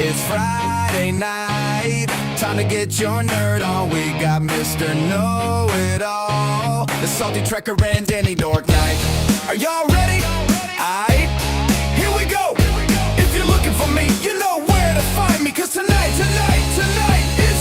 It's Friday night, time to get your nerd on. We got Mr. Know-It-All, the SaltyTrekker and Danny Dork Night. Are y'all ready? Aight, here we go. If you're looking for me, you know where to find me. Cause tonight is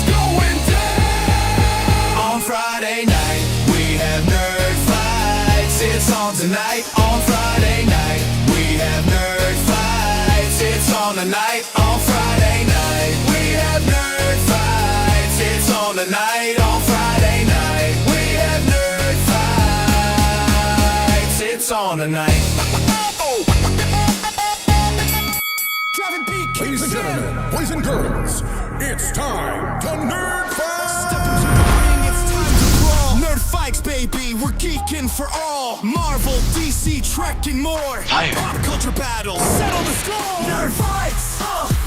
going down. On Friday night, we have Nerdfights. It's on tonight. On Friday night, we have Nerdfights. It's on tonight. On Friday night, we have Nerdfights. It's on tonight. On Friday night, we have Nerdfights. It's on tonight. Ladies and gentlemen, boys and girls, it's time to Nerd Fight! Step into the ring, it's time to brawl. Nerd fights, baby, we're geeking for all. Marvel, DC, Trek, and more. Fire. Pop culture battles, settle the score. Nerd fights,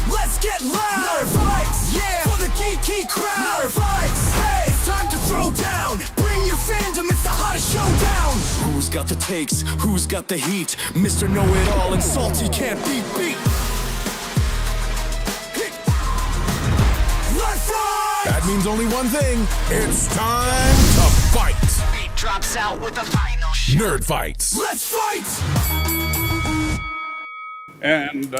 let's get loud. Nerd fights, yeah, for the geeky crowd. Nerd fights, hey, it's time to throw down. Bring your fandom, it's the hottest showdown. Who's got the takes? Who's got the heat? Mr. Know-It-All and Salty can't be beat. That means only one thing. It's time to fight. Beat drops out with a final shot. Nerd Fights. Let's fight! And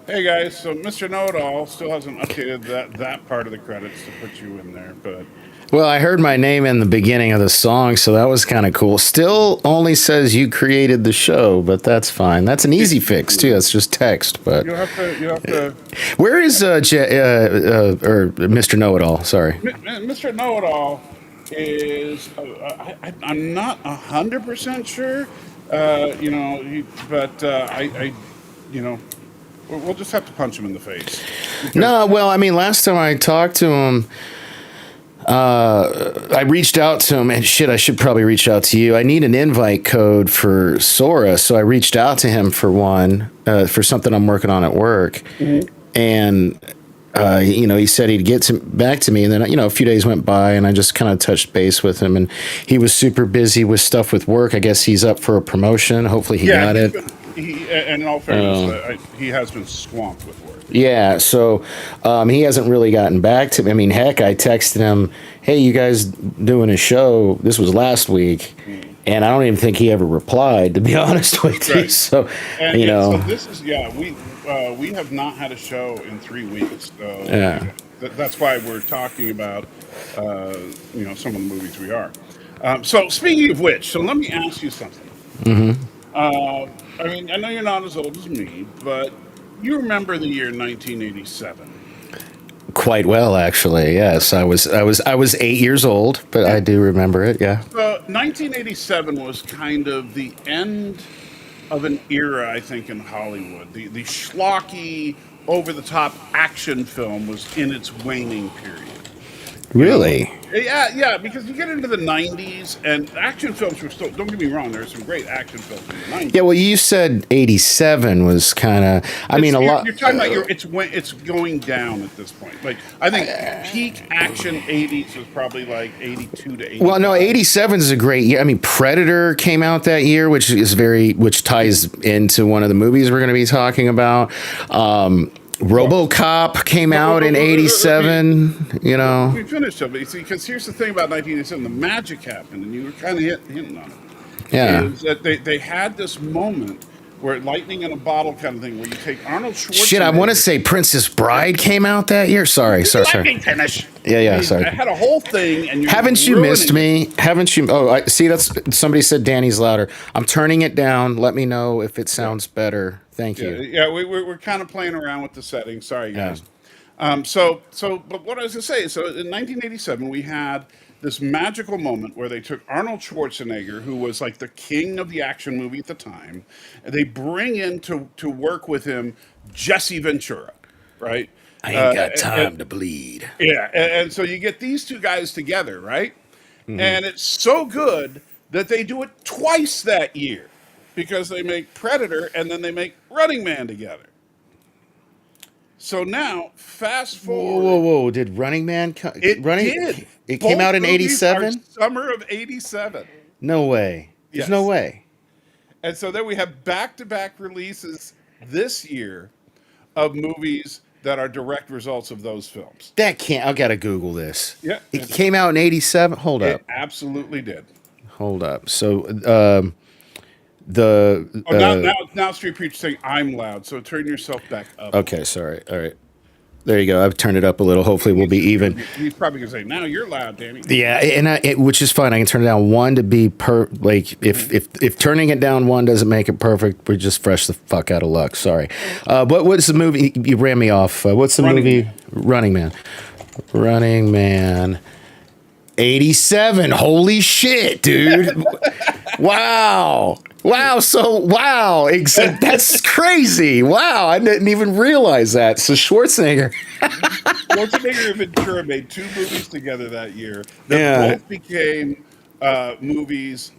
hey guys, so Mr. Know-It-All still hasn't updated that part of the credits to put you in there, but Well, I heard my name in the beginning of the song, so that was kind of cool. Still only says you created the show, but that's fine. That's an easy fix too. That's just text. But you have to. where is or Mr. Know-It-All? Sorry. Mr. Know-It-All is I'm not 100% sure. We'll just have to punch him in the face. No, well, I mean, last time I talked to him, I reached out to him, and shit, I should probably reach out to you. I need an invite code for Sora, so I reached out to him for one, for something I'm working on at work. Mm-hmm. And, he said he'd get back to me, and then, a few days went by, and I just kind of touched base with him, and he was super busy with stuff with work. I guess he's up for a promotion. Hopefully he got it. And in all fairness, he has been swamped with work. Yeah, so he hasn't really gotten back to me. I mean, heck, I texted him, hey, you guys doing a show? This was last week. And I don't even think he ever replied, to be honest with you. Right. So, so this is, we have not had a show in 3 weeks. So that's why we're talking about, some of the movies we are. So speaking of which, so let me ask you something. Mm-hmm. I mean, I know you're not as old as me, but you remember the year 1987. Quite well, actually. Yes, I was 8 years old, but I do remember it. Yeah. 1987 was kind of the end of an era, I think, in Hollywood. The schlocky, over-the-top action film was in its waning period. Really? Yeah, because you get into the 90s, and action films were still, don't get me wrong, there are some great action films in the 90s. Yeah, well, you said 87 was kind of, a lot. You're talking about it's going down at this point. Like, I think peak action 80s was probably like 82 to 80. Well, no, 87 is a great year. I mean, Predator came out that year, which ties into one of the movies we're going to be talking about. RoboCop came out in 87, We finished up, because here's the thing about 1987, the magic happened, and you were kind of hinting on it. Yeah. Is that they had this moment where lightning in a bottle kind of thing, where you take Arnold Schwarzenegger. Shit, I want to say Princess Bride came out that year. Sorry. Let me finish. Yeah, sorry. I had a whole thing, and haven't you missed me? Haven't you? Oh, I see. That's somebody said Danny's louder. I'm turning it down. Let me know if it sounds better. Thank you. Yeah, we're kind of playing around with the settings. Sorry, guys. But what I was going to say is, so in 1987, we had this magical moment where they took Arnold Schwarzenegger, who was like the king of the action movie at the time, and they bring in to work with him Jesse Ventura, right? I ain't got time to bleed. Yeah, and so you get these two guys together, right? Mm-hmm. And it's so good that they do it twice that year, because they make Predator and then they make Running Man together. So now, fast forward. Whoa! Did Running Man come? Did. It came out in 87? Summer of 87. No way. There's no way. And so then we have back-to-back releases this year of movies that are direct results of those films. That can't. I gotta Google this. Yeah, it came out in '87. Hold It up. absolutely did. Hold up. So Now Street Preacher saying I'm loud, so turn yourself back up. Okay, sorry. All right. There you go. I've turned it up a little. Hopefully, we'll be even. He's probably gonna say, "Now you're loud, Danny." Yeah, and which is fine. I can turn it down one to be like if turning it down one doesn't make it perfect, we're just fresh the fuck out of luck. Sorry. What's the movie? You ran me off. What's the movie? Man. Running Man. Running Man. 87. Holy shit, dude. Wow. That's crazy. Wow. I didn't even realize that. So Schwarzenegger. Schwarzenegger and Ventura made 2 movies together that year that both became movies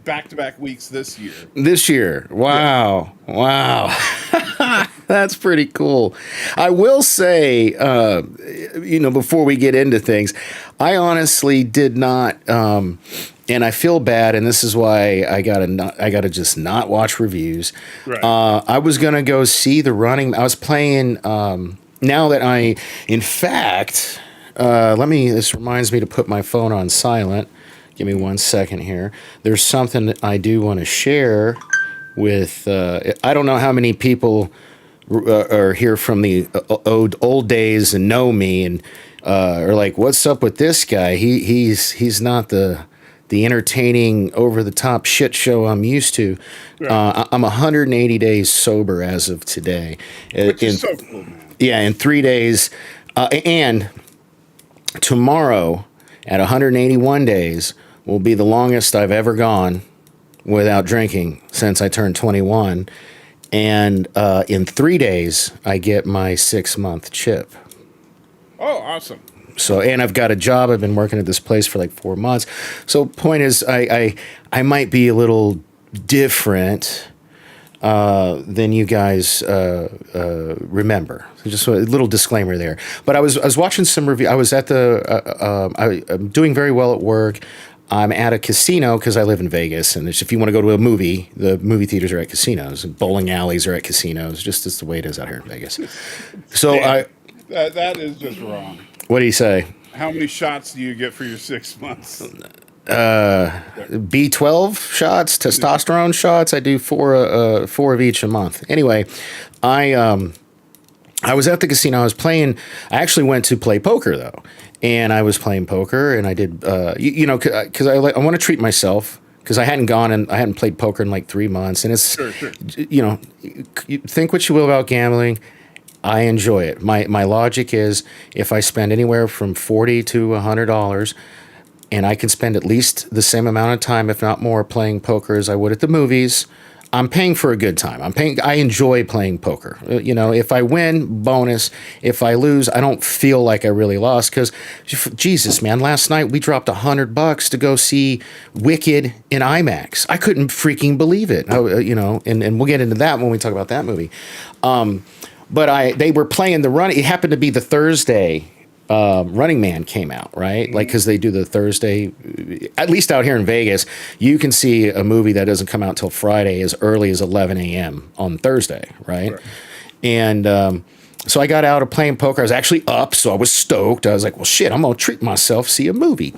back-to-back weeks this year. Wow. Yeah. Wow. That's pretty cool. I will say, before we get into things, I honestly did not, and I feel bad, and this is why I gotta just not watch reviews. Right. I was gonna go see The Running. I was playing. Now that in fact, this reminds me to put my phone on silent. Give me 1 second here. There's something that I do want to share with. I don't know how many people are here from the old days and know me and are like, what's up with this guy? He's not the entertaining over the top shit show I'm used to. Right. I'm 180 days sober as of today. Which is so cool, man. Yeah, in 3 days, and tomorrow at 181 days will be the longest I've ever gone without drinking since I turned 21. And in 3 days, I get my 6-month chip. Oh, awesome. So, and I've got a job. I've been working at this place for like 4 months. So point is, I might be a little different than you guys remember. So just a little disclaimer there. But I was watching some review. I was at I'm doing very well at work. I'm at a casino because I live in Vegas, and if you want to go to a movie, the movie theaters are at casinos, and bowling alleys are at casinos. Just as the way it is out here in Vegas. So Damn, that is just wrong. What do you say? How many shots do you get for your 6 months? B12 shots, testosterone shots. I do four of each a month. Anyway, I was at the casino. I was playing. I actually went to play poker though, and I was playing poker, and I did, because I want to treat myself. Because I hadn't gone and I hadn't played poker in like 3 months, and it's, Sure. you think what you will about gambling. I enjoy it. My logic is if I spend anywhere from $40 to $100, and I can spend at least the same amount of time, if not more, playing poker as I would at the movies, I'm paying for a good time. I enjoy playing poker. If I win, bonus. If I lose, I don't feel like I really lost because, Jesus, man, last night we dropped $100 to go see Wicked in IMAX. I couldn't freaking believe it. And we'll get into that when we talk about that movie. But they were playing the run. It happened to be the Thursday. Running Man came out, right? Like, because they do the Thursday, at least out here in Vegas, you can see a movie that doesn't come out till Friday as early as 11 a.m. on Thursday, right? Sure. And so I got out of playing poker. I was actually up, so I was stoked. I was like, well, shit, I'm going to treat myself, see a movie.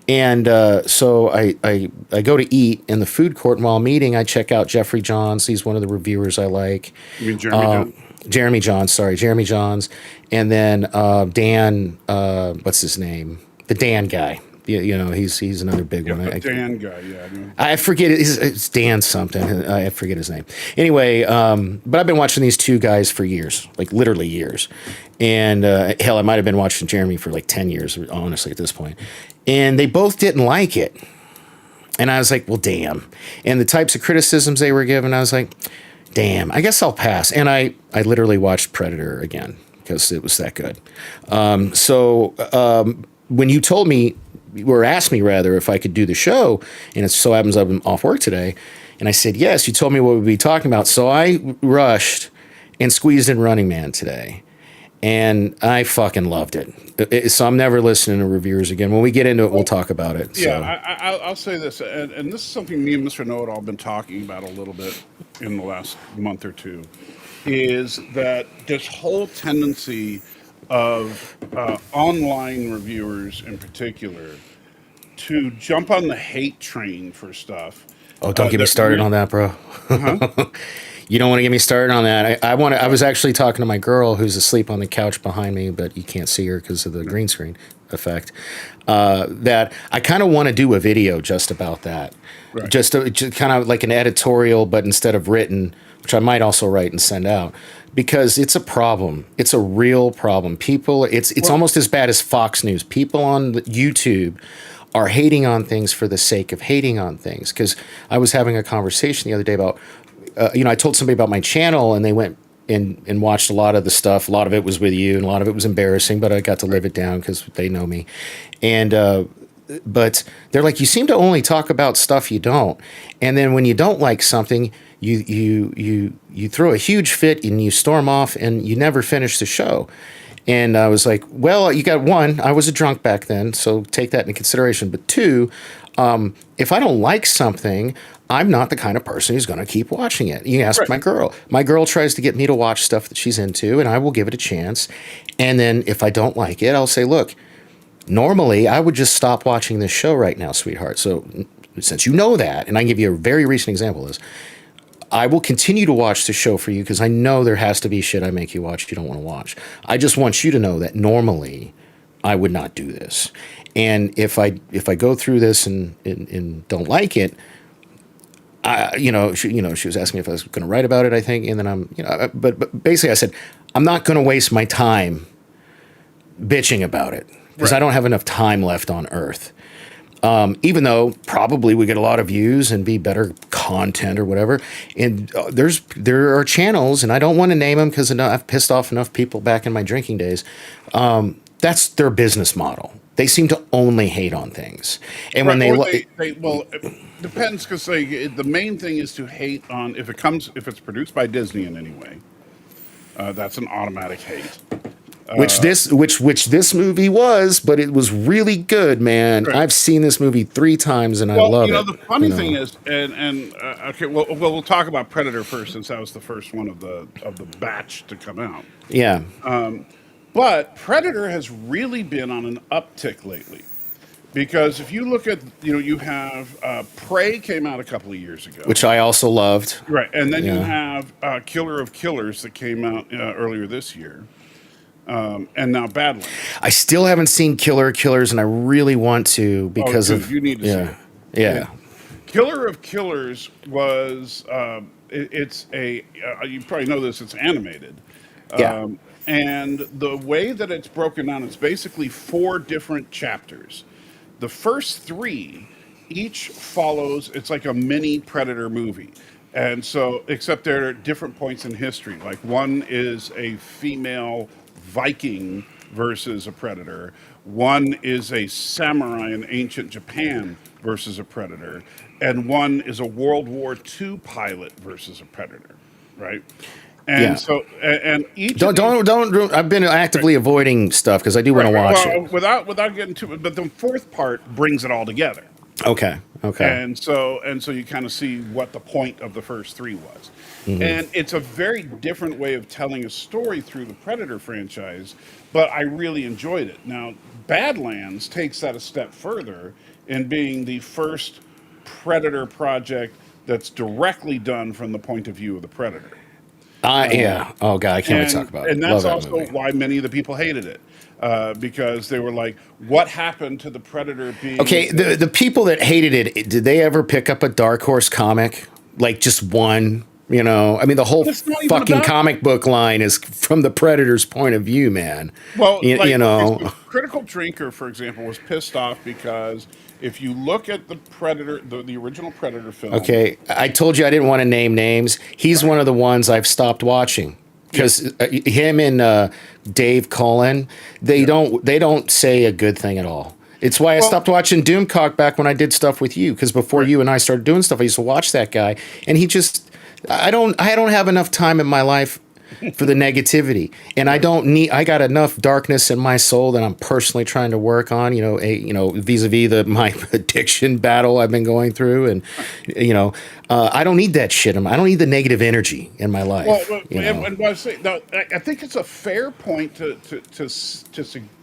And so I go to eat in the food court, and while I'm eating, I check out Jeffrey Johns. He's one of the reviewers I like. You mean Jeremy Johns? Jeremy Johns. And then Dan, what's his name? The Dan guy. He's another big one. The Dan guy, yeah. I forget it. It's Dan something. I forget his name. Anyway, but I've been watching these two guys for years, like literally years. And hell, I might have been watching Jeremy for like 10 years, honestly, at this point. And they both didn't like it. And I was like, well, damn. And the types of criticisms they were given, I was like, damn, I guess I'll pass. And I literally watched Predator again because it was that good. When you told me, or asked me rather, if I could do the show, and it so happens I'm off work today, and I said yes, you told me what we'd be talking about. So I rushed and squeezed in Running Man today. And I fucking loved it. So I'm never listening to reviewers again. When we get into it, we'll talk about it. So. Yeah, I'll say this, and this is something me and Mr. Know-It-All have been talking about a little bit in the last month or two. is that this whole tendency of online reviewers in particular to jump on the hate train for stuff. Oh, don't get me started on that, bro. You don't want to get me started on that. I was actually talking to my girl who's asleep on the couch behind me, but you can't see her because of the green screen effect. That I kind of want to do a video just about that. Right. Just kind of like an editorial, but instead of written, which I might also write and send out, because it's a problem. It's a real problem. People, it's almost as bad as Fox News. People on YouTube are hating on things for the sake of hating on things. Because I was having a conversation the other day about, I told somebody about my channel, and they went and watched a lot of the stuff. A lot of it was with you, and a lot of it was embarrassing, but I got to live it down because they know me. And but they're like, you seem to only talk about stuff you don't. And then when you don't like something, you throw a huge fit and you storm off and you never finish the show. And I was like, well, you got one, I was a drunk back then, so take that into consideration. But two, if I don't like something, I'm not the kind of person who's going to keep watching it. You ask my girl. My girl tries to get me to watch stuff that she's into, and I will give it a chance. And then if I don't like it, I'll say, look, normally I would just stop watching this show right now, sweetheart. So since you know that, and I can give you a very recent example of this, I will continue to watch the show for you because I know there has to be shit I make you watch you don't want to watch. I just want you to know that normally I would not do this. And if I go through this and don't like it, she was asking me if I was going to write about it, I think. And then but basically I said, I'm not going to waste my time bitching about it because I don't have enough time left on Earth. Even though probably we get a lot of views and be better content or whatever. And there are channels, and I don't want to name them because I've pissed off enough people back in my drinking days. That's their business model. They seem to only hate on things. And when it depends, because the main thing is to hate on if it's produced by Disney in any way. That's an automatic hate. Which this movie was, but it was really good, man. Right. I've seen this movie 3 times and I love it. The funny thing is, okay, we'll talk about Predator first, since that was the first one of the batch to come out. Yeah. But Predator has really been on an uptick lately, because if you look at, you have Prey came out a couple of years ago, which I also loved. Right, and then you have Killer of Killers that came out earlier this year. And now Badlands. I still haven't seen Killer of Killers, and I really want to because you need to see it. Yeah. Killer of Killers was it's you probably know this. It's animated. And the way that it's broken down, it's basically 4 different chapters. The first 3 each follows. It's like a mini Predator movie. And so, except they're at different points in history. Like one is a female Viking versus a predator. One is a samurai in ancient Japan versus a predator. And one is a World War II pilot versus a predator, right? And so, and each don't. I've been actively avoiding stuff because I do want to watch it. Without getting too, but the 4th part brings it all together. Okay. And so you kind of see what the point of the first 3 was. Mm-hmm. And it's a very different way of telling a story through the Predator franchise, but I really enjoyed it. Now, Badlands takes that a step further in being the first Predator project that's directly done from the point of view of the Predator. Oh, God, I can't wait to talk about it. And that's also why many of the people hated it. Because they were like, what happened to the Predator being... Okay, the people that hated it, did they ever pick up a Dark Horse comic? Like, just one? I mean, the whole fucking comic book line is from the Predator's point of view, man. Well, Critical Drinker, for example, was pissed off because if you look at the Predator, the original Predator film... Okay, I told you I didn't want to name names. He's one of the ones I've stopped watching. Because him and Dave Cullen, they don't say a good thing at all. It's why I stopped watching Doomcock back when I did stuff with you. Because before you and I started doing stuff, I used to watch that guy, and he just I don't have enough time in my life for the negativity. And I got enough darkness in my soul that I'm personally trying to work on, vis-a-vis my addiction battle I've been going through. And, I don't need that shit. I don't need the negative energy in my life. And what I say, no, I think it's a fair point to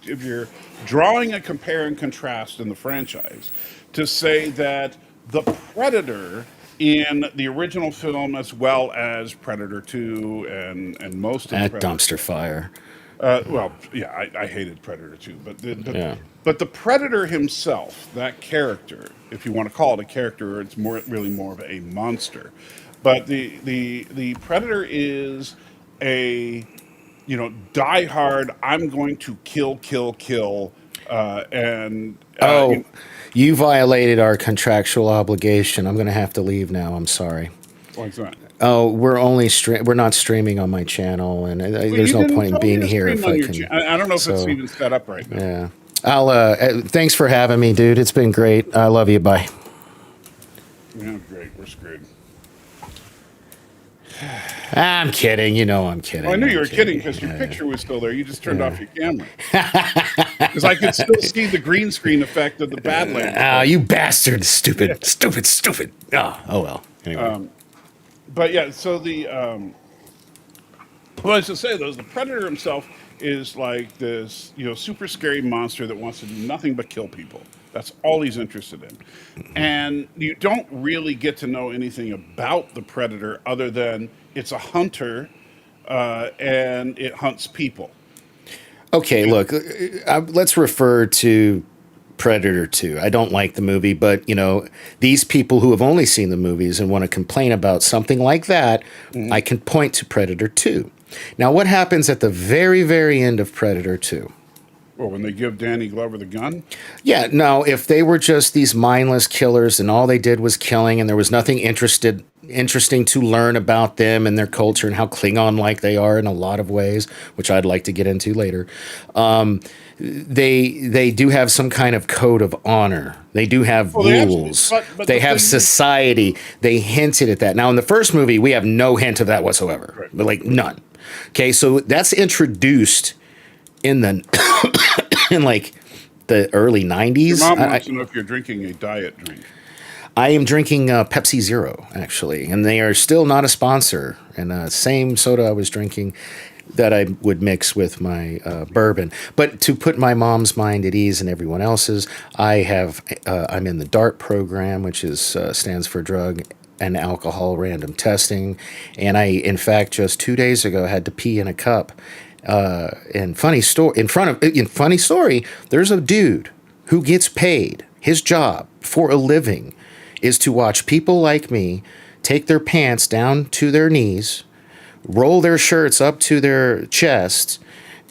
if you're drawing a compare and contrast in the franchise, to say that the Predator in the original film, as well as Predator 2 and most of the that dumpster fire. I hated Predator 2, but the Predator himself, that character, if you want to call it a character, it's really more of a monster. But the Predator is a diehard. I'm going to kill, and you violated our contractual obligation. I'm going to have to leave now. I'm sorry. What's that? Oh, we're not streaming on my channel, and there's no point in being here if I can. I don't know if it's even set up right now. Yeah. Thanks for having me, dude. It's been great. I love you. Bye. Yeah, great. We're screwed. I'm kidding. I'm kidding. Well, I knew you were kidding because your picture was still there. You just turned off your camera. Because I could still see the green screen effect of the Badlands. You bastard. Stupid. Stupid. Oh well. Anyway. But yeah, so what I was to say though is the Predator himself is like this, super scary monster that wants to do nothing but kill people. That's all he's interested in. And you don't really get to know anything about the Predator other than it's a hunter and it hunts people. Okay, look, let's refer to Predator 2. I don't like the movie, but, these people who have only seen the movies and want to complain about something like that, I can point to Predator 2. Now, what happens at the very, very end of Predator 2? Well, when they give Danny Glover the gun? Yeah, no, if they were just these mindless killers and all they did was killing and there was nothing interesting to learn about them and their culture and how Klingon-like they are in a lot of ways, which I'd like to get into later, they do have some kind of code of honor. They do have rules. They have society. They hinted at that. Now, in the first movie, we have no hint of that whatsoever. Right. But, none. Okay, so that's introduced in the early 90s. Your mom wants to know if you're drinking a diet drink. I am drinking Pepsi Zero, actually, and they are still not a sponsor. And same soda I was drinking that I would mix with my bourbon. But to put my mom's mind at ease and everyone else's, I'm in the DART program, which stands for Drug and Alcohol Random Testing. And I, in fact, just 2 days ago had to pee in a cup. Funny story, there's a dude who gets paid. His job for a living is to watch people like me take their pants down to their knees, roll their shirts up to their chests,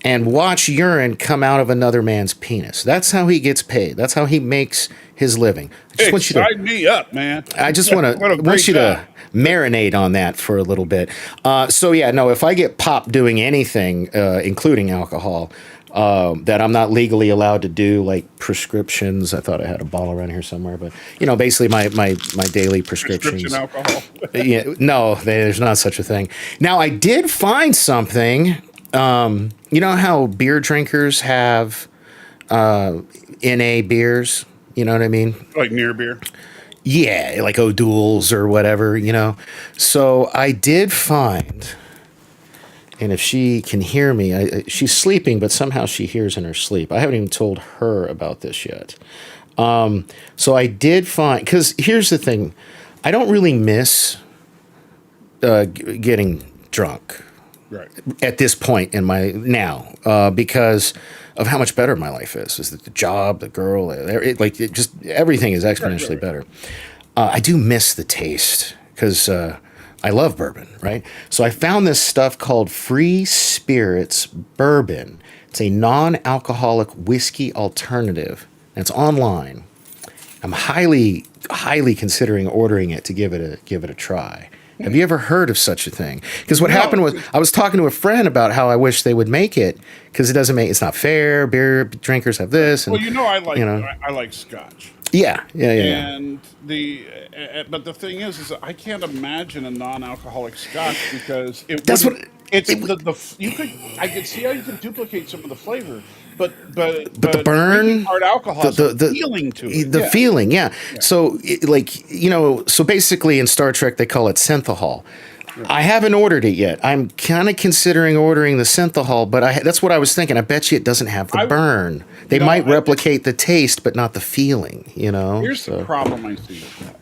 and watch urine come out of another man's penis. That's how he gets paid. That's how he makes his living. Sign me up, man. I just want you to marinate on that for a little bit. If I get popped doing anything, including alcohol, that I'm not legally allowed to do, like prescriptions. I thought I had a bottle around here somewhere, but basically my daily prescriptions. Prescription alcohol. No, there's not such a thing. Now I did find something. You know how beer drinkers have NA beers? You know what I mean? Like near beer? Yeah, like O'Doul's or whatever, So I did find, and if she can hear me, she's sleeping, but somehow she hears in her sleep. I haven't even told her about this yet. So I did find, because here's the thing, I don't really miss getting drunk. Right. At this point in my because of how much better my life is. Is the job, the girl, everything is exponentially better. I do miss the taste because I love bourbon, right? So I found this stuff called Free Spirits Bourbon. It's a non-alcoholic whiskey alternative, and it's online. I'm highly considering ordering it to give it a try. Have you ever heard of such a thing? Because what happened was I was talking to a friend about how I wish they would make it because it's not fair. Beer drinkers have this. And, I like Scotch. Yeah. And but the thing is I can't imagine a non-alcoholic Scotch because It's I could see how you could duplicate some of the flavor, but but the drinking burn, hard alcohol has a feeling to it. the Yeah. feeling, yeah. Yeah. So, so basically in Star Trek they call it synthahol. I haven't ordered it yet. I'm kind of considering ordering the synthahol, but that's what I was thinking. I bet you it doesn't have the burn. They might replicate the taste, but not the feeling. Here's the problem I see with that.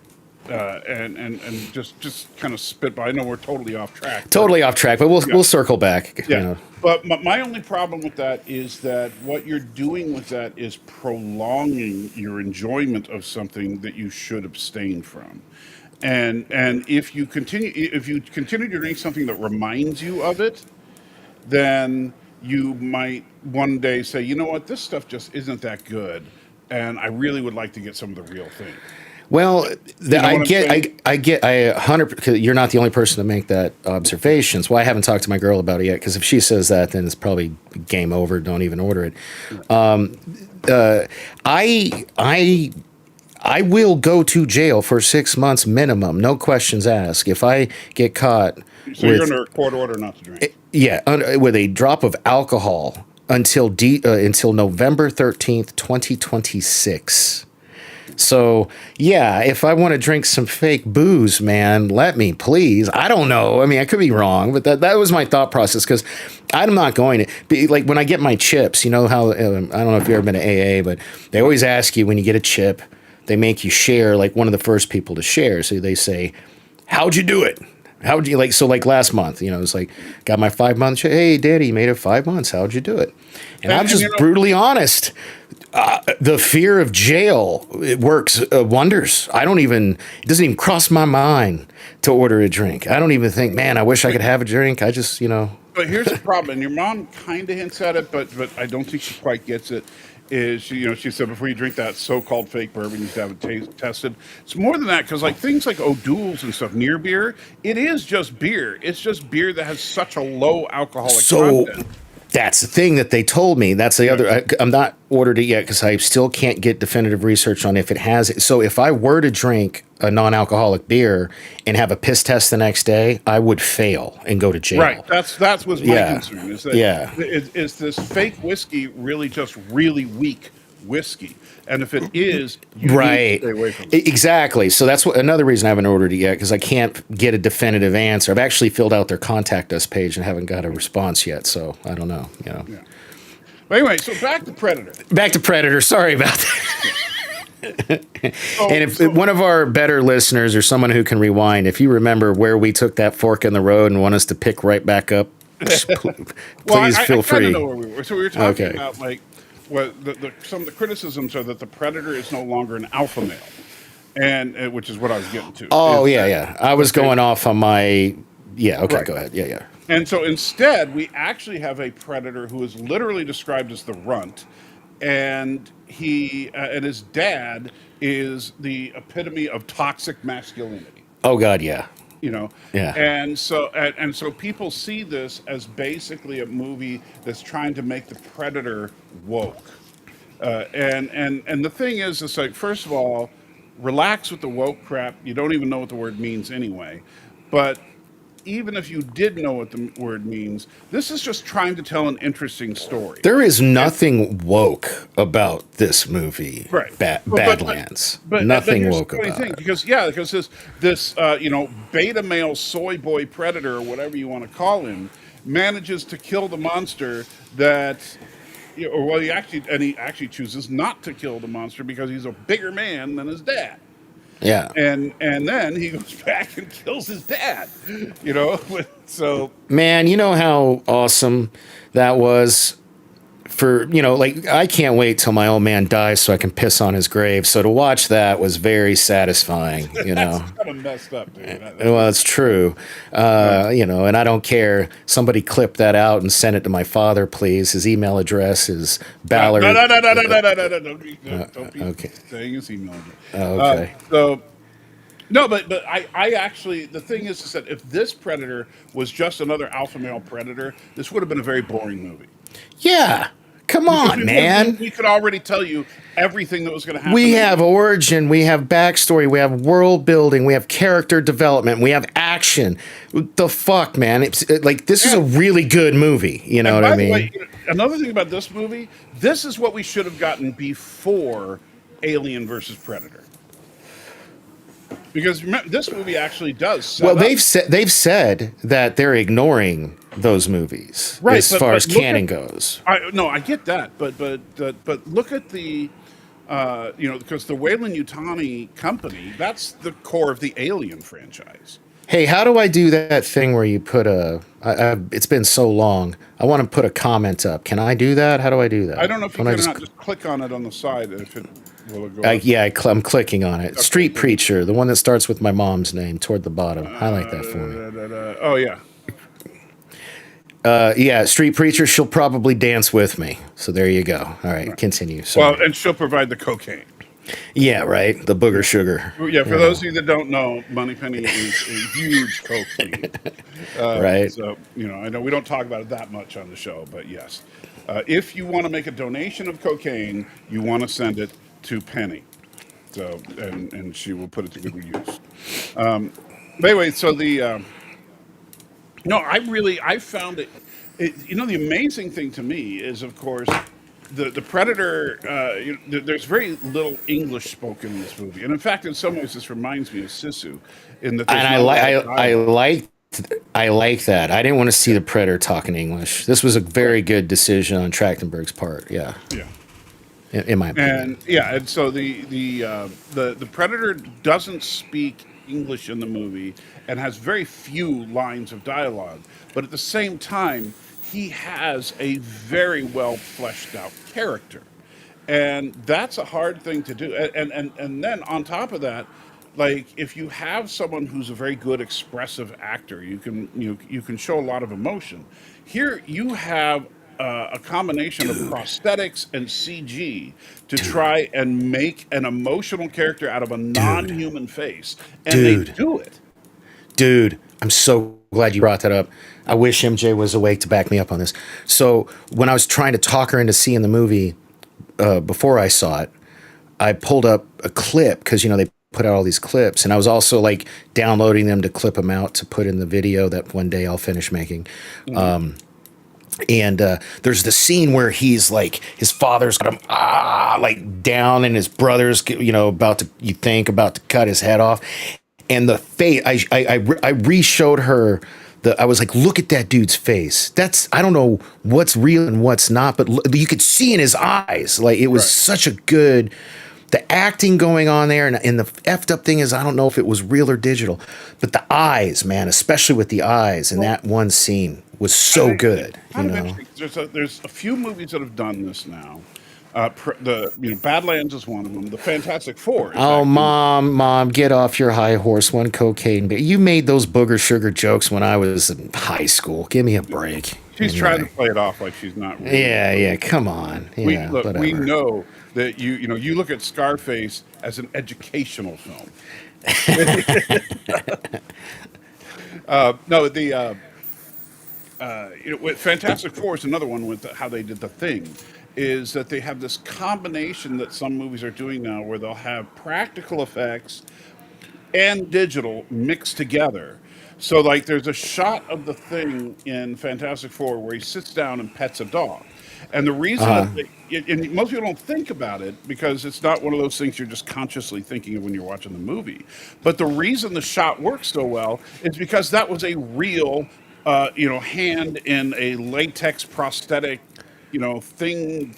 And just kind of spitball. I know we're totally off track. Totally off track, but we'll circle back. Yeah. But my only problem with that is that what you're doing with that is prolonging your enjoyment of something that you should abstain from. And if you continue to drink something that reminds you of it, then you might one day say, you know what, this stuff just isn't that good, and I really would like to get some of the real thing. Well, I get, 100. Because you're not the only person to make that observation. So I haven't talked to my girl about it yet. Because if she says that, then it's probably game over. Don't even order it. I will go to jail for 6 months minimum, no questions asked. If I get caught, you're under a court order not to drink. With a drop of alcohol until November 13th, 2026. So, if I want to drink some fake booze, man, let me, please. I don't know. I mean, I could be wrong, but that was my thought process, because I'm not going to be like, when I get my chips, you know how, I don't know if you've ever been to AA, but they always ask you when you get a chip, they make you share, like one of the first people to share. So they say, how'd you do it? How'd you like last month, it's like, got my 5 months. Hey, Daddy, you made it 5 months. How'd you do it? And I'm just brutally honest. The fear of jail, it works wonders. It doesn't even cross my mind to order a drink. I don't even think, man, I wish I could have a drink. I just, But here's the problem, and your mom kind of hints at it, but I don't think she quite gets it. Is she said before you drink that so-called fake bourbon, you have it tested. It's more than that, because like things like O'Doul's and stuff, near beer, it is just beer. It's just beer that has such a low alcoholic content. That's the thing that they told me. That's the other. I'm not ordered it yet because I still can't get definitive research on if it has it. So if I were to drink a non-alcoholic beer and have a piss test the next day, I would fail and go to jail. Right. That's what's my concern. Is that is this fake whiskey really just really weak whiskey? And if it is, you need to stay away from it. Exactly. So that's another reason I haven't ordered it yet, because I can't get a definitive answer. I've actually filled out their contact us page and haven't got a response yet. So I don't know. Yeah. But anyway, so back to Predator. Sorry about that. And if one of our better listeners or someone who can rewind, if you remember where we took that fork in the road and want us to pick right back up, please feel free. I know where we were. So we were talking about like. Well, some of the criticisms are that the Predator is no longer an alpha male, and which is what I was getting to. Oh, yeah. I was going off on my... Yeah, okay, Go ahead. Yeah. And so instead, we actually have a Predator who is literally described as the runt, and and his dad is the epitome of toxic masculinity. Oh, God, yeah. Yeah. And so people see this as basically a movie that's trying to make the Predator woke. And the thing is, it's like, first of all, relax with the woke crap. You don't even know what the word means anyway. But even if you did know what the word means, this is just trying to tell an interesting story. There is nothing woke about this movie, right? Badlands. But nothing woke about it. Because this beta male soy boy predator, or whatever you want to call him, manages to kill the monster that. He actually chooses not to kill the monster because he's a bigger man than his dad. Yeah. And then he goes back and kills his dad, so. Man, you know how awesome that was for, I can't wait till my old man dies so I can piss on his grave. So to watch that was very satisfying, That's kind of messed up, dude. Well, it's true. And I don't care. Somebody clip that out and send it to my father, please. His email address is Ballard. No. Don't be saying his email address. Okay. No, but I actually, the thing is that if this Predator was just another alpha male Predator, this would have been a very boring movie. Yeah. Come on, man. We could already tell you everything that was going to happen. We have origin, we have backstory, we have world building, we have character development, we have action. The fuck, man? This is a really good movie. You know what I mean? Way, another thing about this movie, this is what we should have gotten before Alien versus Predator. Because remember, this movie actually does set up. They've said that they're ignoring those movies as far as canon goes. I get that, but look at the because the Weyland-Yutani company, that's the core of the Alien franchise. Hey, how do I do that thing where you put it's been so long. I want to put a comment up. Can I do that? How do I do that? I don't know if you can just click on it on the side. If it will it go I'm clicking on it. Okay. Street Preacher, the one that starts with my mom's name toward the bottom. Highlight that for me. Oh, yeah. Street Preacher, she'll probably dance with me. So there you go. All right, continue. Sorry. Well, and she'll provide the cocaine. Yeah, right. The booger sugar. Yeah, for those of you that don't know, Moneypenny is a huge coke fiend. Right. So, I know we don't talk about it that much on the show, but yes. If you want to make a donation of cocaine, you want to send it to Penny. So, and she will put it to good use. But anyway, so I found it, the amazing thing to me is, of course, the Predator, there's very little English spoken in this movie. And in fact, in some ways, this reminds me of Sisu. I like that. I didn't want to see the Predator talking English. This was a very good decision on Trachtenberg's part. Yeah. Yeah. In my opinion. And so the Predator doesn't speak English in the movie and has very few lines of dialogue. But at the same time, he has a very well fleshed out character, and that's a hard thing to do. And then on top of that, like if you have someone who's a very good expressive actor, you can show a lot of emotion. Here you have a combination of prosthetics and CG to try and make an emotional character out of a non-human face, and they do it. Dude, I'm so glad you brought that up. I wish MJ was awake to back me up on this. So when I was trying to talk her into seeing the movie before I saw it, I pulled up a clip because, they put out all these clips. And I was also like downloading them to clip them out to put in the video that one day I'll finish making. Mm-hmm. And there's the scene where he's like, his father's got him like down, and his brother's about to cut his head off. And the face, I re-showed her. I was like, look at that dude's face. I don't know what's real and what's not, but you could see in his eyes. Like, it was such a good, the acting going on there. And the effed up thing is, I don't know if it was real or digital, but the eyes, man, especially with the eyes in that one scene was so good. There's a few movies that have done this now. Badlands is one of them. The Fantastic Four. Oh, mom, get off your high horse. One cocaine. You made those booger sugar jokes when I was in high school. Give me a break. She's trying to play it off like she's not. Really yeah. Come on. Yeah, we know that you look at Scarface as an educational film. Fantastic Four is another one with how they did The Thing. Is that they have this combination that some movies are doing now where they'll have practical effects and digital mixed together. So like there's a shot of The Thing in Fantastic Four where he sits down and pets a dog. And the reason and most people don't think about it because it's not one of those things you're just consciously thinking of when you're watching the movie. But the reason the shot works so well is because that was a real hand in a latex prosthetic Thing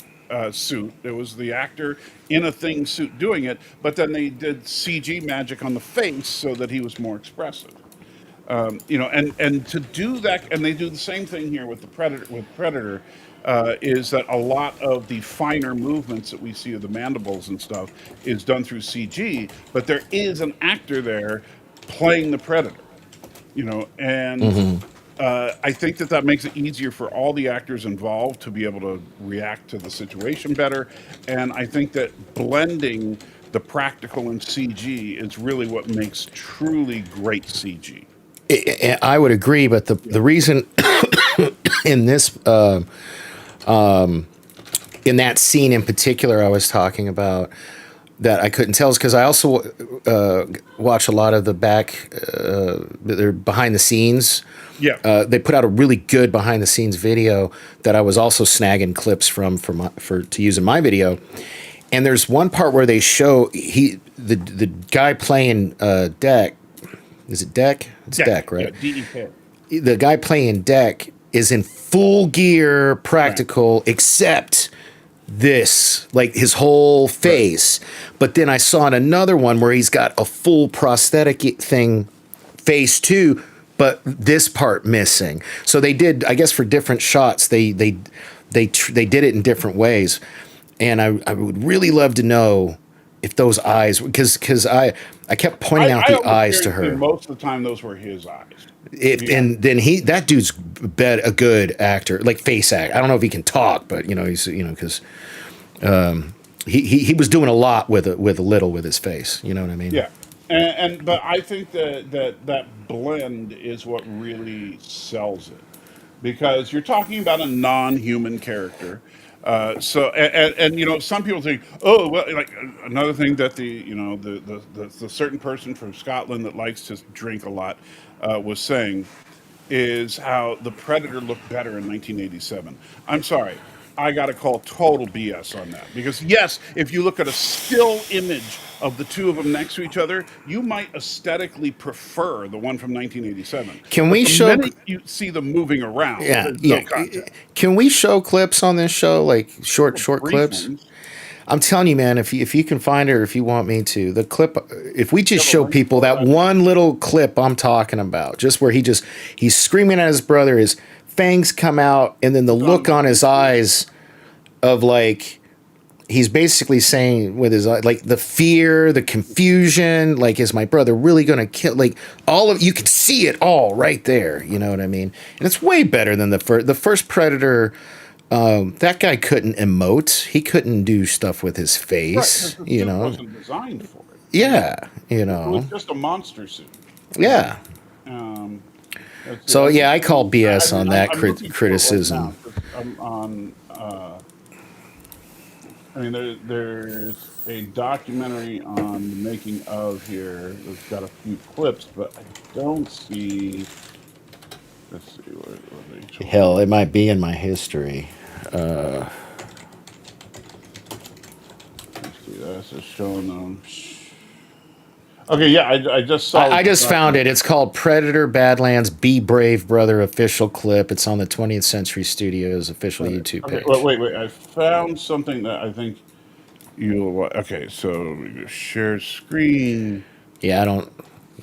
suit. It was the actor in a Thing suit doing it, but then they did CG magic on the face so that he was more expressive. And to do that, and they do the same thing here with the Predator. Is that a lot of the finer movements that we see of the mandibles and stuff is done through CG, but there is an actor there playing the Predator. I think that makes it easier for all the actors involved to be able to react to the situation better. And I think that blending the practical and CG is really what makes truly great CG. I would agree, but the reason in this in that scene in particular I was talking about that I couldn't tell is because I also watch a lot of the they're behind the scenes. Yeah. They put out a really good behind the scenes video that I was also snagging clips from to use in my video. And there's one part where they show the guy playing Deck. Is it Deck? It's Deck, right? Yeah, DEK. The guy playing Deck is in full gear, practical, right, except this, like his whole face. Right. But then I saw in another one where he's got a full prosthetic face too, but this part missing. So they did, I guess, for different shots, they did it in different ways. And I would really love to know if those eyes, because I kept pointing out the eyes to her. Most of the time, those were his eyes. And then that dude's a good actor, like face act. I don't know if he can talk, but he's because he was doing a lot with a little with his face. You know what I mean? Yeah, but I think that blend is what really sells it, because you're talking about a non-human character. So some people think, oh well, like another thing that the certain person from Scotland that likes to drink a lot was saying is how the Predator looked better in 1987. I'm sorry, I got to call total BS on that, because yes, if you look at a still image of the two of them next to each other, you might aesthetically prefer the one from 1987. Can but we the show? minute you see them moving around, Yeah, there's yeah. no contact. Can we show clips on this show, like short Brief clips? ones. I'm telling you, man, if you can find it, or if you want me to, the clip, if we just Yeah, show but people why- that one little clip I'm talking about, just where he's screaming at his brother, his fangs come out, and then the look on his eyes of like, he's basically saying with his like the fear, the confusion, like, is my brother really going to kill? Like, you can see it all right there. You know what I mean? And it's way better than the first Predator. That guy couldn't emote. He couldn't do stuff with his face. Right, 'cause the suit wasn't designed for it. Yeah, It was just a monster suit. Yeah. So yeah, I call BS on that I'm looking for it right criticism. now, 'cause I'm on. There's a documentary on the making of here. It's got a few clips, but I don't see. Let's see what they. Hell, it might be in my history. Let's see. That's just showing them. Okay, yeah, I just saw. I just found it. It's called Predator Badlands Be Brave Brother official clip. It's on the 20th Century Studios official YouTube page. Okay, wait. I found something that I think you'll. Okay, so we just share screen. Yeah, I don't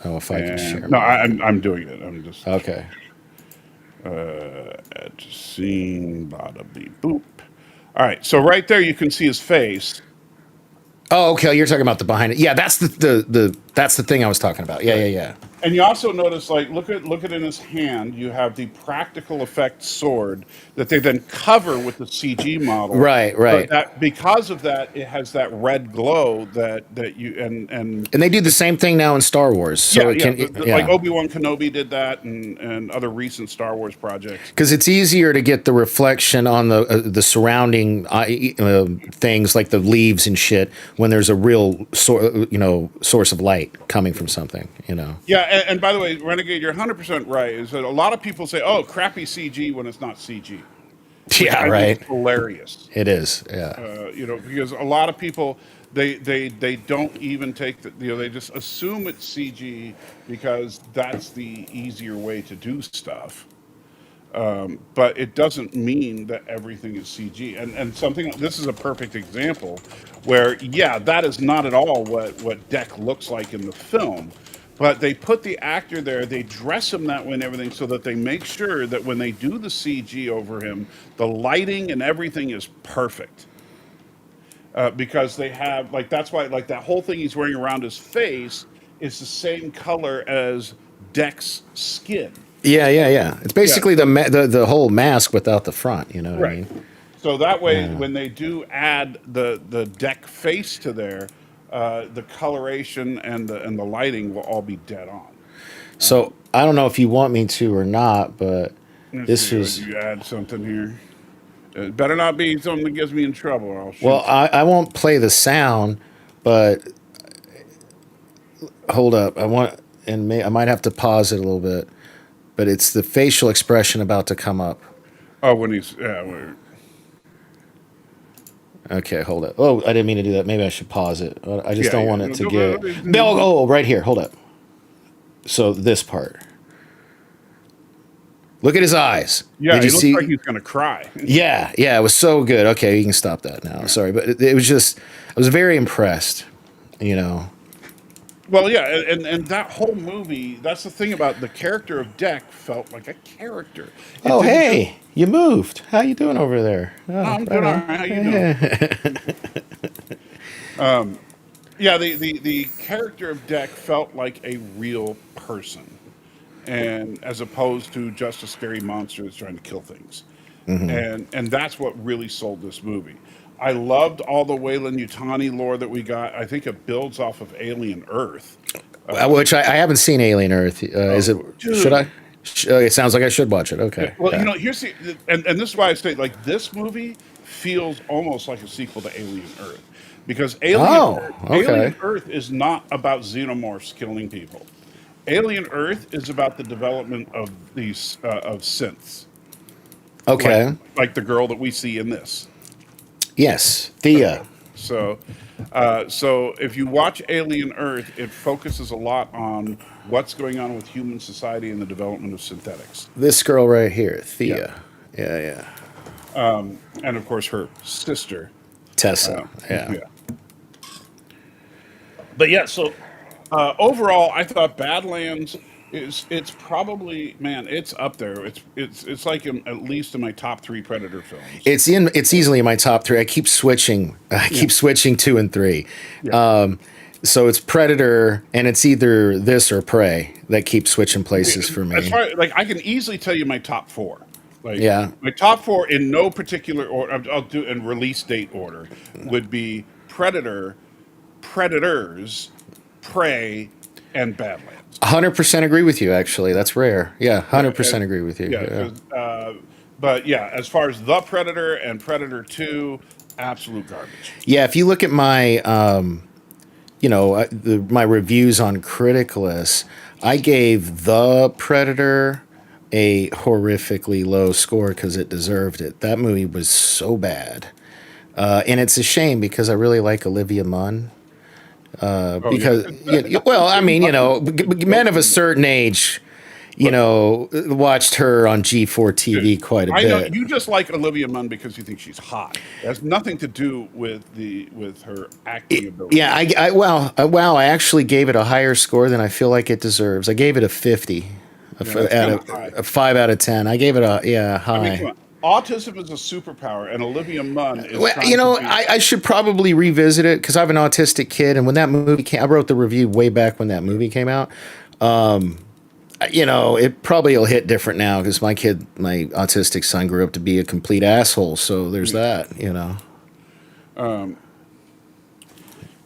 know if I can share. No, I'm doing it. I'm just Okay. Add to scene. Bada beep boop. All right, so right there you can see his face. Oh, okay. You're talking about the behind it. Yeah, that's that's the thing I was talking about. Yeah. And you also notice, like, look at in his hand, you have the practical effect sword that they then cover with the CG model. Right. But because of that, it has that red glow that you and they do the same thing now in Star Wars. So like Obi-Wan Kenobi did that, and other recent Star Wars projects. Because it's easier to get the reflection on the surrounding things like the leaves and shit when there's a real source of light coming from something. Yeah, and by the way, Renegade, you're 100% right. Is that a lot of people say, "Oh, crappy CG" when it's not CG. Yeah, right. It's hilarious. It is. Yeah. Because a lot of people they don't even take they just assume it's CG because that's the easier way to do stuff. But it doesn't mean that everything is CG. And this is a perfect example where, yeah, that is not at all what Deck looks like in the film. But they put the actor there, they dress him that way and everything so that they make sure that when they do the CG over him, the lighting and everything is perfect. Because they have, that's why, that whole thing he's wearing around his face is the same color as Deck's skin. Yeah. It's basically the whole mask without the front. You know what I mean? So that way, when they do add the Deck face to there, the coloration and the lighting will all be dead on. So I don't know if you want me to or not, but this is. You add something here. It better not be something that gets me in trouble, or I'll shoot. Well, I won't play the sound, but hold up. I might have to pause it a little bit, but it's the facial expression about to come up. Oh, when he's weird. Okay, hold up. Oh, I didn't mean to do that. Maybe I should pause it. I just don't want it to get. No, Oh, right here. Hold up. So this part. Look at his eyes. Yeah, Did you it looks see? like he's gonna cry. Yeah, it was so good. Okay, you can stop that now. Sorry, but it was just. I was very impressed. You know. Well, yeah, and that whole movie. That's the thing about the character of Deck. Felt like a character. Oh, hey, you moved. How you doing over there? Oh, I'm doing all right. How you doing? Yeah, the character of Deck felt like a real person, and as opposed to just a scary monster that's trying to kill things, and that's what really sold this movie. I loved all the Weyland Yutani lore that we got. I think it builds off of Alien Earth, which I haven't seen Alien Earth. Is it? dude. Should I? It sounds like I should watch it. Okay. Well, Yeah. here's and this is why I say like this movie feels almost like a sequel to Alien Earth because Alien Earth is not about xenomorphs killing people. Alien Earth is about the development of these of synths. Okay. Like the girl that we see in this. Yes, Thea. So if you watch Alien Earth, it focuses a lot on what's going on with human society and the development of synthetics. This girl right here, Thea. Yeah. And of course her sister. Tessa. Yeah. But yeah, so overall, I thought Badlands it's probably it's up there. It's like at least in my top 3 Predator films. It's easily in my top 3. I keep switching. I keep switching 2 and 3. Yeah. So it's Predator, and it's either this or Prey that keeps switching places for me. As far like I can easily tell you my top 4. Like my top 4 in no particular order. I'll do in release date order would be Predator, Predators, Prey, and Badlands. 100% agree with you. Actually, that's rare. Yeah, 100% agree with you. Yeah. But yeah, as far as The Predator and Predator 2, absolute garbage. Yeah, if you look at my, my reviews on Criticless, I gave The Predator a horrifically low score because it deserved it. That movie was so bad, and it's a shame because I really like Olivia Munn. Because men of a certain age, watched her on G4 TV quite a bit. I know you just like Olivia Munn because you think she's hot. It has nothing to do with her acting ability. Yeah, I actually gave it a higher score than I feel like it deserves. I gave it a 50, a 5 out of 10. I gave it a high. I mean, autism is a superpower, and Olivia Munn is. I should probably revisit it because I have an autistic kid, and when that movie came, I wrote the review way back when that movie came out. It probably will hit different now because my autistic son grew up to be a complete asshole. So there's that,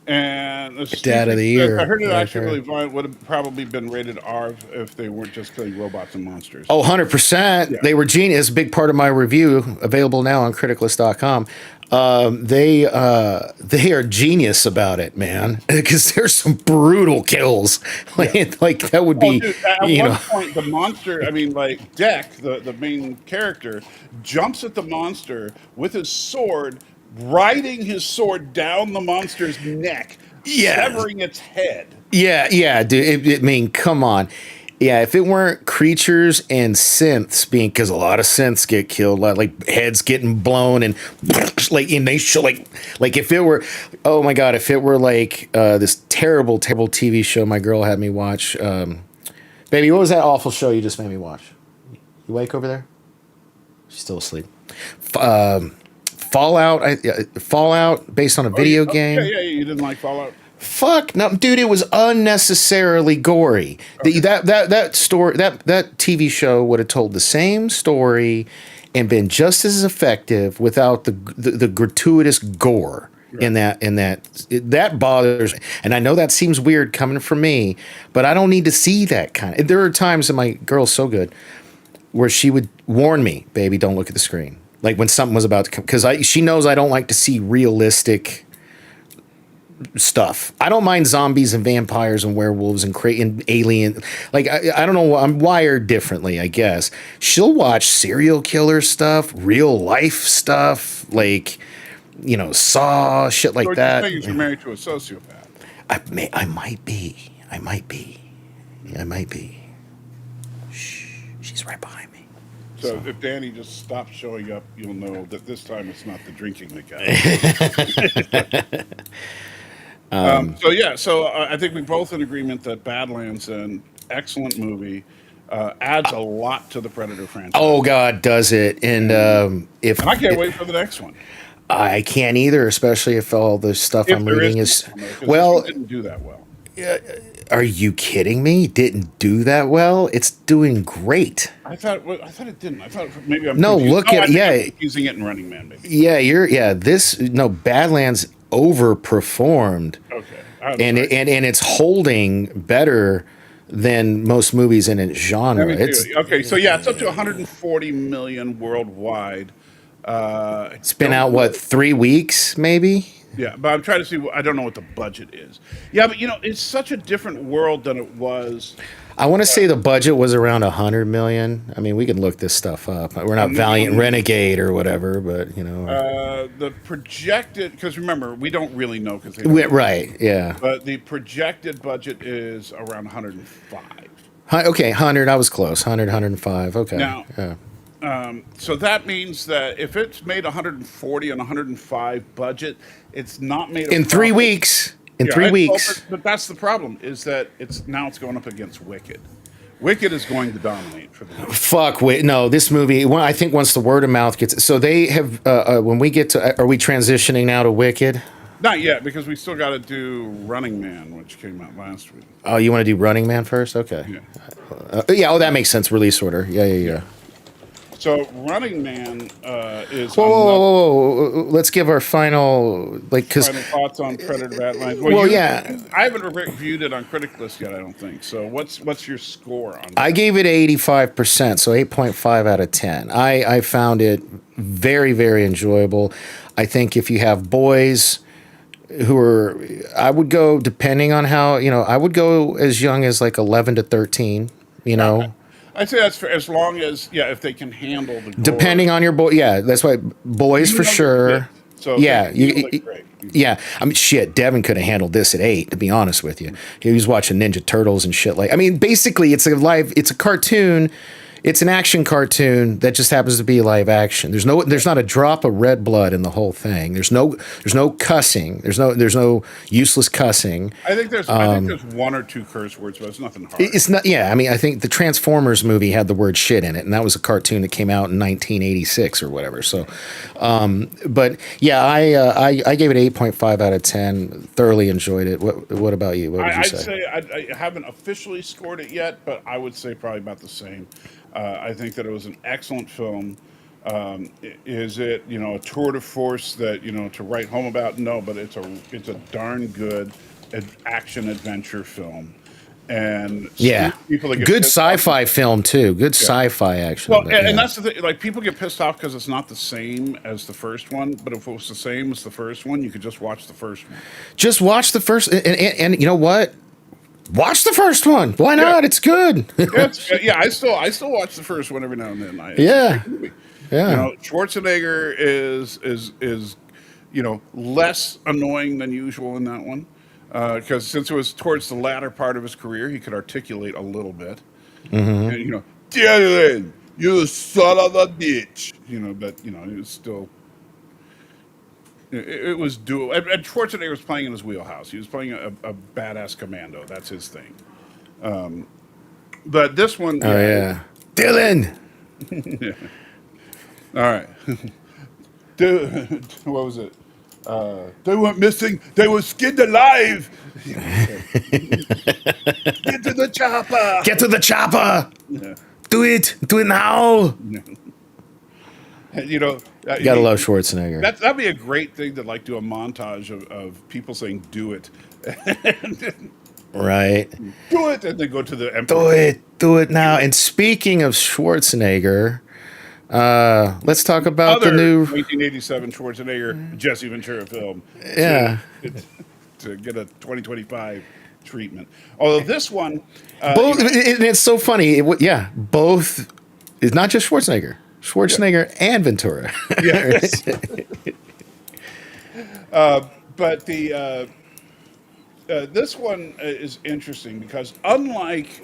And Dad of the Year. I heard it right actually there. would have probably been rated R if they weren't just killing robots and monsters. Oh, 100%. Yeah. They were genius. Big part of my review, available now on criticless.com. They are genius about it, man, because there's some brutal kills. Like that would be, dude, at one point, the monster, Deck, the main character, jumps at the monster with his sword, riding his sword down the monster's neck, severing its head. Yeah, dude. Come on. Yeah, if it weren't creatures and synths because a lot of synths get killed, like heads getting blown and they show like if it were, oh my God, if it were like this terrible TV show my girl had me watch, baby, what was that awful show you just made me watch? You awake over there? She's still asleep. Fallout based on a video game. Yeah, you didn't like Fallout? Fuck no, dude! It was unnecessarily gory. Okay. That story, that TV show would have told the same story and been just as effective without the gratuitous gore. Right. That bothers me. And I know that seems weird coming from me, but I don't need to see that kind of. There are times, and my girl's so good, where she would warn me, "Baby, don't look at the screen." Like when something was about to come, because she knows I don't like to see realistic stuff. I don't mind zombies and vampires and werewolves and alien. Like I don't know. I'm wired differently, I guess. She'll watch serial killer stuff, real life stuff, like Saw shit like So that. You're married to a sociopath. I might be. Shh, she's right behind me. So if Danny just stops showing up, you'll know that this time it's not the drinking that got it. So I think we're both in agreement that Badlands, an excellent movie, adds a lot to the Predator franchise. Oh God, does it? And And I can't wait for the next one. I can't either, especially if all the stuff I'm reading is well. This didn't do that well. Are you kidding me? Didn't do that well? It's doing great. I thought it didn't. I thought maybe I'm no. confused. Look at I'm confusing it in Running Man. Maybe. Yeah. Badlands overperformed. Okay. And it's holding better than most movies in its genre. It's up to 140 million worldwide. It's been out 3 weeks, maybe. Yeah, but I'm trying to see. I don't know what the budget is. Yeah, but it's such a different world than it was. I want to say the budget was around 100 million. I mean, we can look this stuff up. We're not Valiant Renegade or whatever, but the projected, because remember, we don't really know right, yeah. But the projected budget is around 105. Okay, 100. I was close. 100, 105. Okay. Now, yeah. So that means that if it's made 140 and 105 budget, it's not made in 3 weeks. In 3 weeks. But that's the problem, is that it's going up against Wicked. Wicked is going to dominate for the movie. Fuck, wait, no, this movie, I think once the word of mouth gets... So they have, when we get to... Are we transitioning now to Wicked? Not yet, because we still got to do Running Man, which came out last week. Oh, you want to do Running Man first? Okay. Yeah. That makes sense, release order. Yeah. So Running Man is... Whoa. Let's give our final... Final thoughts on Predator Badlands. I haven't reviewed it on Criticless yet, I don't think. So what's your score on it? I gave it 85%, so 8.5 out of 10. I found it very, very enjoyable. I think if you have boys who are... I would go, depending on how... I would go as young as 11 to 13, I'd say that's for as long as, if they can handle the gore. Depending on your boy, that's why boys for sure. So yeah. I mean, shit, Devin could have handled this at 8, to be honest with you. He was watching Ninja Turtles and shit basically it's a cartoon. It's an action cartoon that just happens to be live action. There's not a drop of red blood in the whole thing. There's no cussing. There's no useless cussing. I think there's one or two curse words, but it's nothing hard. It's not. Yeah, I mean, I think the Transformers movie had the word shit in it, and that was a cartoon that came out in 1986 or whatever. So, but yeah, I gave it 8.5 out of 10. Thoroughly enjoyed it. What about you? What would you say? I'd say I haven't officially scored it yet, but I would say probably about the same. I think that it was an excellent film. Is it a tour de force that to write home about? No, but it's a darn good action adventure film, and people that get good sci-fi film too. Good sci-fi action. Well, and that's the thing. People get pissed off because it's not the same as the first one. But if it was the same as the first one, you could just watch the first one. Just watch the first, and you know what? Watch the first one. Why not? Yeah. It's good. I still watch the first one every now and then. Yeah. Schwarzenegger is less annoying than usual in that one because since it was towards the latter part of his career, he could articulate a little bit. Mm-hmm. And, Dylan, you son of a bitch. But it was still. It was dual. And Schwarzenegger was playing in his wheelhouse. He was playing a badass commando. That's his thing. But this one... Dylan! All right. What was it? They weren't missing. They were skinned alive. Get to the chopper. Get to the chopper. Yeah. Do it. Do it now. You gotta love Schwarzenegger. That'd be a great thing to do a montage of people saying "do it," right? Do it, and then go to the emperor. Do it now. And speaking of Schwarzenegger, Let's talk about Other the new. 1987 Schwarzenegger Jesse Ventura film. Yeah. To get a 2025 treatment. Although this one, Both, and it's so funny. Both. It's not just Schwarzenegger and Ventura. yes. But the this one is interesting because unlike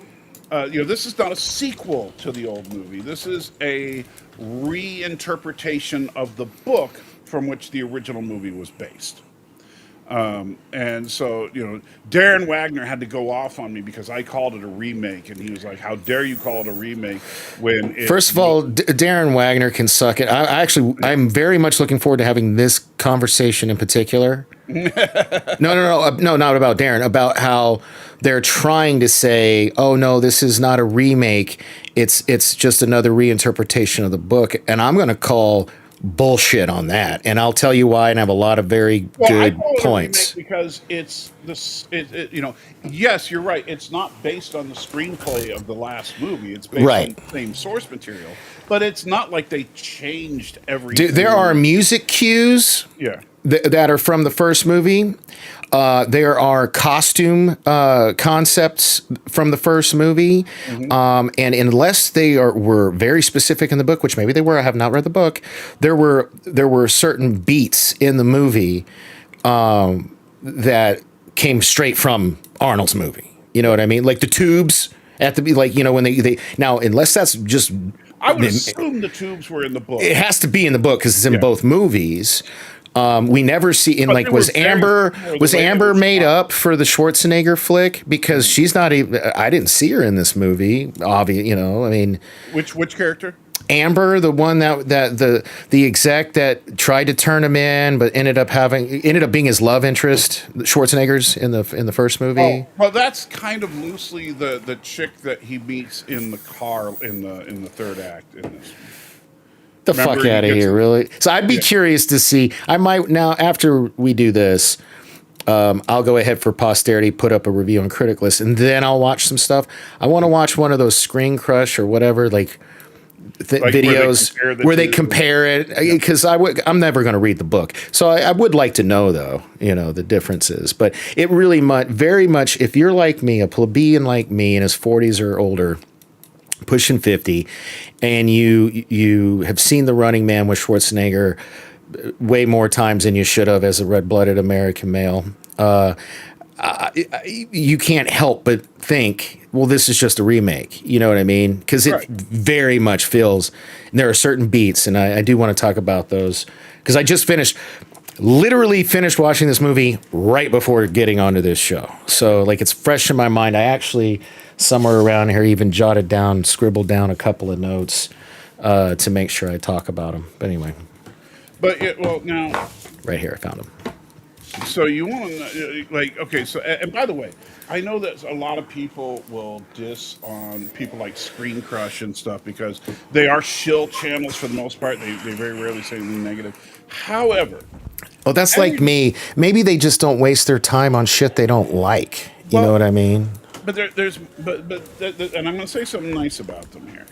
this is not a sequel to the old movie. This is a reinterpretation of the book from which the original movie was based. And so, Darren Wagner had to go off on me because I called it a remake, and he was like, "How dare you call it a remake?" When First of all, Darren Wagner can suck it. I'm very much looking forward to having this conversation in particular. No, not about Darren. About how they're trying to say, "Oh no, this is not a remake. It's just another reinterpretation of the book," and I'm going to call bullshit on that, and I'll tell you why, and I have a lot of very good points. Because it's this, yes, you're right. It's not based on the screenplay of the last movie. It's based on the same source material, but it's not like they changed everything. There are music cues. Yeah. That are from the first movie. There are costume concepts from the first movie, and unless they were very specific in the book, which maybe they were, I have not read the book. There were certain beats in the movie that came straight from Arnold's movie. You know what I mean? Like the tubes at the when they now, unless that's just. I would assume the tubes were in the book. It has to be in the book because it's in both movies. We never see was Amber made up for the Schwarzenegger flick because she's not even. I didn't see her in this movie. Obviously, which character? Amber, the one that the exec that tried to turn him in, but ended up being his love interest, Schwarzenegger's in the first movie. Oh, well, that's kind of loosely the chick that he meets in the car in the third act in this. The fuck out of here, really? So I'd be curious to see. I might now, after we do this, I'll go ahead for posterity, put up a review on Criticless, and then I'll watch some stuff. I want to watch one of those Screen Crush or whatever, videos where they compare it, because I'm never going to read the book. So I would like to know, though, the differences. But it really very much, if you're like me, a plebeian like me in his 40s or older, pushing 50, and you have seen The Running Man with Schwarzenegger way more times than you should have as a red-blooded American male, you can't help but think, well, this is just a remake. You know what I mean? Because it very much feels, and there are certain beats, and I do want to talk about those, because I just literally finished watching this movie right before getting onto this show. So, it's fresh in my mind. I actually, somewhere around here, even scribbled down a couple of notes to make sure I talk about them. But anyway. But, now... Right here, I found them. So you want to, okay, so, and by the way, I know that a lot of people will diss on people like Screen Crush and stuff because they are shill channels for the most part. They very rarely say anything negative. However... Oh, that's like me. Maybe they just don't waste their time on shit they don't like. You know what I mean? But and I'm going to say something nice about them here.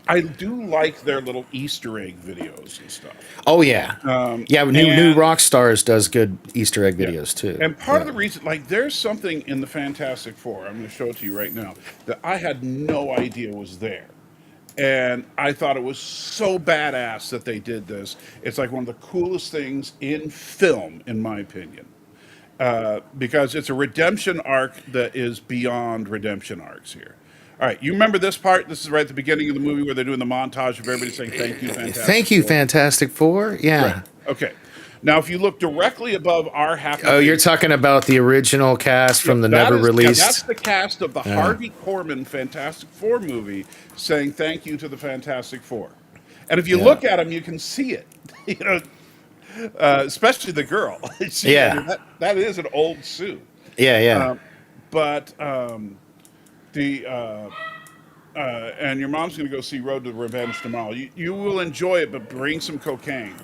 I do like their little Easter egg videos and stuff. Oh yeah, New Rockstars does good Easter egg videos too. And part of the reason, there's something in the Fantastic Four. I'm going to show it to you right now that I had no idea was there. And I thought it was so badass that they did this. It's like one of the coolest things in film, in my opinion. Because it's a redemption arc that is beyond redemption arcs here. All right, you remember this part? This is right at the beginning of the movie where they're doing the montage of everybody saying, "Thank you, Fantastic Four." Thank you, Fantastic Four. Yeah. Right. Okay. Now, if you look directly above our half... Oh, you're talking about the original cast from the never-released... Yeah, that's the cast of the Harvey Korman Fantastic Four movie saying thank you to the Fantastic Four. And if you look at them, you can see it. Especially the girl. That is an old suit. Yeah. And your mom's going to go see Road to Revenge tomorrow. You will enjoy it, but bring some cocaine.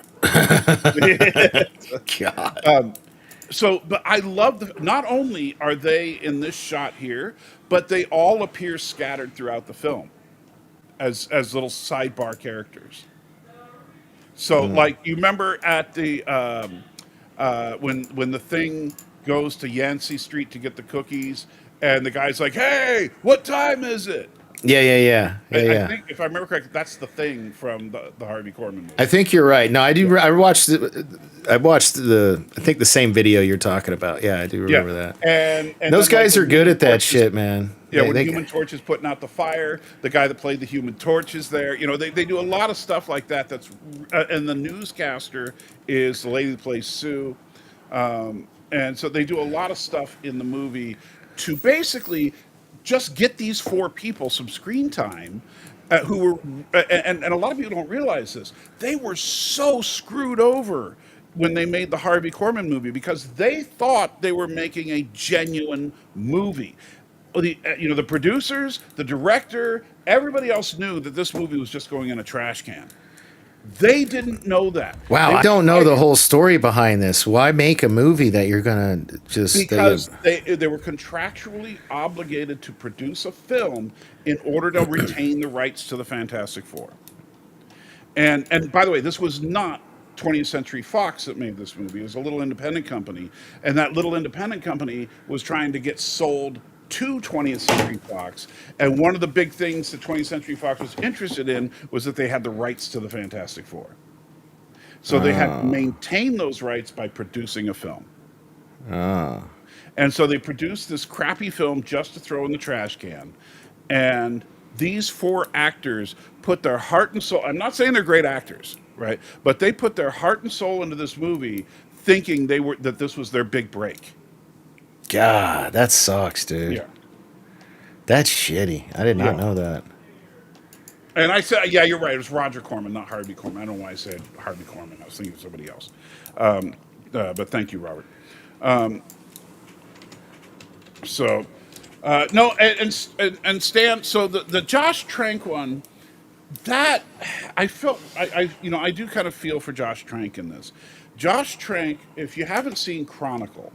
God. But I love not only are they in this shot here, but they all appear scattered throughout the film. as little sidebar characters. So, like, you remember at the when the Thing goes to Yancey Street to get the cookies, and the guy's like, "Hey, what time is it?" I Yeah. think if I remember correctly, that's the Thing from the Harvey Korman movie. I think you're right. No, I do. I watched the. I think the same video you're talking about. Yeah, I do remember that. And Those then, like, guys are when good Human at that Torch shit, man. Yeah, when Human Torch is putting out the fire, the guy that played the Human Torch is there. You know, they do a lot of stuff like that. And the newscaster is the lady that plays Sue. And so they do a lot of stuff in the movie to basically just get these four people some screen time. Who were and a lot of people don't realize this. They were so screwed over when they made the Harvey Korman movie because they thought they were making a genuine movie. The producers, the director, everybody else knew that this movie was just going in a trash can. They didn't know that. Wow, I don't know the whole story behind this. Why make a movie that you're gonna just because they were contractually obligated to produce a film in order to retain the rights to the Fantastic Four. And by the way, this was not 20th Century Fox that made this movie. It was a little independent company, and that little independent company was trying to get sold to 20th Century Fox. And one of the big things that 20th Century Fox was interested in was that they had the rights to the Fantastic Four. So they had to maintain those rights by producing a film. And so they produced this crappy film just to throw in the trash can. And these four actors put their heart and soul. I'm not saying they're great actors, right? But they put their heart and soul into this movie thinking that this was their big break. God, that sucks, dude. Yeah. That's shitty. I did not know that. And I said, yeah, you're right. It was Roger Corman, not Harvey Korman. I don't know why I said Harvey Korman. I was thinking of somebody else. But thank you, Robert. No, and Stan. So the Josh Trank one, that I felt I do kind of feel for Josh Trank in this. Josh Trank, if you haven't seen Chronicle,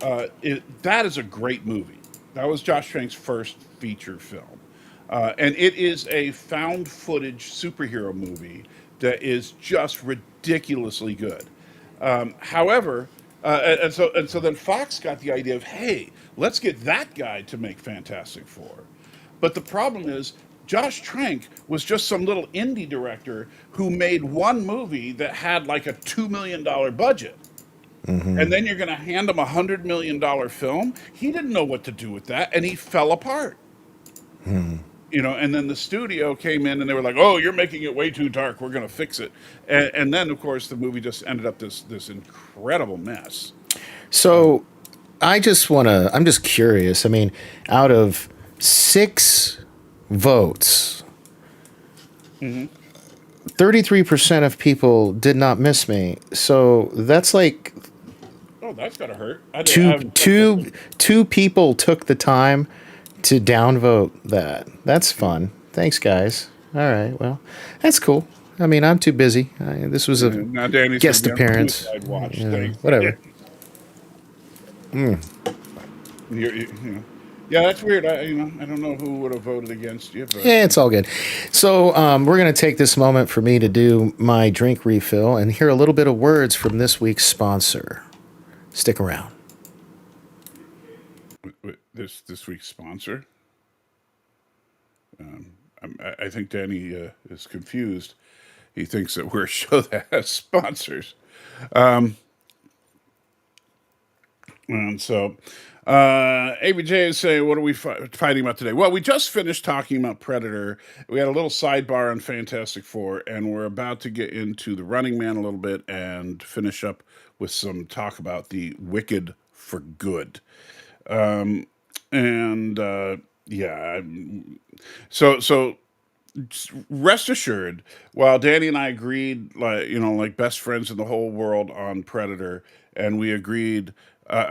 that is a great movie. That was Josh Trank's first feature film. And it is a found footage superhero movie that is just ridiculously good. However, and so then Fox got the idea of, hey, let's get that guy to make Fantastic Four. But the problem is, Josh Trank was just some little indie director who made one movie that had like a $2 million budget. And then you're going to hand him $100 million film. He didn't know what to do with that, and he fell apart. And then the studio came in and they were like, "Oh, you're making it way too dark. We're going to fix it." And then, of course, the movie just ended up this incredible mess. So, I'm just curious. I mean, out of 6 votes, 33% of people did not miss me. So that's like, oh, that's gotta hurt. Two people took the time to downvote that. That's fun. Thanks, guys. All right. Well, that's cool. I mean, I'm too busy. This was a guest appearance. Whatever. Yeah, that's weird. I don't know who would have voted against you. But. Yeah, it's all good. So we're going to take this moment for me to do my drink refill and hear a little bit of words from this week's sponsor. Stick around. This week's sponsor? I think Danny is confused. He thinks that we're a show that has sponsors. And so ABJ is saying, what are we fighting about today? Well, we just finished talking about Predator. We had a little sidebar on Fantastic Four, and we're about to get into the Running Man a little bit and finish up with some talk about the Wicked for Good. So rest assured, while Danny and I agreed, like best friends in the whole world on Predator, and we agreed,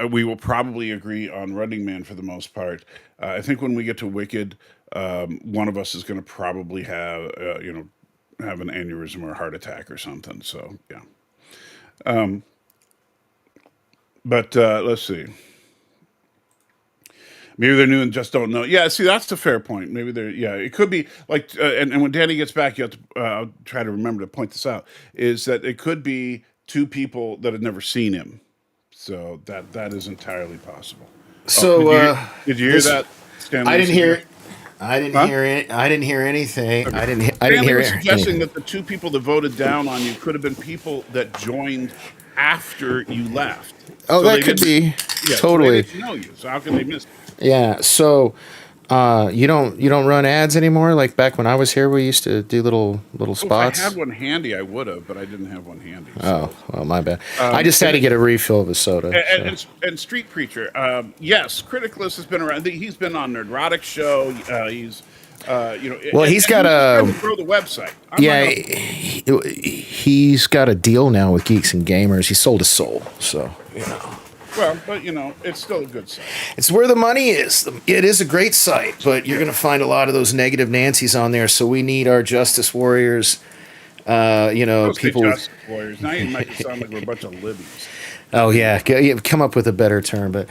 we will probably agree on Running Man for the most part. I think when we get to Wicked, one of us is going to probably have an aneurysm or a heart attack or something. So yeah. Let's see. Maybe they're new and just don't know. Yeah, see, that's a fair point. Maybe they're, yeah, it could be like, and when Danny gets back, you have to I'll try to remember to point this out, is that it could be two people that have never seen him. So that is entirely possible. So did you hear that? I didn't hear. I didn't hear it. I didn't hear anything. Okay. I didn't hear Stanley was anything. suggesting that the two people that voted down on you could have been people that joined after you left. Oh, So that they could didn't- be Yeah, so totally. they didn't know you. So how can they miss? Yeah. So you don't run ads anymore? Like back when I was here, we used to do little spots. If I had one handy, I would have, but I didn't have one handy. Oh, well, my bad. I just had to get a refill of a soda. And Street Preacher, yes, Criticless has been around. He's been on Nerdrotic show. He's, Well, he's got trying to grow the website. He's got a deal now with Geeks and Gamers. He sold his soul, so Well, but it's still a good site. it's where the money is. It is a great site, but you're going to find a lot of those negative Nancys on there. So we need our justice warriors. Those People. Justice Warriors. Now you make it sound like we're a bunch of libbies. Oh yeah, come up with a better term, but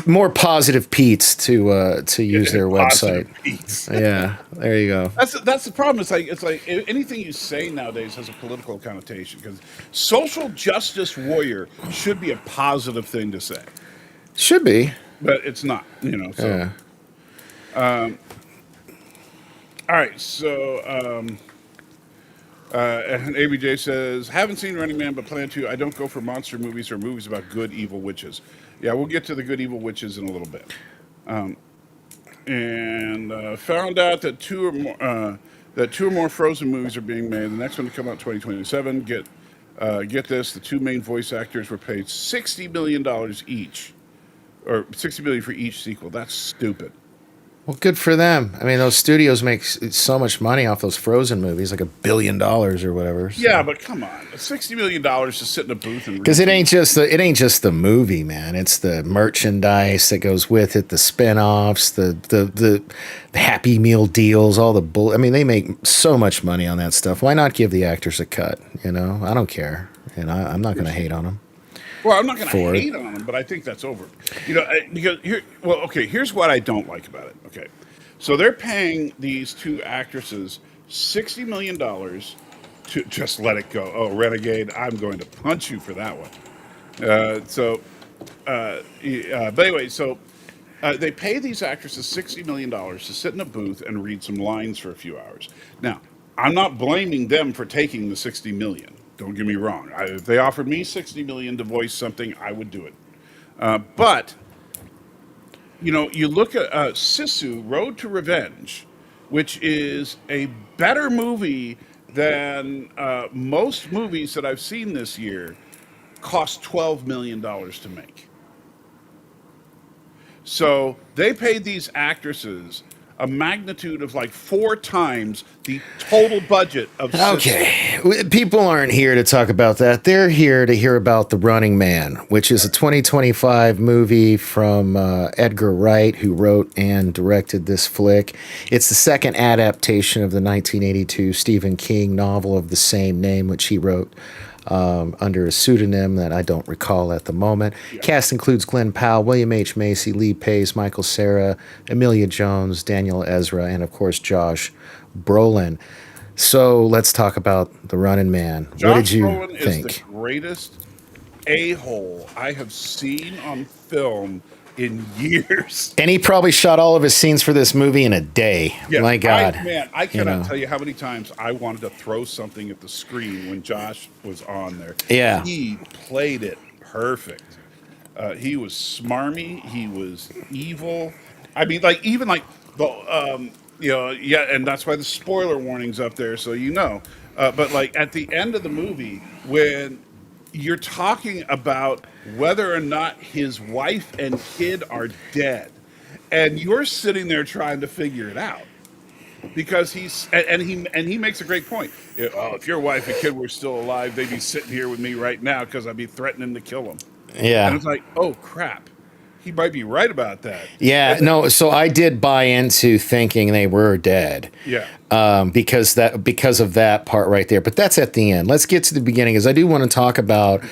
more positive Pete's to use their website. Pete's. Yeah, there you go. That's the problem. It's like anything you say nowadays has a political connotation because social justice warrior should be a positive thing to say, Should be. but it's not. So. Yeah. All right, so and ABJ says, haven't seen Running Man, but plan to. I don't go for monster movies or movies about good evil witches. Yeah, we'll get to the good evil witches in a little bit. And found out that two or more Frozen movies are being made. The next one to come out 2027. Get this: the two main voice actors were paid $60 million each, or $60 million for each sequel. That's stupid. Well, good for them. I mean, those studios make so much money off those Frozen movies, like $1 billion or whatever. So. Yeah, but come on, $60 million to sit in a booth and Because it ain't just the movie, man. It's the merchandise that goes with it, the spin-offs, the Happy Meal deals, all the bull. I mean, they make so much money on that stuff. Why not give the actors a cut? I don't care, and I'm not going to hate on them. Well, I'm not going to hate on them, but I think that's over. Because here's what I don't like about it. Okay, so they're paying these two actresses $60 million to just let it go. Oh, Renegade, I'm going to punch you for that one. But anyway, so they pay these actresses $60 million to sit in a booth and read some lines for a few hours. Now, I'm not blaming them for taking the $60 million. Don't get me wrong. If they offered me $60 million to voice something, I would do it. But you look at Sisu: Road to Revenge, which is a better movie than most movies that I've seen this year, cost $12 million to make. So they paid these actresses a magnitude of like 4 times the total budget of Sisu. Okay, people aren't here to talk about that. They're here to hear about The Running Man, which is a 2025 movie from Edgar Wright, who wrote and directed this flick. It's the second adaptation of the 1982 Stephen King novel of the same name, which he wrote under a pseudonym that I don't recall at the moment. Yeah. Cast includes Glenn Powell, William H. Macy, Lee Pace, Michael Cera, Emilia Jones, Daniel Ezra, and of course Josh Brolin. So let's talk about The Running Man. What did you Brolin think? Is the greatest a-hole I have seen on film in years. And he probably shot all of his scenes for this movie in a day. Yeah, my God. I cannot tell you how many times I wanted to throw something at the screen when Josh was on there. Yeah. He played it perfect. He was smarmy. He was evil. I mean, and that's why the spoiler warning's up there, so but like at the end of the movie, when you're talking about whether or not his wife and kid are dead, and you're sitting there trying to figure it out, because he makes a great point. If your wife and kid were still alive, they'd be sitting here with me right now because I'd be threatening to kill them. Yeah, and it's like, oh crap, he might be right about that. Yeah, no. So I did buy into thinking they were dead. Yeah. Because of that part right there. But that's at the end. Let's get to the beginning, because I do want to talk about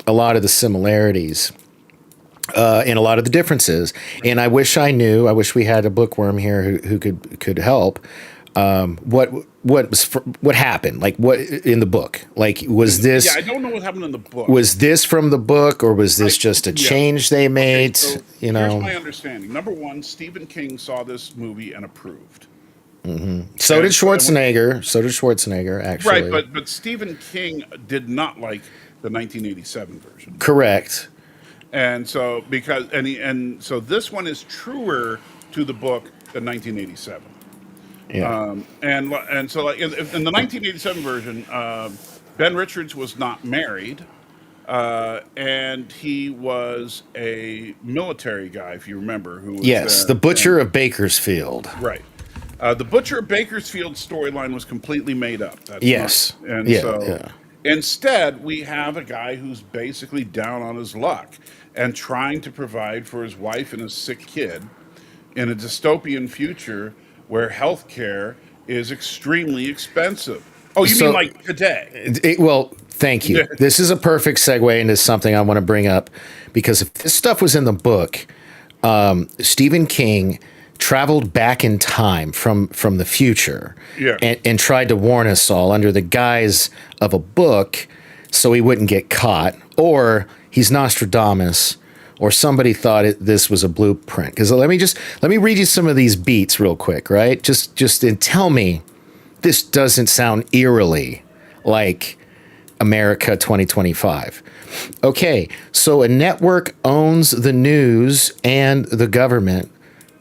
a lot of the similarities and a lot of the differences. And I wish we had a bookworm here who could help. What happened? Like, what in the book? Like, was this? Yeah, I don't know what happened in the book. Was this from the book, or was this just a change they made? Okay, so you know, here's my understanding. Number one, Stephen King saw this movie and approved. So did Schwarzenegger. Actually. Right, but Stephen King did not like the 1987 version. Correct. And so so this one is truer to the book than 1987. Yeah. And so like in the 1987 version, Ben Richards was not married, and he was a military guy, if you remember. Who was the Butcher of Bakersfield. Right. The Butcher of Bakersfield storyline was completely made up. Yes. And instead, we have a guy who's basically down on his luck and trying to provide for his wife and his sick kid in a dystopian future where healthcare is extremely expensive. Oh, you mean like today? Well, thank you. This is a perfect segue into something I want to bring up, because if this stuff was in the book, Stephen King traveled back in time from the future and tried to warn us all under the guise of a book so he wouldn't get caught, or he's Nostradamus, or somebody thought this was a blueprint. Because let me read you some of these beats real quick, right? Just and tell me this doesn't sound eerily like America 2025. Okay, so a network owns the news and the government,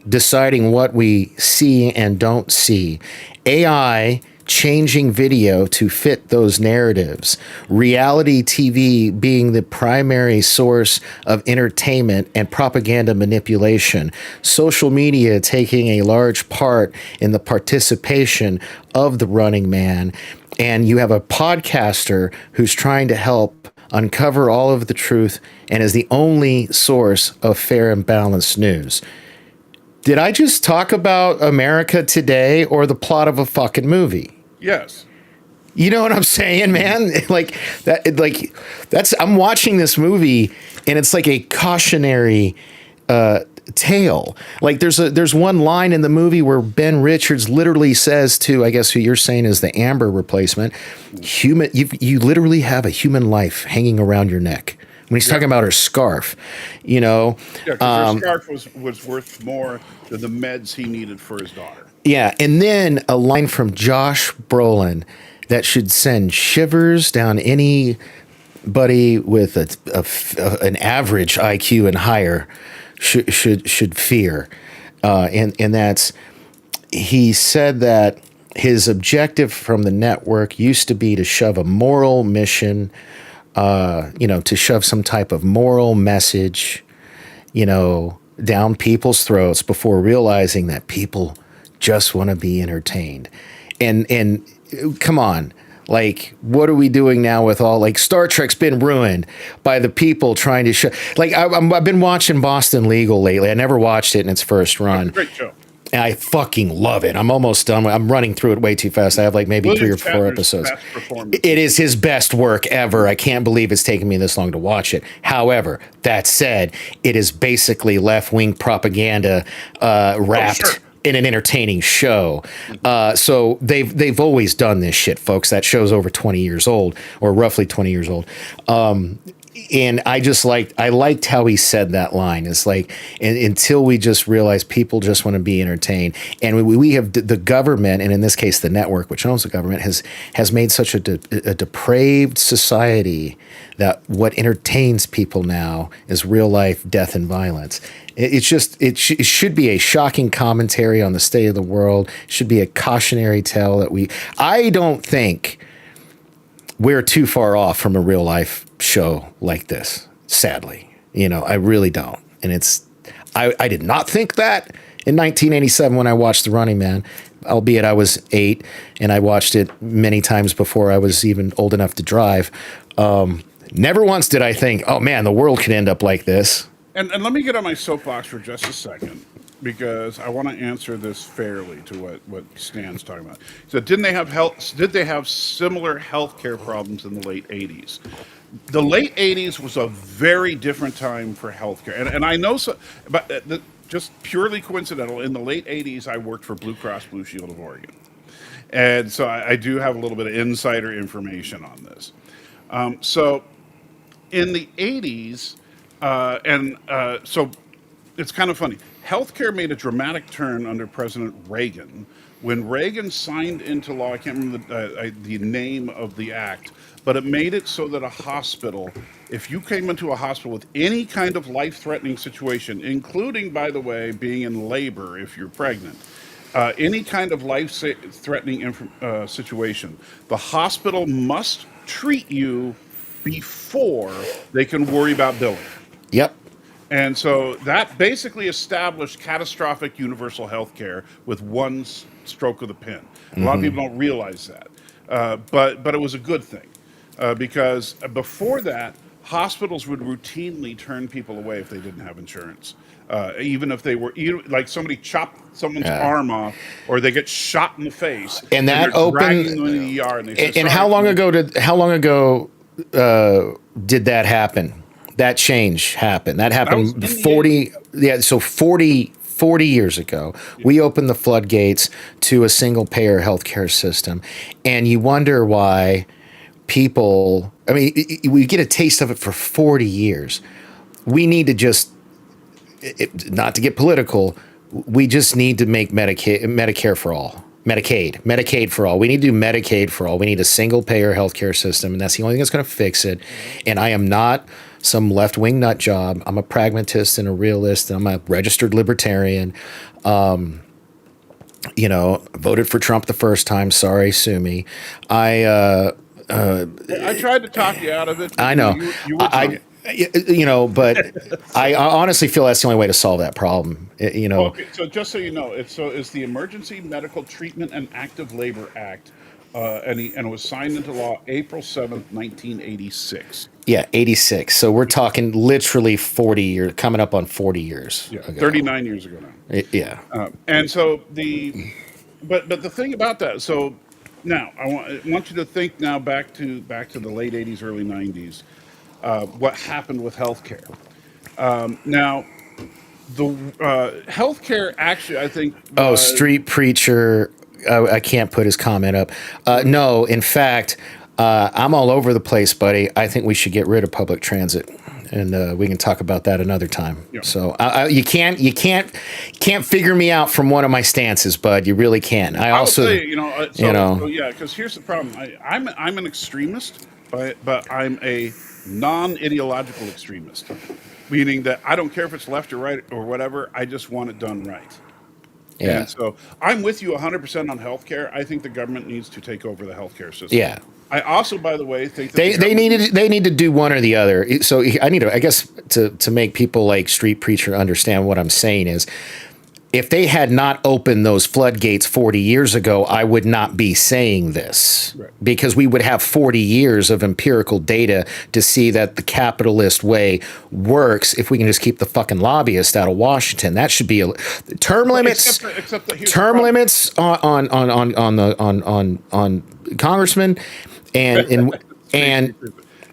deciding what we see and don't see. AI changing video to fit those narratives. Reality TV being the primary source of entertainment and propaganda manipulation. Social media taking a large part in the participation of the Running Man. And you have a podcaster who's trying to help uncover all of the truth and is the only source of fair and balanced news. Did I just talk about America today or the plot of a fucking movie? Yes. You know what I'm saying, man? I'm watching this movie and it's like a cautionary tale. Like there's one line in the movie where Ben Richards literally says to, I guess who you're saying is the Amber replacement, you literally have a human life hanging around your neck. When he's talking about her scarf, you know. Yeah, because her scarf was worth more than the meds he needed for his daughter. Yeah, and then a line from Josh Brolin that should send shivers down anybody with an average IQ and higher should fear, and that's, he said that his objective from the network used to be to shove a moral mission. To shove some type of moral message, down people's throats before realizing that people just want to be entertained. And come on, like, what are we doing now with all, like, Star Trek's been ruined by the people trying to show, like, I've been watching Boston Legal lately. I never watched it in its first run. Great show. And I fucking love it. I'm almost done. I'm running through it way too fast. I have like maybe William 3 or 4 episodes. It is his best work ever. I can't believe it's taken me this long to watch it. However, that said, it is basically left-wing propaganda wrapped in an entertaining show. So they've always done this shit, folks. That show's over 20 years old, or roughly 20 years old. And I liked how he said that line. It's like, until we just realize people just want to be entertained. And we have the government, and in this case, the network, which owns the government, has made such a depraved society that what entertains people now is real life death and violence. It should be a shocking commentary on the state of the world. It should be a cautionary tale that I don't think we're too far off from a real life show like this, sadly. I really don't. And I did not think that in 1987 when I watched The Running Man, albeit I was 8 and I watched it many times before I was even old enough to drive. Never once did I think, oh man, the world could end up like this. And let me get on my soapbox for just a second. because I want to answer this fairly to what Stan's talking about. So, did they have similar healthcare problems in the late '80s? The late '80s was a very different time for healthcare, and I know so, but just purely coincidental. In the late '80s, I worked for Blue Cross Blue Shield of Oregon, and so I do have a little bit of insider information on this. So in the '80s, so it's kind of funny. Healthcare made a dramatic turn under President Reagan when Reagan signed into law. I can't remember the name of the act, but it made it so that a hospital, if you came into a hospital with any kind of life-threatening situation, including, by the way, being in labor if you're pregnant, any kind of life-threatening situation, the hospital must treat you before they can worry about billing. Yep. And so that basically established catastrophic universal health care with one stroke of the pen. A lot of people don't realize that. But it was a good thing because before that, hospitals would routinely turn people away if they didn't have insurance. Even if they were, like somebody chopped someone's arm off or they get shot in the face. And that they're dragging opened. them in the ER and they say, And how long ago did that happen? That change happened. That happened That was 40. Yeah, so 40 years ago, we opened the floodgates to a single payer healthcare system, and you wonder why people. I mean, we get a taste of it for 40 years. We need to just, not to get political, we just need to make Medicare for all. Medicaid for all. We need to do Medicaid for all. We need a single payer healthcare system, and that's the only thing that's going to fix it. And I am not some left-wing nut job. I'm a pragmatist and a realist, and I'm a registered libertarian. Voted for Trump the first time. Sorry, sue me. I tried to talk you out of it. I know. But I honestly feel that's the only way to solve that problem. Okay, so just so you know, it's the Emergency Medical Treatment and Active Labor Act, and it was signed into law April 7th, 1986. Yeah, 86. So we're talking literally 40 years, coming up on 40 years. Yeah, 39 years ago now. Yeah. And so but the thing about that, so now I want you to think now back to the late 80s, early 90s. What happened with healthcare? Now, the healthcare actually, I think. Street preacher. I can't put his comment up. No, in fact, I'm all over the place, buddy. I think we should get rid of public transit, and we can talk about that another time. Yeah. So you can't figure me out from one of my stances, bud. You really can't. I also, say, so yeah, because here's the problem. I'm an extremist, but I'm a non-ideological extremist, meaning that I don't care if it's left or right or whatever. I just want it done right. Yeah. And so I'm with you 100% on healthcare. I think the government needs to take over the healthcare system. Yeah. I also, by the way, think that they need to do one or the other. So I guess to make people like Street Preacher understand what I'm saying is, if they had not opened those floodgates 40 years ago, I would not be saying this, right, because we would have 40 years of empirical data to see that the capitalist way works if we can just keep the fucking lobbyists out of Washington. That should be term limits. Term limits on congressmen and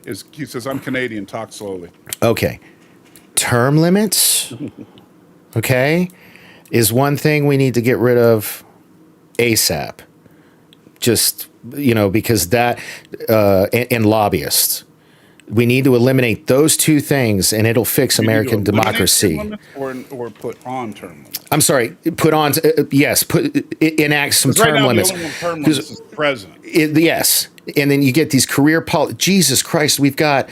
he says, I'm Canadian, talk slowly. Okay. Term limits. Okay. Is one thing we need to get rid of ASAP. Just, because that, and lobbyists. We need to eliminate those two things, and it'll fix American democracy. Or put on term limits. I'm sorry, put on, yes, enact some term limits. The only term limits is the president. Yes. And then you get these career Jesus Christ, we've got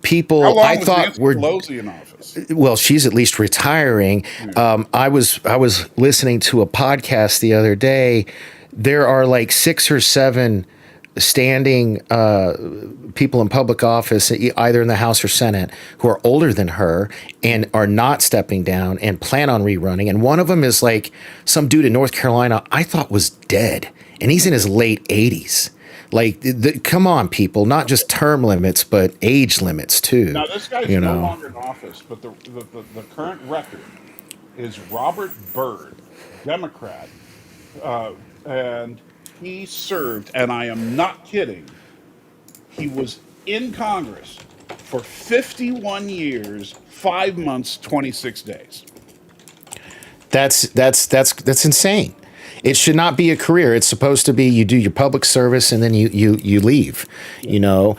people. How long I was thought Nancy were Pelosi in office? Well, she's at least retiring. I was listening to a podcast the other day. There are like 6 or 7 standing people in public office, either in the House or Senate, who are older than her and are not stepping down and plan on rerunning. And one of them is like some dude in North Carolina I thought was dead, and he's in his late 80s. Like, come on, people! Not just term limits, but age limits too. Now, this guy's no longer in office, but the current record is Robert Byrd, Democrat, and he served, and I am not kidding, he was in Congress for 51 years, 5 months, 26 days. That's insane. It should not be a career. It's supposed to be you do your public service and then you leave. You know,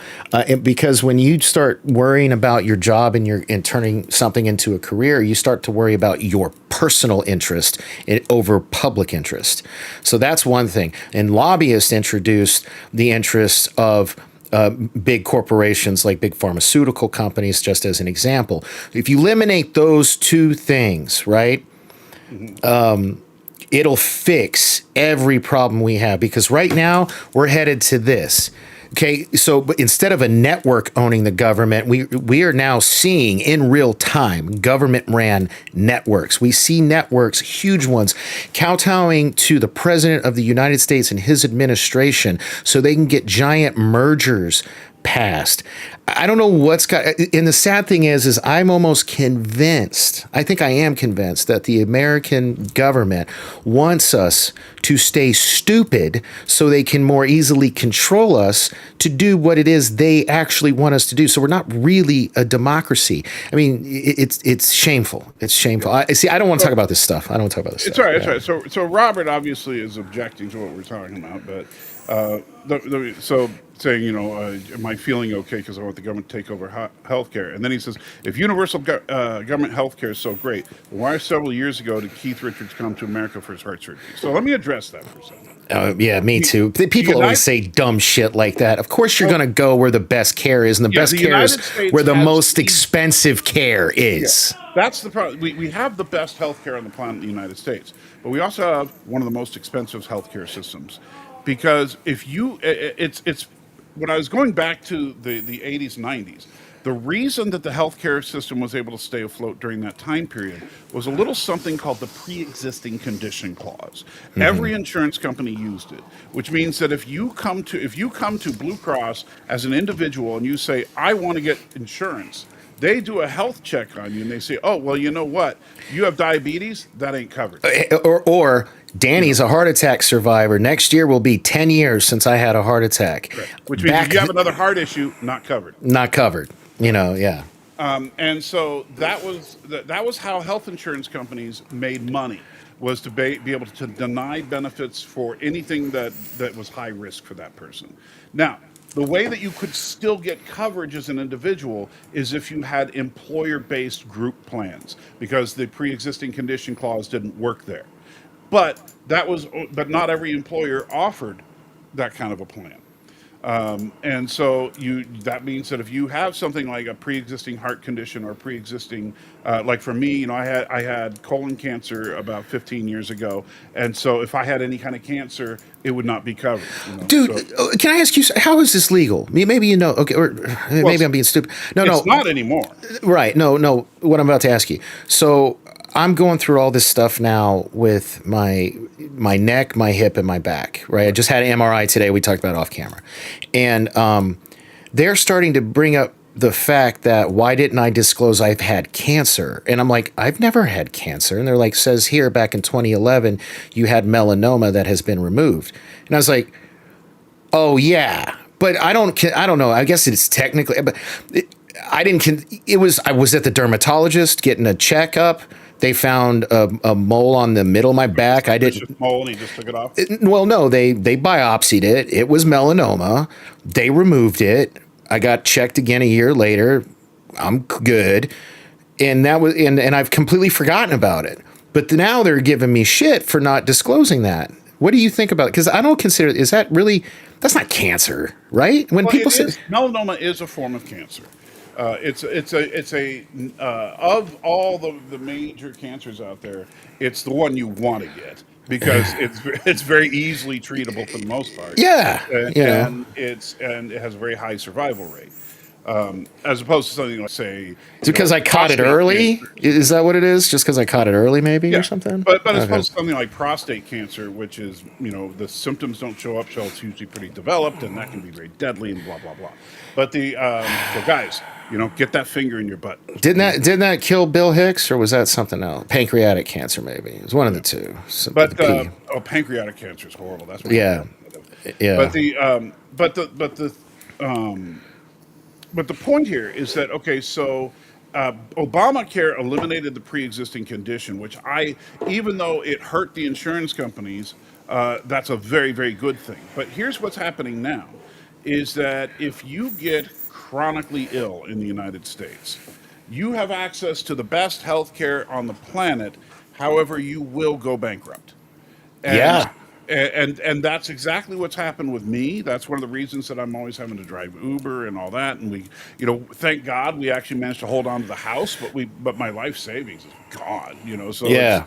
because when you start worrying about your job and turning something into a career, you start to worry about your personal interest over public interest. So that's one thing. And lobbyists introduced the interests of big corporations like big pharmaceutical companies, just as an example. If you eliminate those two things, right? It'll fix every problem we have, because right now we're headed to this. Okay, so but instead of a network owning the government, we are now seeing in real time government-ran networks. We see networks, huge ones, kowtowing to the president of the United States and his administration so they can get giant mergers passed. I don't know what's got, and the sad thing is I'm almost convinced, I think I am convinced that the American government wants us to stay stupid so they can more easily control us to do what it is they actually want us to do. So we're not really a democracy. I mean, it's shameful. It's shameful. I don't want to talk about this stuff. It's all right. It's all right. So Robert obviously is objecting to what we're talking about, but so saying, you know, am I feeling okay because I want the government to take over healthcare? And then he says, if universal government healthcare is so great, why several years ago did Keith Richards come to America for his heart surgery? So let me address that for a second. Yeah, me too. People always say dumb shit like that. Of course, you're going to go where the best care is, and the best care is where the most expensive care is. Yeah, that's the problem. We have the best healthcare on the planet in the United States, but we also have one of the most expensive healthcare systems. Because if you, it's when I was going back to the 80s, 90s, the reason that the healthcare system was able to stay afloat during that time period was a little something called the pre-existing condition clause. Mm-hmm. Every insurance company used it, which means that if you come to Blue Cross as an individual and you say, I want to get insurance, they do a health check on you and they say, oh, well, you know what? You have diabetes, that ain't covered. Or Danny's a heart attack survivor. Next year will be 10 years since I had a heart attack. Right. Which means if you have another heart issue, not covered. Not covered. You know, yeah. And so that was how health insurance companies made money, was to be able to deny benefits for anything that was high risk for that person. Now, the way that you could still get coverage as an individual is if you had employer-based group plans, because the pre-existing condition clause didn't work there. But not every employer offered that kind of a plan. And so that means that if you have something like a pre-existing heart condition or pre-existing, like for me, you know, I had colon cancer about 15 years ago, and so if I had any kind of cancer, it would not be covered. You know? Dude, can I ask you, how is this legal? Maybe you know, okay, or maybe I'm being stupid. No, it's not anymore. Right? No. What I'm about to ask you. So I'm going through all this stuff now with my neck, my hip, and my back, right? I just had an MRI today. We talked about it off camera. And they're starting to bring up the fact that why didn't I disclose I've had cancer? And I'm like, I've never had cancer. And they're like, says here back in 2011, you had melanoma that has been removed. And I was like, oh, yeah. But I don't know. I guess it's technically, but I was at the dermatologist getting a checkup. They found a mole on the middle of my back. I didn't mole, and he just took it off. Well, no, they biopsied it. It was melanoma. They removed it. I got checked again a year later. I'm good, and I've completely forgotten about it. But now they're giving me shit for not disclosing that. What do you think about it? Because I don't consider, is that really? That's not cancer, right? When people say melanoma is a form of cancer. It's of all the major cancers out there, it's the one you want to get because it's very easily treatable for the most part. Yeah, and it has a very high survival rate. as opposed to something like, say, It's because I caught it prostate early. cancer. Is that what it is? Just because I caught it early, maybe, or something? But as Okay. opposed to something like prostate cancer, which is, the symptoms don't show up till it's usually pretty developed, and that can be very deadly and blah blah blah. But so guys, get that finger in your butt. Didn't that kill Bill Hicks, or was that something else? Pancreatic cancer, maybe. It was one of the two. So, But P. pancreatic cancer is horrible. That's what Yeah. Yeah. But the point here is that, okay, so Obamacare eliminated the pre-existing condition, which even though it hurt the insurance companies, that's a very, very good thing. But here's what's happening now, is that if you get chronically ill in the United States, you have access to the best health care on the planet. However, you will go bankrupt. And, Yeah. and that's exactly what's happened with me. That's one of the reasons that I'm always having to drive Uber and all that. And we, thank God we actually managed to hold on to the house, but my life savings is gone. So Yeah.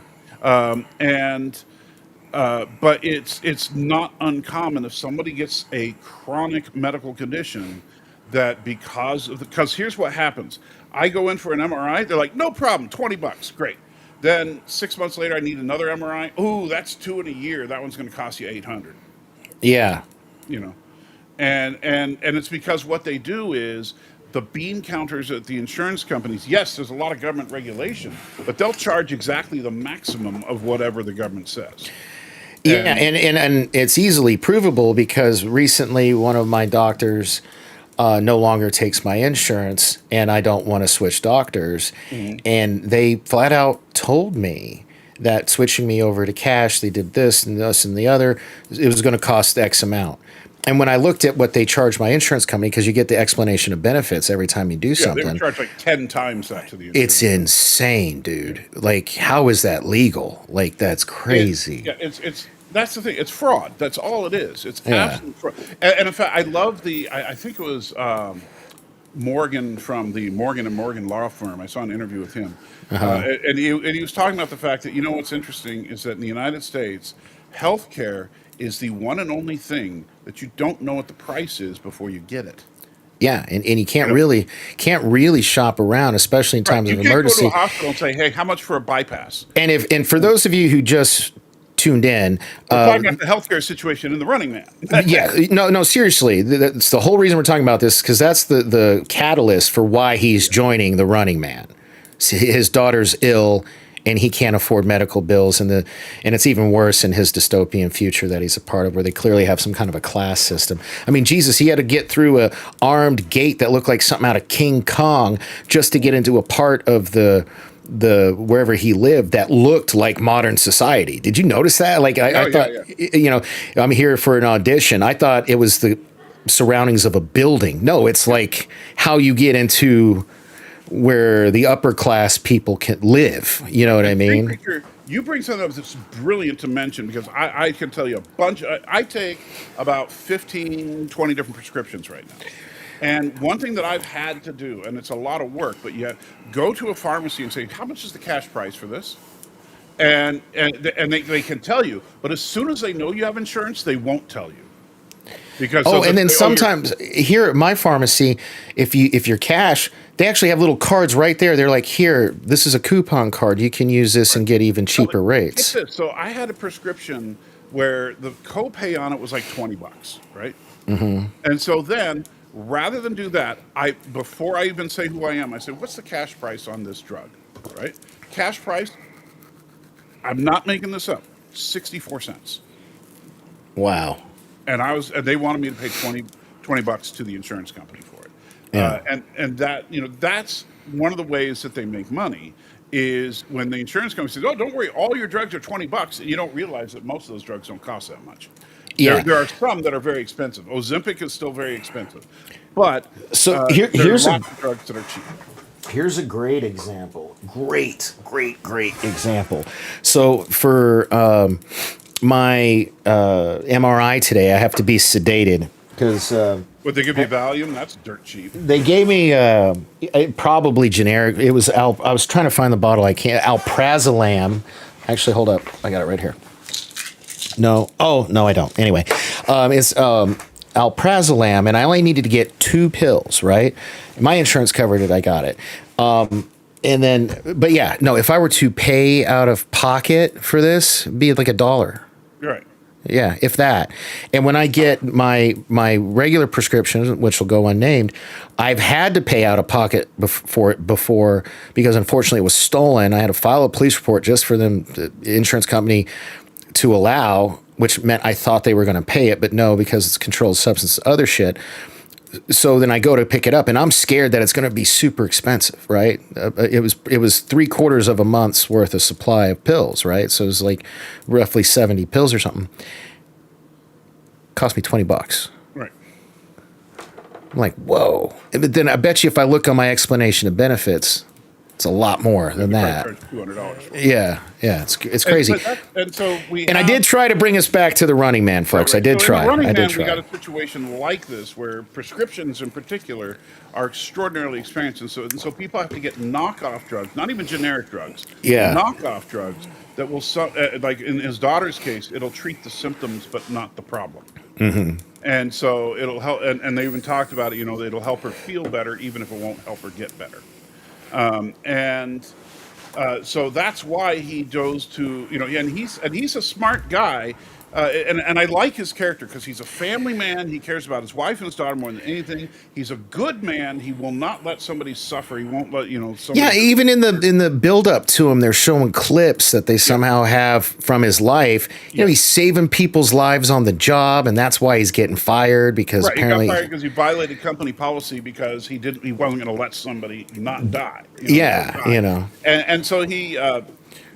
but it's not uncommon if somebody gets a chronic medical condition that because here's what happens. I go in for an MRI. They're like, no problem, $20, great. Then 6 months later, I need another MRI. Ooh, that's 2 in a year. That one's going to cost you $800. Yeah. And it's because what they do is the bean counters at the insurance companies. Yes, there's a lot of government regulation, but they'll charge exactly the maximum of whatever the government says. Yeah, and it's easily provable because recently one of my doctors no longer takes my insurance, and I don't want to switch doctors. And they flat out told me that switching me over to cash, they did this and this and the other, it was going to cost X amount. And when I looked at what they charge my insurance company, because you get the explanation of benefits every time you do something. They would charge like 10 times that to the insurance. It's insane, dude. Like, how is that legal? Like, that's crazy. That's the thing. It's fraud. That's all it is. It's absolute fraud. And in fact, I love I think it was Morgan from the Morgan & Morgan law firm. I saw an interview with him. And he was talking about the fact that, what's interesting is that in the United States, healthcare is the one and only thing that you don't know what the price is before you get it. Yeah, and you can't really shop around, especially in times of emergency. You can't go to a hospital and say, hey, how much for a bypass? And for those of you who just tuned in, we're talking about the healthcare situation in the Running Man. no, seriously, that's the whole reason we're talking about this, because that's the catalyst for why he's joining the Running Man. His daughter's ill, and he can't afford medical bills, and it's even worse in his dystopian future that he's a part of, where they clearly have some kind of a class system. I mean, Jesus, he had to get through a armed gate that looked like something out of King Kong just to get into a part of the wherever he lived that looked like modern society. Did you notice that? Like, I thought, I'm here for an audition. I thought it was the surroundings of a building. No, it's like how you get into where the upper class people can live. You know what I mean? You bring something up that's brilliant to mention, because I can tell you a bunch. I take about 15, 20 different prescriptions right now. And one thing that I've had to do, and it's a lot of work, but yet go to a pharmacy and say, how much is the cash price for this? And they can tell you, but as soon as they know you have insurance, they won't tell you. Because and then sometimes here at my pharmacy, if you're cash, they actually have little cards right there. They're like, here, this is a coupon card. You can use this and get even cheaper rates. Get this. So I had a prescription where the copay on it was like $20, right? Mm-hmm. And so then, rather than do that, before I even say who I am, I said, what's the cash price on this drug, right? Cash price, I'm not making this up, 64 cents. Wow. And they wanted me to pay $20 to the insurance company for it. Yeah. And that, that's one of the ways that they make money, is when the insurance company says, oh, don't worry, all your drugs are $20, and you don't realize that most of those drugs don't cost that much. Yeah. There are some that are very expensive. Ozempic is still very expensive. But so here's lots of drugs that are cheap. Here's a great example. Great example. So for my MRI today, I have to be sedated because. Would they give you Valium? That's dirt cheap. They gave me probably generic. It was I was trying to find the bottle. I can't. Alprazolam. Actually, hold up. I got it right here. No. Oh, no, I don't. Anyway, it's alprazolam, and I only needed to get 2 pills, right? My insurance covered it. I got it. And then, but yeah, no, if I were to pay out of pocket for this, it'd be like $1. Right. Yeah, if that. And when I get my regular prescription, which will go unnamed, I've had to pay out of pocket for it before because unfortunately it was stolen. I had to file a police report just for them, the insurance company, to allow, which meant I thought they were going to pay it, but no, because it's controlled substance, other shit. So then I go to pick it up, and I'm scared that it's going to be super expensive, right? It was 3/4 of a month's worth of supply of pills, right? So it was like roughly 70 pills or something. Cost me $20. Right. I'm like, whoa. But then I bet you if I look on my explanation of benefits, it's a lot more than that. $200. Yeah, it's crazy. And I did try to bring us back to the Running Man, folks. I did try. We got a situation like this where prescriptions in particular are extraordinarily expensive, and so people have to get knockoff drugs, not even generic drugs. Yeah. Knockoff drugs that will, like in his daughter's case, it'll treat the symptoms but not the problem. Mm-hmm. And so it'll help, and they even talked about it. It'll help her feel better, even if it won't help her get better. So that's why he goes to, and he's a smart guy, and I like his character because he's a family man. He cares about his wife and his daughter more than anything. He's a good man. He will not let somebody suffer. He won't let somebody. Yeah, even in the build up to him, they're showing clips that they somehow have from his life. He's saving people's lives on the job, and that's why he's getting fired because apparently he got fired because he violated company policy because he wasn't going to let somebody not die. And so he.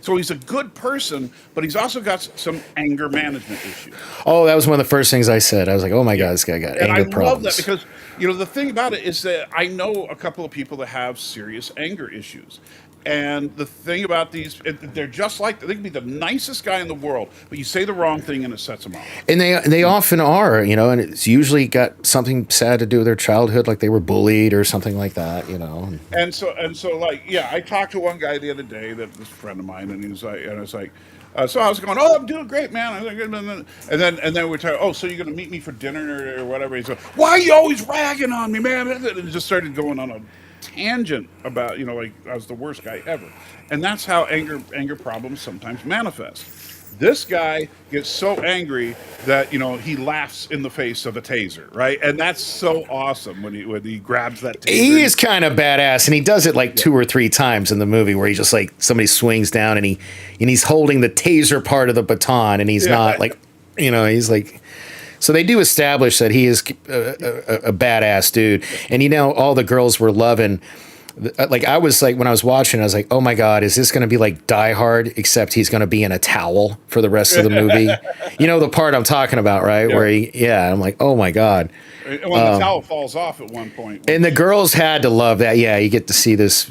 So he's a good person, but he's also got some anger management issues. Oh, that was one of the first things I said. I was like, oh my God, this guy got anger problems. And I love that because, the thing about it is that I know a couple of people that have serious anger issues. And the thing about these, they're just like, they can be the nicest guy in the world, but you say the wrong thing and it sets them off. And they often are, and it's usually got something sad to do with their childhood, like they were bullied or something like that, And so like, I talked to one guy the other day, that was a friend of mine, and he was like, so I was going, oh, I'm doing great, man. And then we're talking, oh, so you're going to meet me for dinner or whatever. He's like, why are you always ragging on me, man? And it just started going on a tangent about, like I was the worst guy ever. And that's how anger problems sometimes manifest. This guy gets so angry that, he laughs in the face of a taser, right? And that's so awesome when he grabs that taser. He is kind of badass, and he does it like 2 or 3 times in the movie where he just like somebody swings down and he's holding the taser part of the baton, and he's not like, he's like. So they do establish that he is a badass dude, and all the girls were loving. Like I was like when I was watching, I was like, oh my God, is this going to be like Die Hard? Except he's going to be in a towel for the rest of the movie. The part I'm talking about, right? Yeah. Where I'm like, oh my God. When the towel falls off at one point, and the girls had to love that. Yeah, you get to see this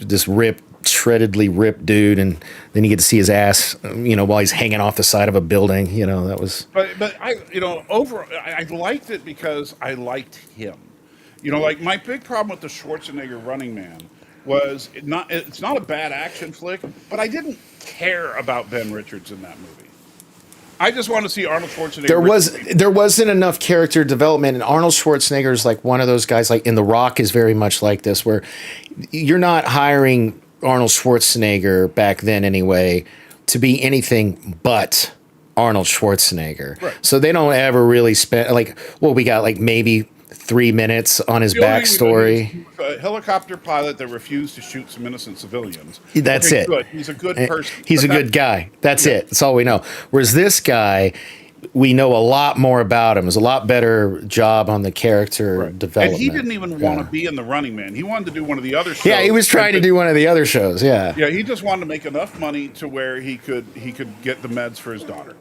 shreddedly ripped dude, and then you get to see his ass, while he's hanging off the side of a building. That was. But I liked it because I liked him. Like my big problem with the Schwarzenegger Running Man was it's not a bad action flick, but I didn't care about Ben Richards in that movie. I just want to see Arnold Schwarzenegger. There wasn't enough character development, and Arnold Schwarzenegger is like one of those guys. Like in The Rock is very much like this, where you're not hiring Arnold Schwarzenegger back then anyway to be anything but Arnold Schwarzenegger. Right. So they don't ever really spend we got like maybe 3 minutes on his backstory. He was a helicopter pilot that refused to shoot some innocent civilians. That's it. Good. He's a good person. He's a good guy. That's it. That's all we know. Whereas this guy, we know a lot more about him. There's a lot better job on the character development. And he didn't even want to be in The Running Man. He wanted to do one of the other shows. Yeah, he was trying to do one of the other shows. Yeah. Yeah, he just wanted to make enough money to where he could get the meds for his daughter.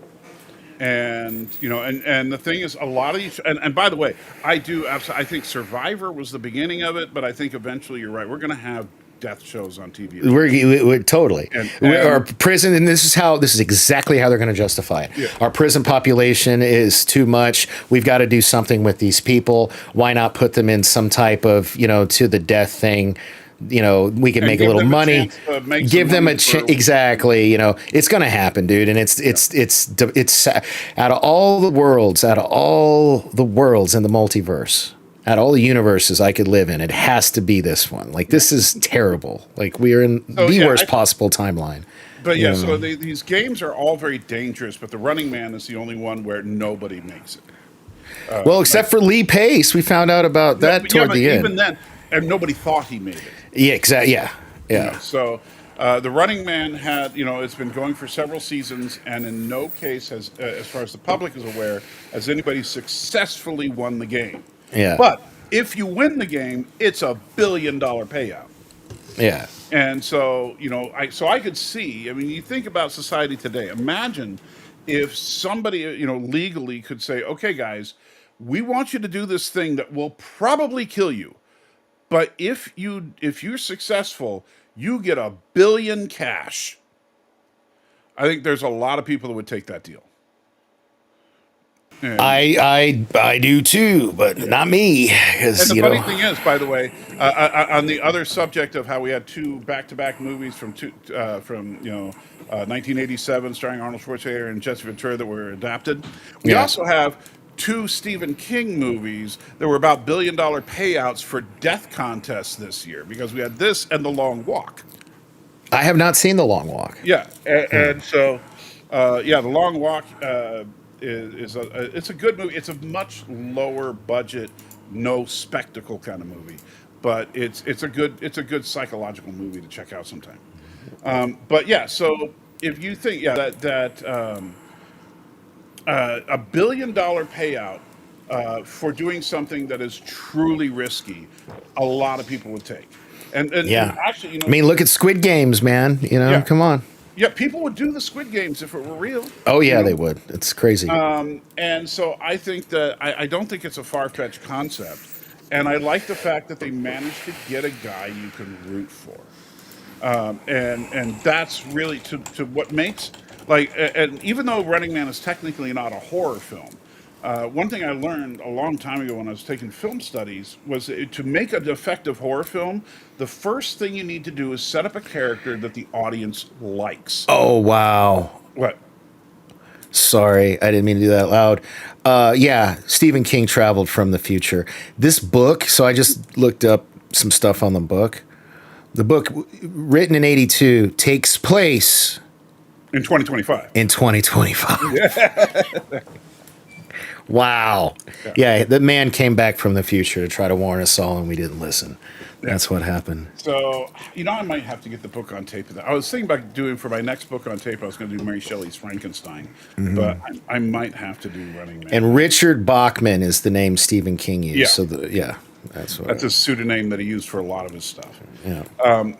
And and the thing is, a lot of these, and by the way, I think Survivor was the beginning of it, but I think eventually you're right. We're going to have death shows on TV. We're totally. Our prison, and this is exactly how they're going to justify it. Yeah. Our prison population is too much. We've got to do something with these people. Why not put them in some type of to the death thing? we can And make a give little them a money, chance to make give some them money a for- exactly. It's going to happen, dude. And it's out of all the worlds in the multiverse, out of all the universes I could live in, it has to be this one. Like, this is terrible. Like, we are in So, the yeah, worst possible timeline. But yeah, so these games are all very dangerous, but the Running Man is the only one where nobody makes it. Well, except for Lee Pace, we found out about that toward but the even end. then, and nobody thought he made it. Yeah, exactly. Yeah, You yeah. know, so the Running Man had, it's been going for several seasons, and in no case has, as far as the public is aware, has anybody successfully won the game. Yeah. But if you win the game, it's $1 billion payout. Yeah. And so, I could see. I mean, you think about society today. Imagine if somebody, legally could say, "Okay, guys, we want you to do this thing that will probably kill you, but if you're successful, you get $1 billion cash." I think there's a lot of people that would take that deal. And, I do too, but not me. and 'Cause, the funny thing is, by the way, on the other subject of how we had two back-to-back movies from 1987 starring Arnold Schwarzenegger and Jesse Ventura that were adapted, we Yeah. also have two Stephen King movies that were about $1 billion payouts for death contests this year, because we had this and The Long Walk. I have not seen The Long Walk. Yeah, and so, The Long Walk it's a good movie. It's a much lower budget, no spectacle kind of movie, but it's a good psychological movie to check out sometime. But yeah, so if you think that $1 billion payout for doing something that is truly risky, a lot of people would take. And Yeah. actually, I mean, look at Squid Games, man. Yeah. Come on. yeah, people would do the Squid Games if it were real. Oh yeah, You know? they would. It's crazy. And so I think that I don't think it's a far-fetched concept, and I like the fact that they managed to get a guy you can root for, and that's really to what makes and even though Running Man is technically not a horror film, one thing I learned a long time ago when I was taking film studies was that to make an effective horror film, the first thing you need to do is set up a character that the audience likes. Oh wow. What? Sorry, I didn't mean to do that loud. Yeah, Stephen King traveled from the future. This book, so I just looked up some stuff on the book. The book, written in 82, takes place In 2025. in 2025. Wow. Yeah, the man came back from the future to try to warn us all, and we didn't listen. That's what happened. So, I might have to get the book on tape. I was thinking about doing for my next book on tape, I was going to do Mary Shelley's Frankenstein, but I might have to do Running Man. And Richard Bachman is the name Stephen King used. Yeah. So, that's what. That's a pseudonym that he used for a lot of his stuff. Yeah.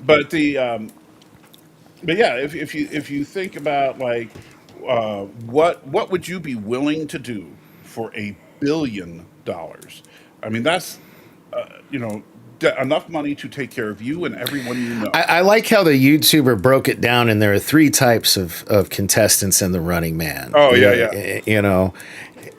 But yeah, if you think about what would you be willing to do for $1 billion? I mean, that's enough money to take care of you and everyone you know. I like how the YouTuber broke it down, and there are 3 types of contestants in the Running Man. Oh, yeah.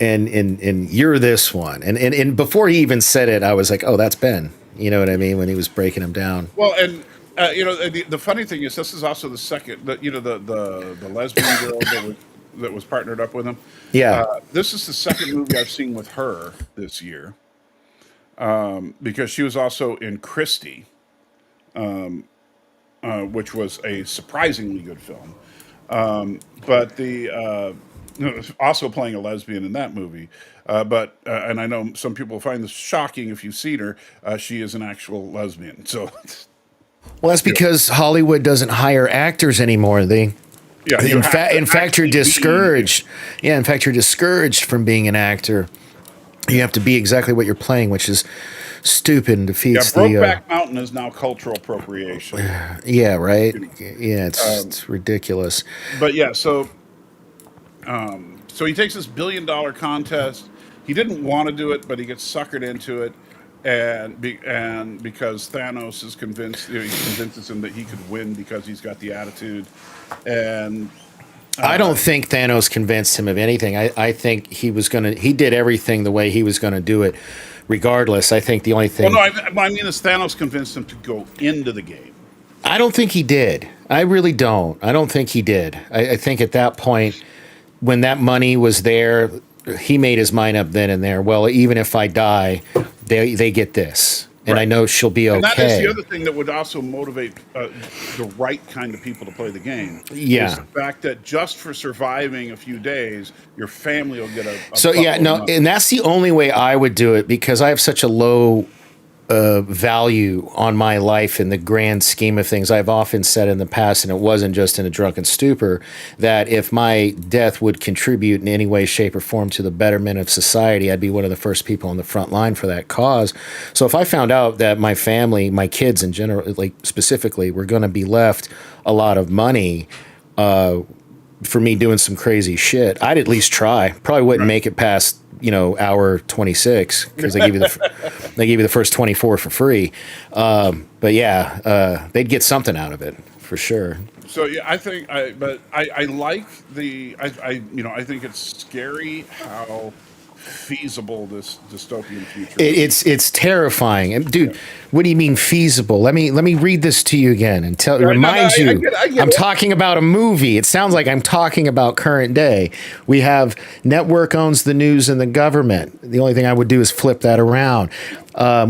And you're this one. And before he even said it, I was like, oh, that's Ben. You know what I mean? When he was breaking him down. Well, and the funny thing is, this is also the second, the lesbian girl that was partnered up with him. Yeah. This is the second movie I've seen with her this year, because she was also in Christie, which was a surprisingly good film. But also playing a lesbian in that movie. But and I know some people find this shocking if you've seen her. She is an actual lesbian. So, Well, that's because Hollywood doesn't hire actors anymore. They, yeah. in fact, you're discouraged. Yeah, in fact, you're discouraged from being an actor. You have to be exactly what you're playing, which is stupid and defeats Brokeback Mountain is now cultural appropriation. Yeah, right. Yeah, it's ridiculous. But yeah, so he takes this $1 billion contest. He didn't want to do it, but he gets suckered into it, and because Thanos is convinced, he convinces him that he could win because he's got the attitude, and I don't think Thanos convinced him of anything. I think he did everything the way he was going to do it regardless. I think the only thing. Well, no, I mean, is Thanos convinced him to go into the game? I don't think he did. I really don't. I don't think he did. I think at that point, when that money was there, he made his mind up then and there. Well, even if I die, they get this. And I know she'll be okay. And that is the other thing that would also motivate the right kind of people to play the game. Yeah. Is the fact that just for surviving a few days, your family will get a and that's the only way I would do it, because I have such a low value on my life in the grand scheme of things. I've often said in the past, and it wasn't just in a drunken stupor, that if my death would contribute in any way, shape, or form to the betterment of society, I'd be one of the first people on the front line for that cause. So if I found out that my family, my kids in general, like specifically, were going to be left a lot of money for me doing some crazy shit, I'd at least try. Probably wouldn't make it past hour 26, because they give you the first 24 for free. But yeah, they'd get something out of it for sure. So yeah, I think I like I think it's scary how feasible this dystopian future is. It's terrifying. And dude, what do you mean feasible? Let me read this to you again and remind you. I'm talking about a movie. It sounds like I'm talking about current day. We have network owns the news and the government. The only thing I would do is flip that around.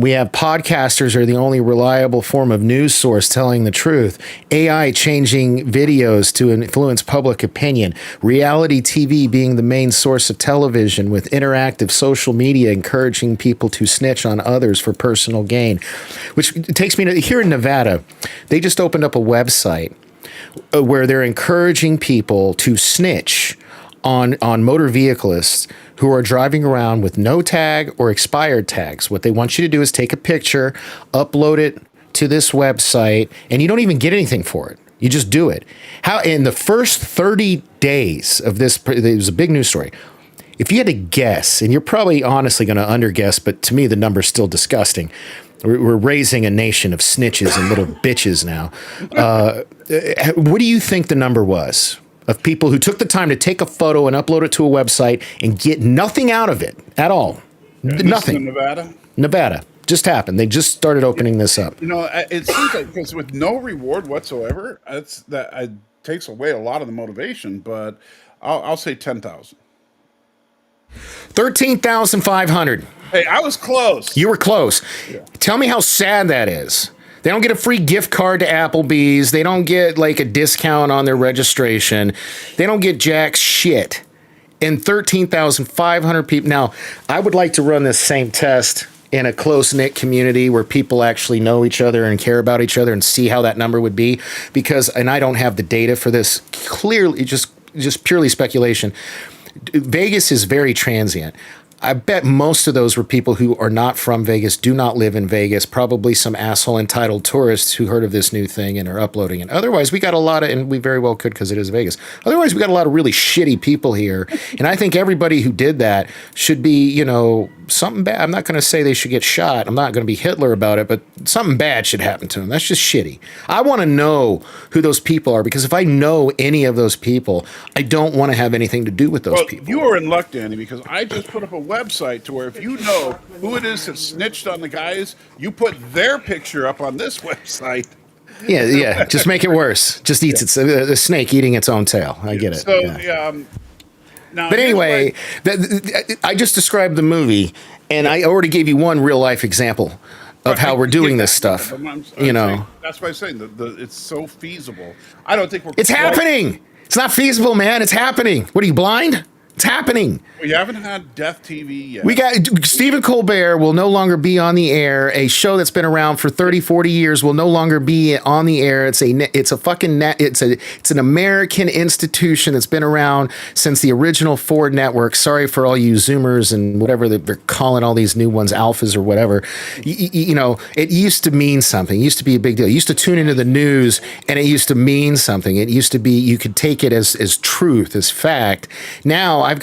We have podcasters are the only reliable form of news source telling the truth. AI changing videos to influence public opinion. Reality TV being the main source of television, with interactive social media encouraging people to snitch on others for personal gain. Which takes me to here in Nevada. They just opened up a website where they're encouraging people to snitch on motor vehiclists who are driving around with no tag or expired tags. What they want you to do is take a picture, upload it to this website, and you don't even get anything for it. You just do it. How in the first 30 days of this, it was a big news story. If you had to guess, and you're probably honestly going to underguess, but to me the number's still disgusting. We're raising a nation of snitches and little bitches now. What do you think the number was of people who took the time to take a photo and upload it to a website and get nothing out of it at all? Nothing. In Nevada? Nevada. Just happened. They just started opening this up. It seems like, because with no reward whatsoever, it takes away a lot of the motivation, but I'll say 10,000. 13,500. Hey, I was close. You were close. Yeah. Tell me how sad that is. They don't get a free gift card to Applebee's. They don't get like a discount on their registration. They don't get jack shit. And 13,500 people. Now, I would like to run this same test in a close-knit community where people actually know each other and care about each other and see how that number would be. Because, and I don't have the data for this, clearly just purely speculation. Vegas is very transient. I bet most of those were people who are not from Vegas, do not live in Vegas, probably some asshole entitled tourists who heard of this new thing and are uploading it. Otherwise, we got a lot of, and we very well could because it is Vegas. Otherwise, we got a lot of really shitty people here. And I think everybody who did that should be, something bad. I'm not going to say they should get shot. I'm not going to be Hitler about it, but something bad should happen to them. That's just shitty. I want to know who those people are, because if I know any of those people, I don't want to have anything to do with those people. You are in luck, Danny, because I just put up a website to where if you know who it is that snitched on the guys, you put their picture up on this website. Yeah. Just make it worse. Just eats a snake eating its own tail. I get it. So, now, but anyway, I just described the movie, and I already gave you one real life example of how we're doing this stuff. That's why I'm saying that it's so feasible. I don't think It's happening. It's not feasible, man. It's happening. What are you, blind? It's happening. We haven't had Death TV yet. We got Stephen Colbert will no longer be on the air. A show that's been around for 30, 40 years will no longer be on the air. It's an American institution that's been around since the original Ford network. Sorry for all you Zoomers and whatever they're calling all these new ones, alphas or whatever. It used to mean something. It used to be a big deal. You used to tune into the news and it used to mean something. It used to be, you could take it as truth, as fact. Now I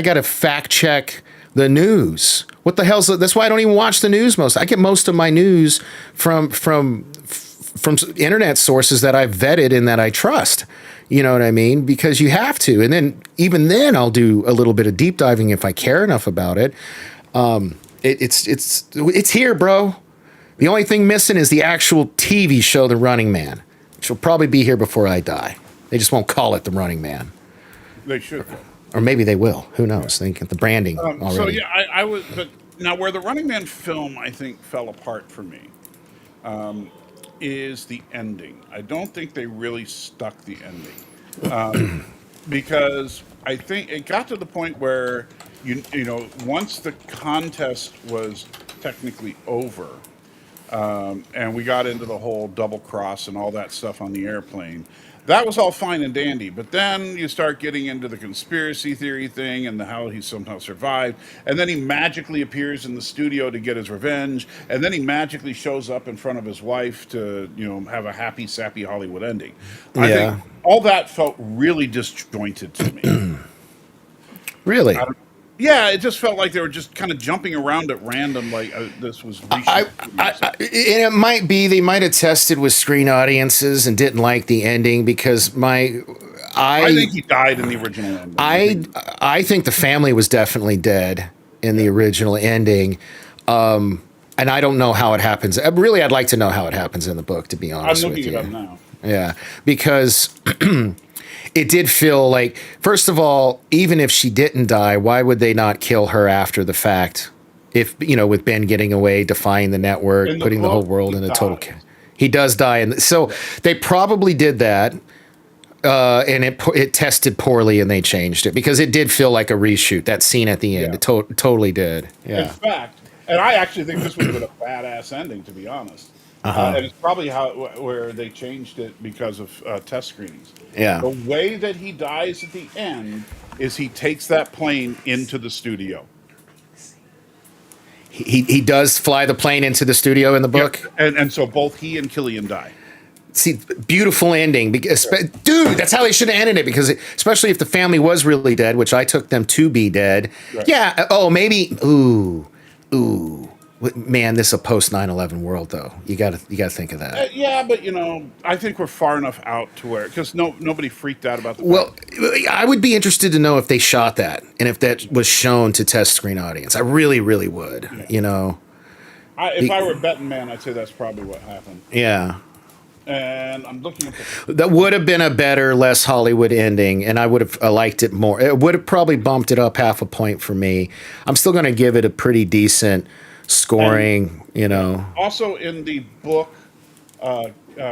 gotta fact check the news. What the hell's that's why I don't even watch the news I get most of my news from internet sources that I've vetted and that I trust. You know what I mean? Because you have to. And then even then I'll do a little bit of deep diving if I care enough about it. It's here, bro. The only thing missing is the actual TV show, The Running Man, which will probably be here before I die. They just won't call it The Running Man. They should. Or maybe they will. Who knows? They get the branding already. So yeah, I was. But now, where the Running Man film I think fell apart for me is the ending. I don't think they really stuck the ending because I think it got to the point where you know once the contest was technically over. And we got into the whole double cross and all that stuff on the airplane. That was all fine and dandy, but then you start getting into the conspiracy theory thing and how he somehow survived, and then he magically appears in the studio to get his revenge, and then he magically shows up in front of his wife to, you know, have a happy, sappy Hollywood ending. I think all that felt really disjointed to me. Really? Yeah, it just felt like they were just kind of jumping around at random, like this was. It might be they might have tested with screen audiences and didn't like the ending because I think he died in the original ending. I think the family was definitely dead in the original ending, and I don't know how it happens. Really, I'd like to know how it happens in the book. To be honest with you, I'm looking it up now. Yeah, because. It did feel like, first of all, even if she didn't die, why would they not kill her after the fact? If, you know, with Ben getting away, defying the network, putting the whole world in a total chaos. He does die. And so they probably did that. And it tested poorly and they changed it because it did feel like a reshoot. That scene at the end, it totally did. Yeah. In fact, and I actually think this would have been a badass ending, to be honest. And it's probably where they changed it because of test screenings. Yeah. The way that he dies at the end is he takes that plane into the studio. He does fly the plane into the studio in the book? Yeah. And so both he and Killian die. See, beautiful ending. Because, dude, that's how they should have ended it. Because especially if the family was really dead, which I took them to be dead. Right. Yeah. Oh, maybe. Ooh. Man, this is a post 9/11 world, though. You got to think of that. Yeah, but you know, I think we're far enough out to where because nobody freaked out about the. Well, I would be interested to know if they shot that and if that was shown to test screen audience. I really, really would. Yeah. You know, if I were a betting man, I'd say that's probably what happened. Yeah. And I'm looking at that would have been a better, less Hollywood ending, and I would have liked it more. It would have probably bumped it up half a point for me. I'm still going to give it a pretty decent scoring, you know. Also in the book,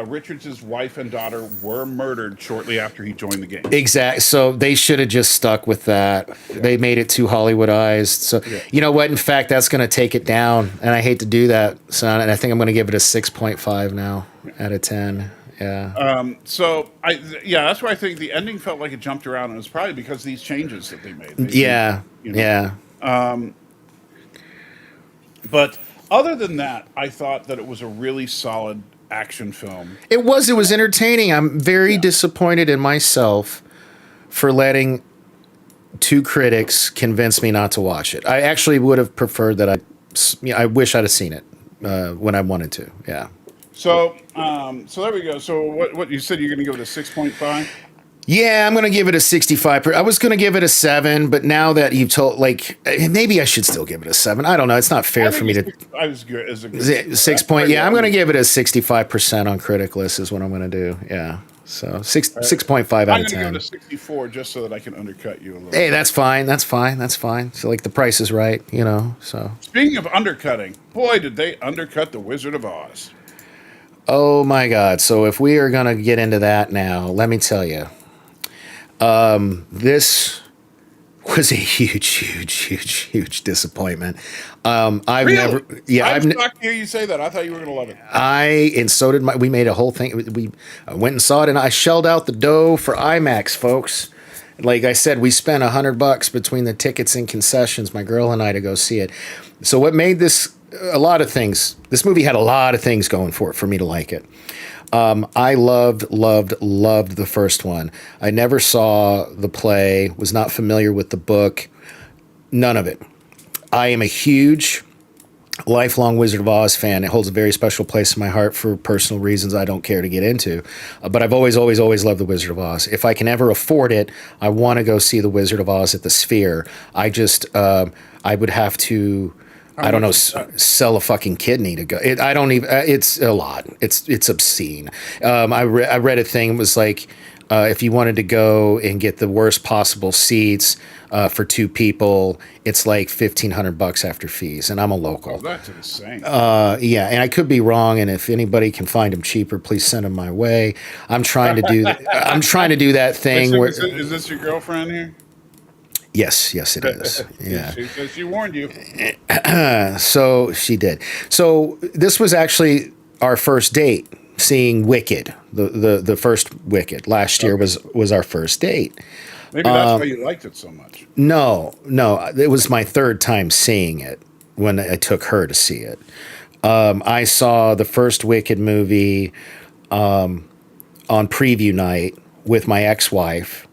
Richards' wife and daughter were murdered shortly after he joined the game. Exactly. So they should have just stuck with that. Yeah. They made it too Hollywoodized. So you know what? In fact, that's going to take it down, and I hate to do that, son. And I think I'm going to give it a 6.5 now out of 10. Yeah. So that's why I think the ending felt like it jumped around, and it was probably because of these changes that they made. Yeah. But other than that, I thought that it was a really solid action film. It was entertaining. I'm very disappointed in myself for letting two critics convince me not to watch it. I actually would have preferred that I wish I'd have seen it when I wanted to. Yeah. So there we go. So what you said you're going to give it a 6.5? Yeah, I'm going to give it a 65. I was going to give it a 7, but now that you've told, like, maybe I should still give it a 7. I don't know. It's not fair for me to. I was good. As a good 6 point. Yeah, I'm going to give it a 65% on Criticless is what I'm going to do. Yeah. So 6.5 out of 10. I'm going to give it a 64 just so that I can undercut you a little. Hey, that's fine. That's fine. So like the price is right, you know. So speaking of undercutting, boy, did they undercut the Wizard of Oz. Oh my God. So if we are going to get into that now, let me tell you. This was a huge disappointment. I'm shocked to hear you say that. I thought you were going to love it. And so did we made a whole thing. We went and saw it, and I shelled out the dough for IMAX, folks. Like I said, we spent $100 between the tickets and concessions, my girl and I, to go see it. So what made this a lot of things? This movie had a lot of things going for it for me to like it. I loved the first one. I never saw the play, was not familiar with the book, none of it. I am a huge, lifelong Wizard of Oz fan. It holds a very special place in my heart for personal reasons I don't care to get into. But I've always loved the Wizard of Oz. If I can ever afford it, I want to go see the Wizard of Oz at the Sphere. I would have to I don't know, much is that? sell a fucking kidney to go. I don't even. It's a lot. It's obscene. I read a thing. It was like if you wanted to go and get the worst possible seats for 2 people, it's like $1,500 after fees, and I'm a local. Oh, that's insane. Yeah, and I could be wrong. And if anybody can find them cheaper, please send them my way. I'm trying to do. I'm trying to do that thing where. Is this your girlfriend here? Yes, it is. Yeah. She warned you. So she did. So this was actually our first date, seeing Wicked. The first Wicked last year was our first date. Maybe that's why you liked it so much. No, it was my 3rd time seeing it when I took her to see it. I saw the first Wicked movie on preview night with my ex-wife,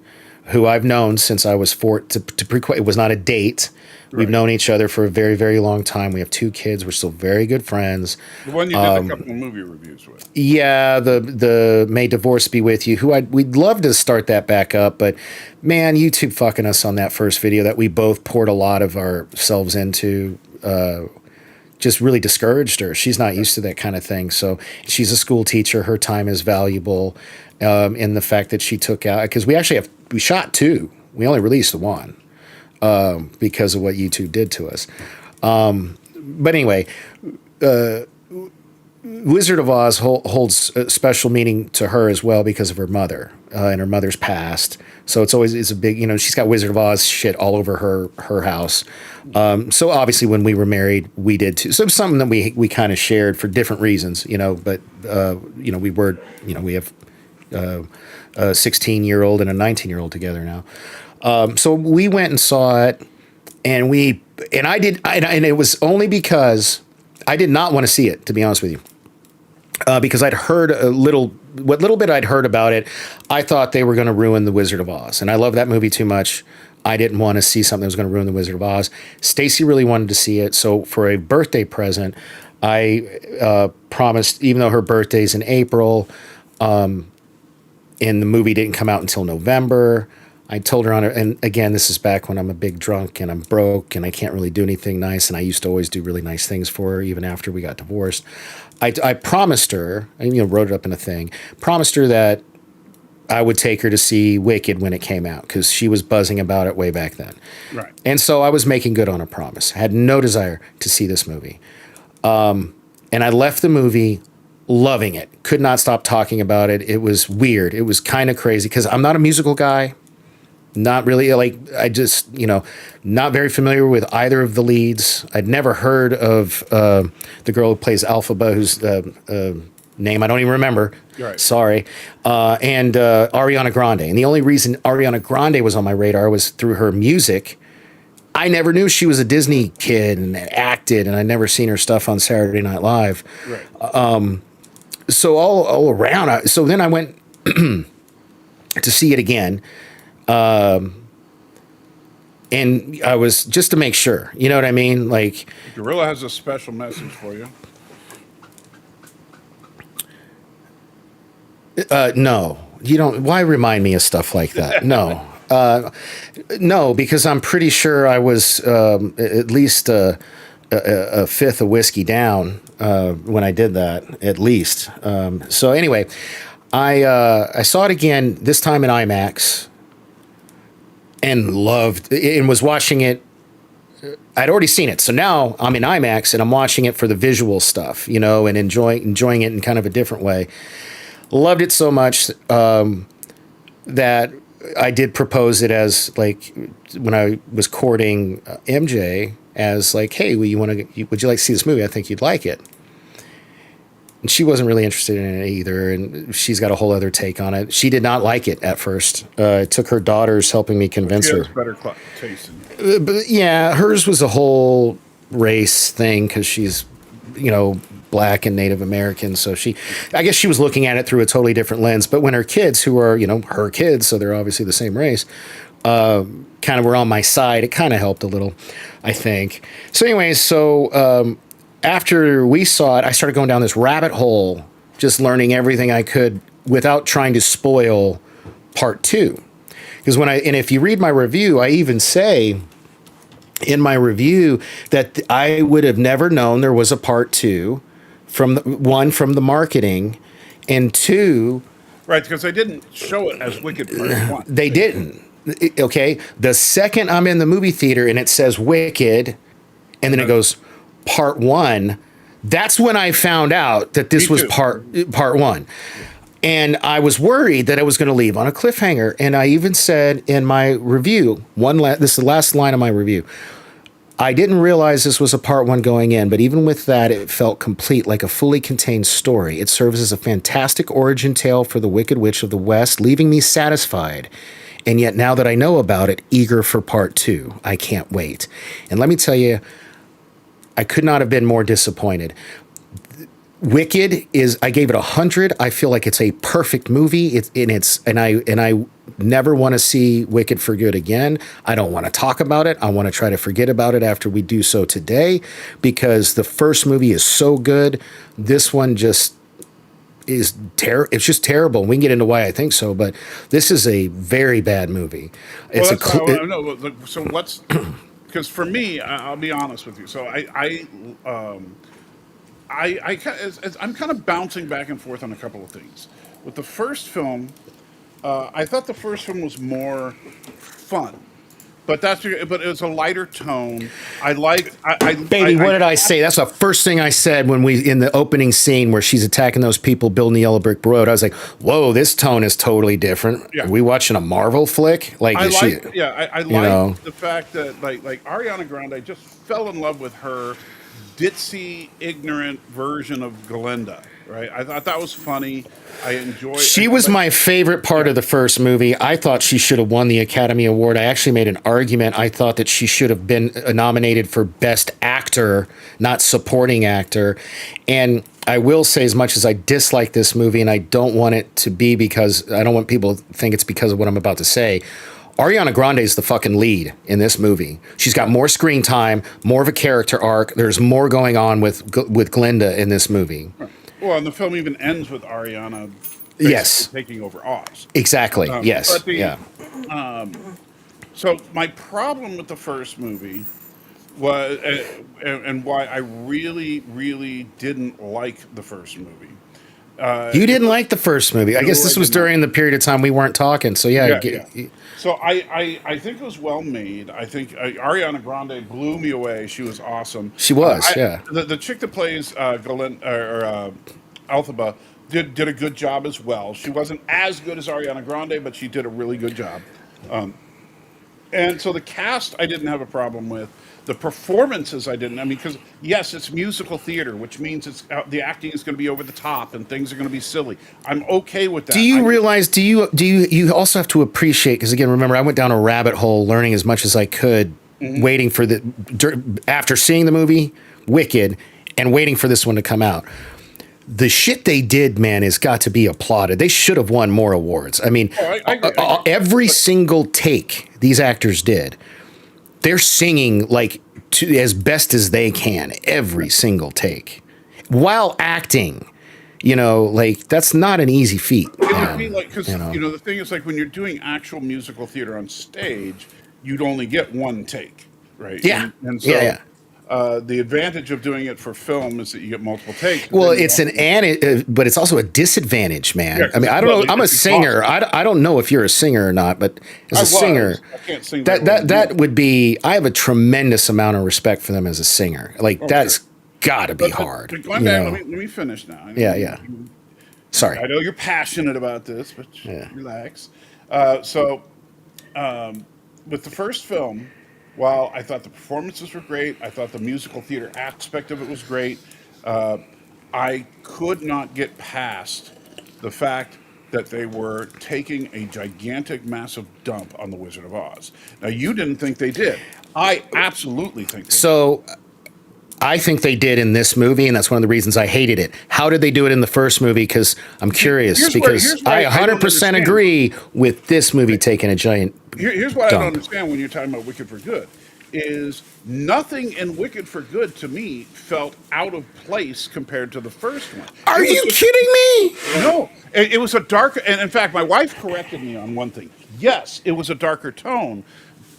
who I've known since I was 4. It was not a date. Right. We've known each other for a very, very long time. We have 2 kids. We're still very good friends. The one you did a couple of movie reviews with. Yeah, the May Divorce Be With You, we'd love to start that back up, but man, YouTube fucking us on that first video that we both poured a lot of ourselves into just really discouraged her. She's not used to that kind of thing. So she's a school teacher. Her time is valuable in the fact that she took out, because we shot 2. We only released the 1 because of what YouTube did to us. But anyway, Wizard of Oz holds a special meaning to her as well because of her mother and her mother's past. So it's a big, she's got Wizard of Oz shit all over her house. So obviously when we were married, we did too. So it was something that we kind of shared for different reasons, but we have a 16-year-old and a 19-year-old together now. So we went and saw it, and it was only because I did not want to see it, to be honest with you. Because I'd heard what little bit I'd heard about it, I thought they were going to ruin The Wizard of Oz. And I love that movie too much. I didn't want to see something that was going to ruin The Wizard of Oz. Stacy really wanted to see it. So for a birthday present, I promised, even though her birthday's in April, and the movie didn't come out until November, I told her and again, this is back when I'm a big drunk and I'm broke and I can't really do anything nice. And I used to always do really nice things for her, even after we got divorced. I promised her, and wrote it up in a thing, promised her that I would take her to see Wicked when it came out, because she was buzzing about it way back then. Right. And so I was making good on a promise. I had no desire to see this movie. And I left the movie loving it. Could not stop talking about it. It was weird. It was kind of crazy, because I'm not a musical guy. Not really, I just, not very familiar with either of the leads. I'd never heard of the girl who plays Alphaba, whose name I don't even remember. Right. Sorry. And Ariana Grande. And the only reason Ariana Grande was on my radar was through her music. I never knew she was a Disney kid and acted, and I'd never seen her stuff on Saturday Night Live. Right. So all around, so then I went to see it again. And I was, just to make sure, you know what I mean? Like, Gorilla has a special message for you. No, you don't. Why remind me of stuff like that? No, no, because I'm pretty sure I was at least a fifth of whiskey down when I did that, at least. So anyway, I saw it again, this time in IMAX, and loved, and was watching it. I'd already seen it, so now I'm in IMAX and I'm watching it for the visual stuff, and enjoying it in kind of a different way. Loved it so much that I did propose it as, like, when I was courting MJ, as like, hey, would you like to see this movie? I think you'd like it. And she wasn't really interested in it either, and she's got a whole other take on it. She did not like it at first. It took her daughters helping me convince her. Better taste in it. But yeah, hers was a whole race thing, because she's, Black and Native American. So I guess she was looking at it through a totally different lens. But when her kids, who are, her kids, so they're obviously the same race, kind of were on my side, it kind of helped a little, I think. So anyways, after we saw it, I started going down this rabbit hole, just learning everything I could without trying to spoil part two. Because and if you read my review, I even say in my review that I would have never known there was a part 2 from from the marketing, and 2, Right, because they didn't show it as Wicked Part 1. they didn't. Okay, the second I'm in the movie theater and it says Wicked, and then it goes part 1, that's when I found out that this was part 1. And I was worried that I was going to leave on a cliffhanger. And I even said in my review, this is the last line of my review, I didn't realize this was a part 1 going in, but even with that, it felt complete, like a fully contained story. It serves as a fantastic origin tale for the Wicked Witch of the West, leaving me satisfied. And yet now that I know about it, eager for part 2. I can't wait. And let me tell you, I could not have been more disappointed. Wicked is, I gave it 100. I feel like it's a perfect movie. I never want to see Wicked for good again. I don't want to talk about it. I want to try to forget about it after we do so today, because the first movie is so good. This one just is it's just terrible. We can get into why I think so, but this is a very bad movie. It's so what's, because for me, I'll be honest with you. So I'm kind of bouncing back and forth on a couple of things. With the first film, I thought the first film was more fun, but it was a lighter tone. What did I say? That's the first thing I said when in the opening scene where she's attacking those people building the yellow brick road. I was like, "Whoa, this tone is totally different." Yeah. Are we watching a Marvel flick? I like the fact that like Ariana Grande, I just fell in love with her ditzy, ignorant version of Glinda, right? I thought that was funny. I enjoyed. She was my favorite part of the first movie. I thought she should have won the Academy Award. I actually made an argument. I thought that she should have been nominated for Best Actor, not Supporting Actor. And I will say, as much as I dislike this movie, and I don't want it to be because I don't want people to think it's because of what I'm about to say, Ariana Grande is the fucking lead in this movie. She's got more screen time, more of a character arc. There's more going on with Glinda in this movie. Well, and the film even ends with Ariana taking over Oz. Exactly. Yes. So my problem with the first movie was, and why I really, really didn't like the first movie. You didn't like the first movie. I guess this was during the period of time we weren't talking. So yeah. So I think it was well made. I think Ariana Grande blew me away. She was awesome. She was, The chick that plays Althaba did a good job as well. She wasn't as good as Ariana Grande, but she did a really good job. And so the cast I didn't have a problem with. The performances I didn't. I mean, because yes, it's musical theater, which means the acting is going to be over the top and things are going to be silly. I'm okay with that. Do you realize? Do you also have to appreciate? Because again, remember, I went down a rabbit hole, learning as much as I could, waiting for after seeing the movie Wicked and waiting for this one to come out. The shit they did, man, has got to be applauded. They should have won more awards. I mean, every single take these actors did. They're singing like as best as they can every single take while acting. Like that's not an easy feat. Because the thing is, like when you're doing actual musical theater on stage, you'd only get one take, right? Yeah, and so the advantage of doing it for film is that you get multiple takes. Well, it's but it's also a disadvantage, man. Yeah, I mean, I don't know. I'm a singer. I don't know if you're a singer or not, but as a singer, I can't sing that would be. I have a tremendous amount of respect for them as a singer. Like that's got to be hard. But going back, let me finish now. Yeah. Sorry. I know you're passionate about this, but relax. With the first film, while I thought the performances were great, I thought the musical theater aspect of it was great, I could not get past the fact that they were taking a gigantic, massive dump on The Wizard of Oz. Now, you didn't think they did. I absolutely think they did. I think they did in this movie, and that's one of the reasons I hated it. How did they do it in the first movie? Because I'm curious, because I 100% agree with this movie taking a giant Here's what dump. I don't understand when you're talking about Wicked for Good, is nothing in Wicked for Good, to me, felt out of place compared to the first one. Are you kidding me? No. It was a darker, and in fact, my wife corrected me on one thing. Yes, it was a darker tone,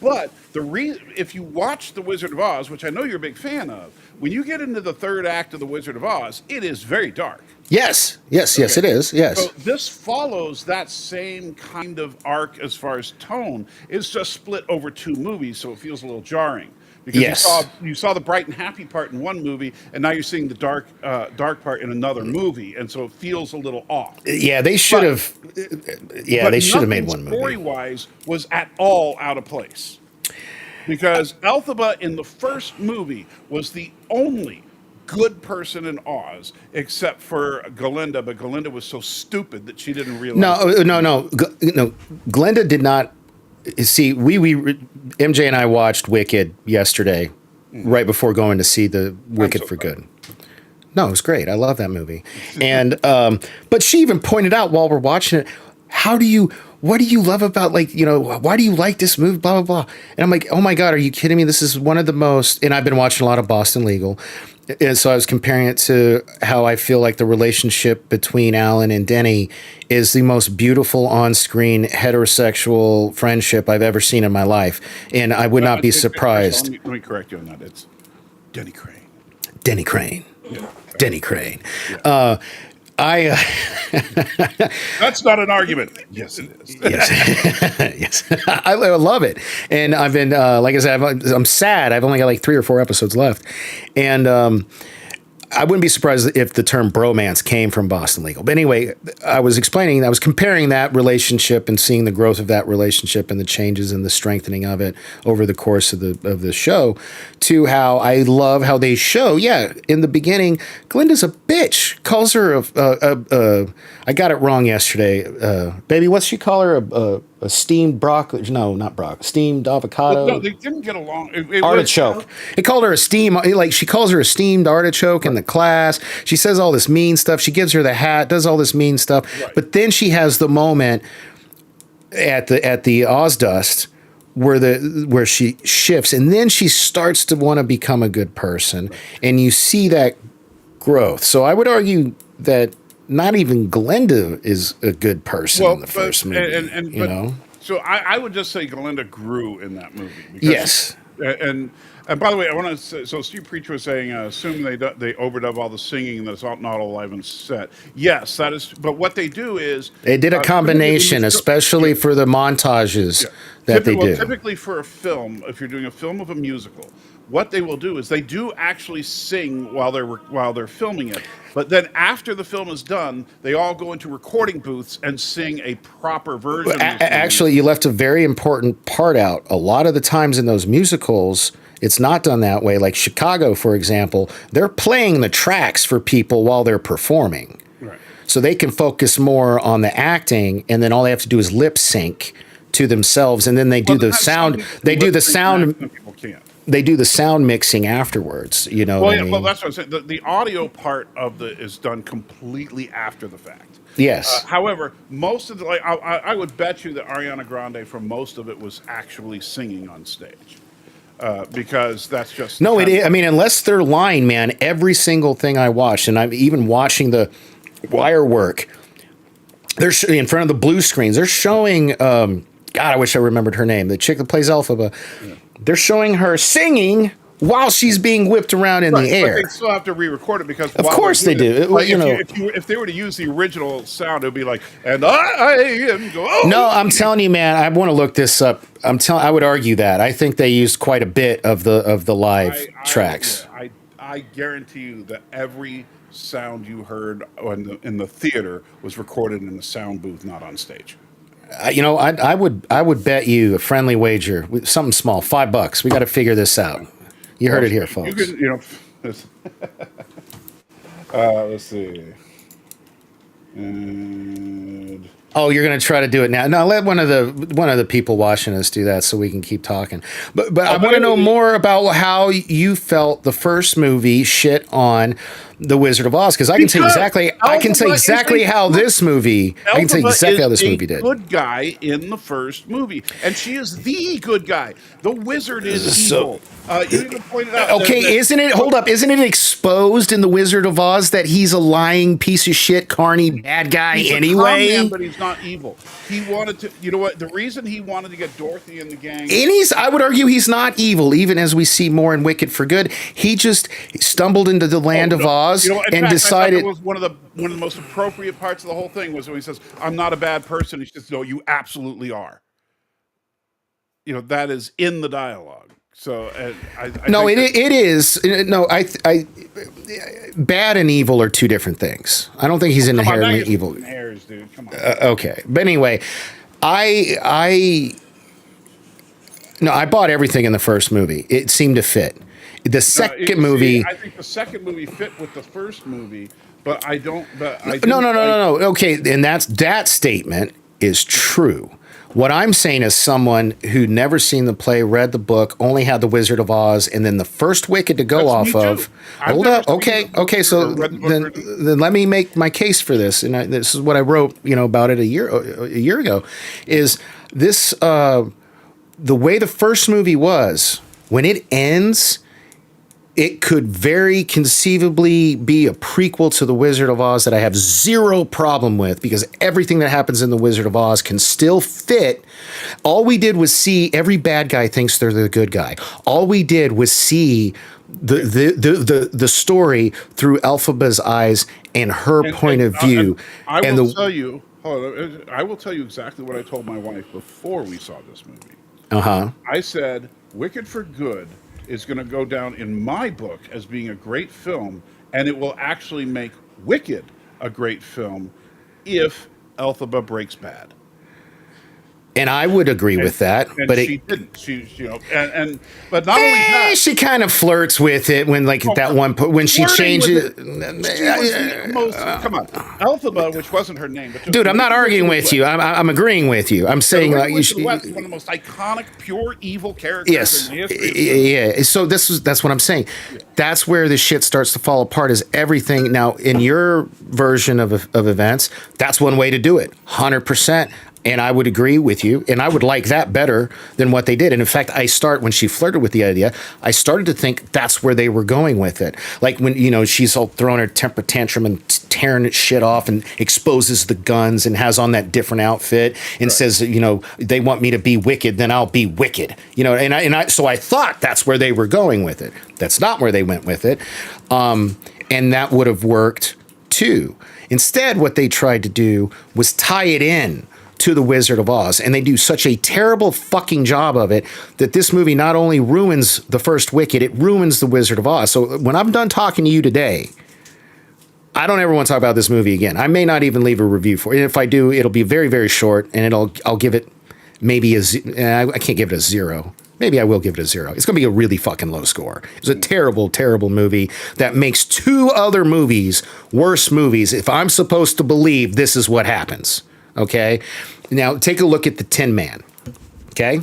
But if you watch The Wizard of Oz, which I know you're a big fan of, when you get into the third act of The Wizard of Oz, it is very dark. Yes, yes, yes, it is. Yes. So this follows that same kind of arc as far as tone. It's just split over 2 movies, so it feels a little jarring. Because Yes. you saw the bright and happy part in one movie, and now you're seeing the dark part in another movie, and so it feels a little off. Yeah, they should have. Yeah, But they should have made nothing one movie. story-wise was at all out of place. Because Elphaba in the first movie was the only good person in Oz, except for Glinda, but Glinda was so stupid that she didn't realize. No. Glenda did not. See, MJ and I watched Wicked yesterday, right before going to see the Wicked for Good. No, it was great. I love that movie. And but she even pointed out while we're watching it, what do you love about, like, why do you like this movie, blah, blah, blah. And I'm like, oh my God, are you kidding me? This is one of the most, and I've been watching a lot of Boston Legal. And so I was comparing it to how I feel like the relationship between Alan and Denny is the most beautiful on-screen heterosexual friendship I've ever seen in my life. And I would not be surprised. Let me correct you on that. It's Denny Crane. Denny Crane. Yeah. Denny Crane. Yeah. That's not an argument. Yes, it is. Yes. I love it. And I've been, like I said, I'm sad. I've only got like 3 or 4 episodes left. And I wouldn't be surprised if the term bromance came from Boston Legal. But anyway, I was comparing that relationship and seeing the growth of that relationship and the changes and the strengthening of it over the course of the show, to how I love how they show, in the beginning, Glinda's a bitch, calls her I got it wrong yesterday. Baby, what's she call her? A steamed broccoli? No, not broccoli. Steamed avocado. No, they didn't get along. Artichoke. He called her she calls her a steamed artichoke in the class. She says all this mean stuff. She gives her the hat, does all this mean stuff. Right. But then she has the moment at the Ozdust where she shifts, and then she starts to want to become a good person, and you see that growth. So I would argue that not even Glinda is a good person in the first movie. So I would just say Glinda grew in that movie. Yes. And by the way, I want to say, so Steve Preach was saying, assume they overdub all the singing that's not all live and set. Yes, that is. But what they do is they did a combination, especially for the montages that they do. Typically for a film, if you're doing a film of a musical, what they will do is they do actually sing while they're filming it. But then after the film is done, they all go into recording booths and sing a proper version. Actually, you left a very important part out. A lot of the times in those musicals, it's not done that way. Like Chicago, for example, they're playing the tracks for people while they're performing. Right. So they can focus more on the acting, and then all they have to do is lip sync to themselves, and then they do the sound. They do the sound. People can't. They do the sound mixing afterwards. You know. Well, that's what I'm saying. The audio part of is done completely after the fact. Yes. However, most of the I would bet you that Ariana Grande for most of it was actually singing on stage. Because that's just no. It is, I mean, unless they're lying, man. Every single thing I watched, and I'm even watching the wire work. They're in front of the blue screens. They're showing. God, I wish I remembered her name. The chick that plays Elphaba. Yeah. They're showing her singing while she's being whipped around in the air. But they still have to re-record it because of course they do. Like if they were to use the original sound, it would be like, and I am going. Oh. No, I'm telling you, man. I want to look this up. I would argue that. I think they used quite a bit of the live tracks. I guarantee you that every sound you heard in the theater was recorded in the sound booth, not on stage. I would bet you a friendly wager, something small, $5. We got to figure this out. You heard it here, folks. Let's see. And you're going to try to do it now. No, let one of the people watching us do that so we can keep talking. But I want to know more about how you felt the first movie shit on The Wizard of Oz, because I can tell exactly how this movie. I can tell exactly how this movie did. Good guy in the first movie, and she is the good guy. The wizard is evil. You even pointed out. Okay, isn't it? Hold up, isn't it exposed in the Wizard of Oz that he's a lying piece of shit, carny bad guy he's anyway? A con man, but he's not evil. He wanted to. You know what? The reason he wanted to get Dorothy and the gang. And I would argue he's not evil, even as we see more in Wicked for Good. He just stumbled into the land of Oz in and fact, decided. I thought it was one of the most appropriate parts of the whole thing was when he says, "I'm not a bad person." He says, "No, you absolutely are." You know, that is in the dialogue. So no, it is. No, bad and evil are two different things. I don't think he's inherently evil. Hairs, dude. Come on. Okay, but anyway, I bought everything in the first movie. It seemed to fit. The second movie, I think the second movie fit with the first movie, but I don't. But I no. Okay, and that statement is true. What I'm saying is someone who never seen the play, read the book, only had the Wizard of Oz, and then the first Wicked to go off of. Hold up. Okay. So then let me make my case for this, and this is what I wrote, about it a year ago. Is this the way the first movie was when it ends? It could very conceivably be a prequel to The Wizard of Oz that I have zero problem with because everything that happens in The Wizard of Oz can still fit. All we did was see every bad guy thinks they're the good guy. All we did was see the story through Elphaba's eyes and her point of view. I will tell you. I will tell you exactly what I told my wife before we saw this movie. I said, "Wicked for Good is going to go down in my book as being a great film, and it will actually make Wicked a great film if Elphaba breaks bad." And I would agree with that, but she didn't. But not only that, she kind of flirts with it when that one when she changes. Come on, Elphaba, which wasn't her name, but dude, I'm not arguing with you. I'm agreeing with you. I'm saying one of the most iconic, pure evil characters. Yes, in the history. Yeah. So that's what I'm saying. Yeah. That's where the shit starts to fall apart. Is everything now in your version of events? That's one way to do it, 100%. And I would agree with you, and I would like that better than what they did. And in fact, when she flirted with the idea, I started to think that's where they were going with it. Like when, she's all throwing her temper tantrum and tearing shit off and exposes the guns and has on that different outfit and says, they want me to be wicked, then I'll be wicked. So I thought that's where they were going with it. That's not where they went with it. And that would have worked too. Instead, what they tried to do was tie it in to The Wizard of Oz, and they do such a terrible fucking job of it that this movie not only ruins the first Wicked, it ruins The Wizard of Oz. So when I'm done talking to you today, I don't ever want to talk about this movie again. I may not even leave a review for it. If I do, it'll be very, very short, and I'll give it maybe I can't give it a 0. Maybe I will give it a 0. It's going to be a really fucking low score. It's a terrible, terrible movie that makes 2 other movies worse movies if I'm supposed to believe this is what happens. Okay, now take a look at the Tin Man. Okay,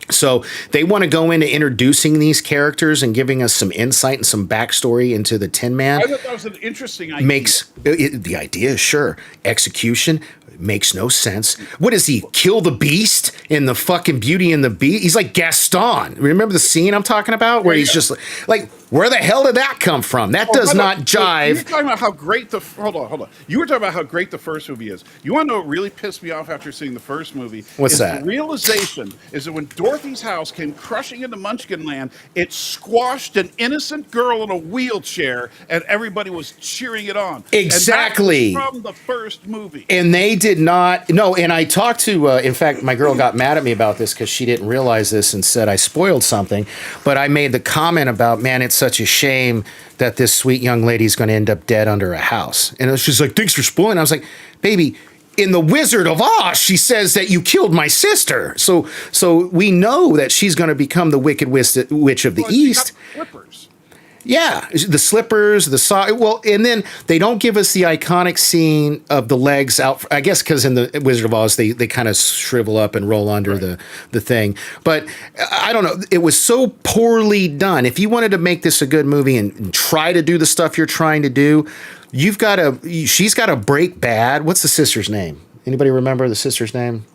so they want to go into introducing these characters and giving us some insight and some backstory into the Tin Man. I thought that was an interesting idea. The idea, sure. Execution makes no sense. What is he? Kill the Beast in the fucking Beauty and the Beast? He's like Gaston. Remember the scene I'm talking about where he's just like, where the hell did that come from? That does not jive. You were talking about how great hold on. You were talking about how great the first movie is. You want to know what really pissed me off after seeing the first movie? What's that? The realization is that when Dorothy's house came crushing into Munchkinland, it squashed an innocent girl in a wheelchair, and everybody was cheering it on. Exactly. And that was from the first movie. And they did not. No, and I talked to, in fact, my girl got mad at me about this because she didn't realize this and said I spoiled something. But I made the comment about, man, it's such a shame that this sweet young lady's going to end up dead under a house. And she's like, thanks for spoiling. I was like, baby, in The Wizard of Oz, she says that you killed my sister. So we know that she's going to become the Wicked Witch of the East. Flippers. Yeah, the slippers, the saw. Well, and then they don't give us the iconic scene of the legs out. I guess because in the Wizard of Oz, they kind of shrivel up and roll under the thing. But I don't know. It was so poorly done. If you wanted to make this a good movie and try to do the stuff you're trying to do, she's got to break bad. What's the sister's name? Anybody remember the sister's name?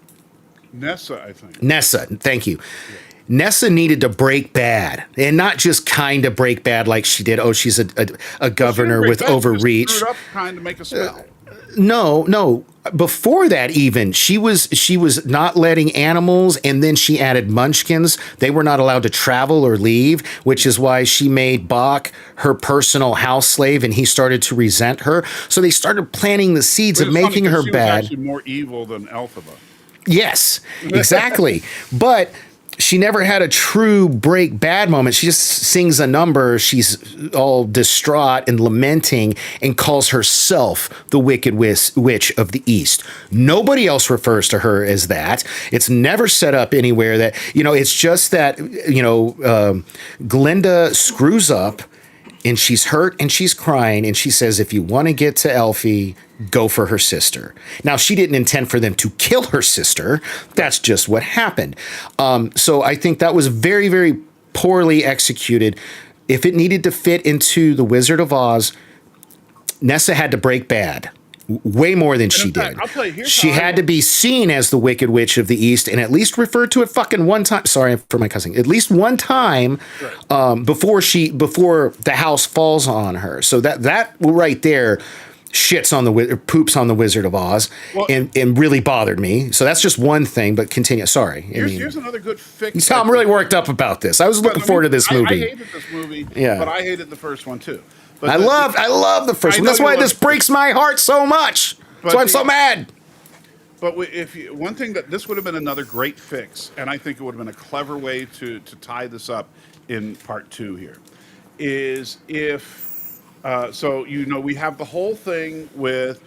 Nessa, I think. Nessa. Thank you. Yeah. Nessa needed to break bad, and not just kind of break bad like she did. Oh, she's a governor with overreach. Screwed up kind of make a spell. No. Before that, even she was not letting animals, and then she added munchkins. They were not allowed to travel or leave, which is why she made Bach her personal house slave, and he started to resent her. So they started planting the seeds of making her she bad. Was actually more evil than Elphaba. Yes, exactly. But she never had a true break bad moment. She just sings a number. She's all distraught and lamenting and calls herself the Wicked Witch of the East. Nobody else refers to her as that. It's never set up anywhere that, it's just that, Glinda screws up and she's hurt and she's crying. And she says, if you want to get to Elfie, go for her sister. Now, she didn't intend for them to kill her sister. That's just what happened. So I think that was very, very poorly executed. If it needed to fit into The Wizard of Oz, Nessa had to break bad. Way more than she did. I'll tell you, she had to be seen as the Wicked Witch of the East and at least referred to it fucking one time. Sorry for my cussing. At least one time before the house falls on her. So that right there shits on poops on the Wizard of Oz, and really bothered me. So that's just one thing. But continue. Sorry. Here's another good fix. You saw I'm really worked up about this. I was looking forward to this movie. I hated this movie, but I hated the first one too. But I love the first one. That's why this breaks my heart so much. That's why I'm so mad. But one thing that this would have been another great fix, and I think it would have been a clever way to tie this up in part 2 here, is if we have the whole thing with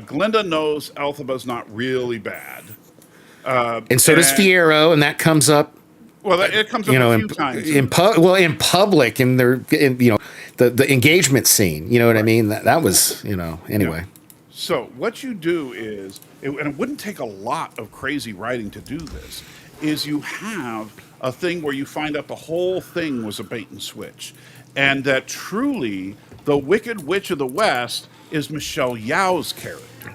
Glinda knows Elphaba's not really bad, and so does Fiyero, and that comes up. Well, it comes up a few times. In public, in the engagement scene. You know what I mean? That was, anyway. Yeah. So what you do is, and it wouldn't take a lot of crazy writing to do this, is you have a thing where you find out the whole thing was a bait and switch, and that truly the Wicked Witch of the West is Michelle Yeoh's character.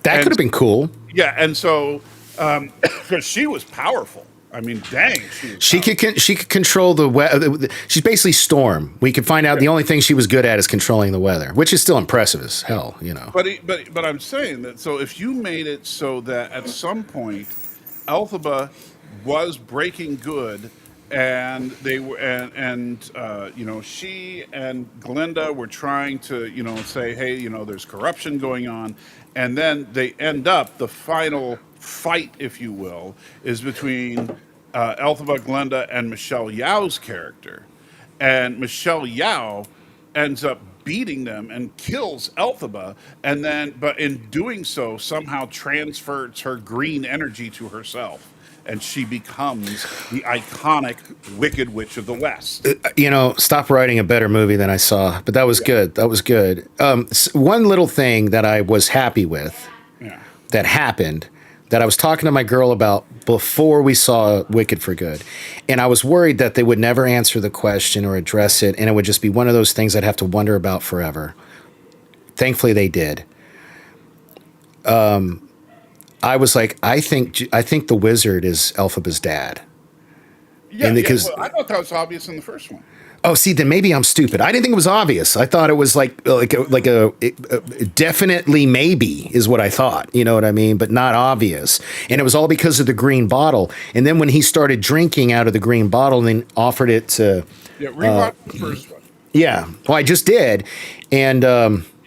That could have been cool. Yeah, and so because she was powerful. I mean, dang, she could control the weather. She's basically Storm. We could find out the only thing she was good at is controlling the weather, which is still impressive as hell, But I'm saying that, so if you made it so that at some point Elphaba was breaking good, and they were, she and Glinda were trying to, say, hey, there's corruption going on, and then they end up, the final fight, if you will, is between Elphaba, Glinda, and Michelle Yeoh's character, and Michelle Yeoh ends up beating them and kills Elphaba, but in doing so somehow transfers her green energy to herself, and she becomes the iconic Wicked Witch of the West. Stop writing a better movie than I saw, but that was good. That was good. One little thing that I was happy with that happened, that I was talking to my girl about before we saw Wicked for Good, and I was worried that they would never answer the question or address it, and it would just be one of those things I'd have to wonder about forever. Thankfully, they did. I was like, I think the wizard is Elphaba's dad. Yeah, because I thought that was obvious in the first one. Oh, see, then maybe I'm stupid. I didn't think it was obvious. I thought it was like a definitely maybe is what I thought. You know what I mean? But not obvious. And it was all because of the green bottle. And then when he started drinking out of the green bottle and then offered it to... Yeah, rewatch the first one. Yeah. Well, I just did. And...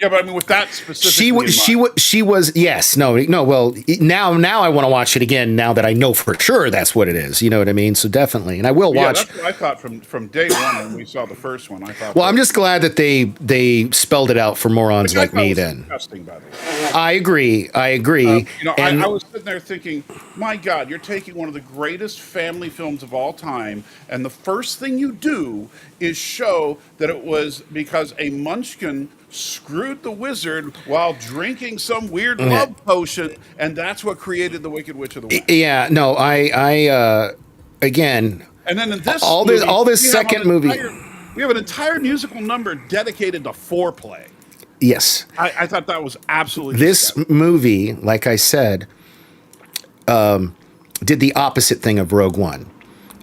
yeah, but I mean, with that specifically, she was yes, no. Well, now I want to watch it again. Now that I know for sure that's what it is, you know what I mean. So definitely, and I will watch. That's what I thought from day one when we saw the first one. I thought. Well, I'm just glad that they spelled it out for morons like me. Then, disgusting, by the way. I agree. I was sitting there thinking, my God, you're taking one of the greatest family films of all time, and the first thing you do is show that it was because a munchkin screwed the wizard while drinking some weird love potion, and that's what created the Wicked Witch of the West. Yeah, no, I again. And then in this second movie, we have an entire musical number dedicated to foreplay. Yes, I thought that was absolutely this movie. Like I said, did the opposite thing of Rogue One.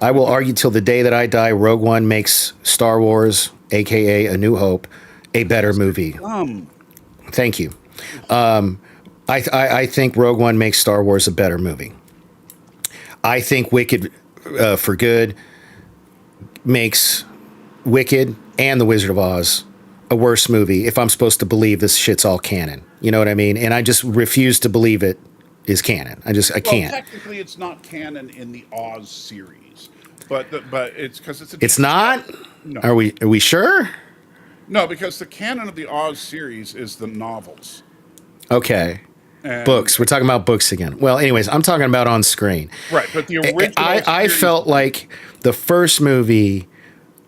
I will argue till the day that I die, Rogue One makes Star Wars, aka A New Hope, a better movie. Thank you. I think Rogue One makes Star Wars a better movie. I think Wicked for Good makes Wicked and The Wizard of Oz a worse movie if I'm supposed to believe this shit's all canon. You know what I mean? And I just refuse to believe it is canon. I can't. Technically, it's not canon in the Oz series, but it's because it's It's not? No. Are we sure? No, because the canon of the Oz series is the novels. Okay. And, Books. We're talking about books again. Well, anyways, I'm talking about on screen. Right, but the original I series- felt like the first movie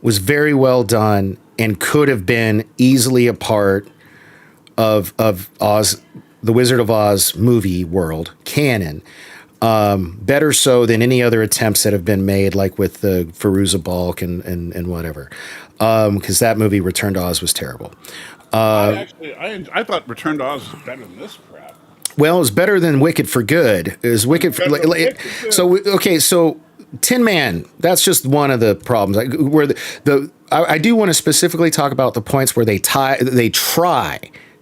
was very well done and could have been easily a part of Oz, the Wizard of Oz movie world canon. Better so than any other attempts that have been made, like with the Fairuza Balk and whatever. Because that movie, Return to Oz, was terrible. I thought Return to Oz was better than this crap. Well, it was better than Wicked for Good. It was Wicked for Wicked for Good. So Tin Man. That's just one of the problems. Where I do want to specifically talk about the points where they try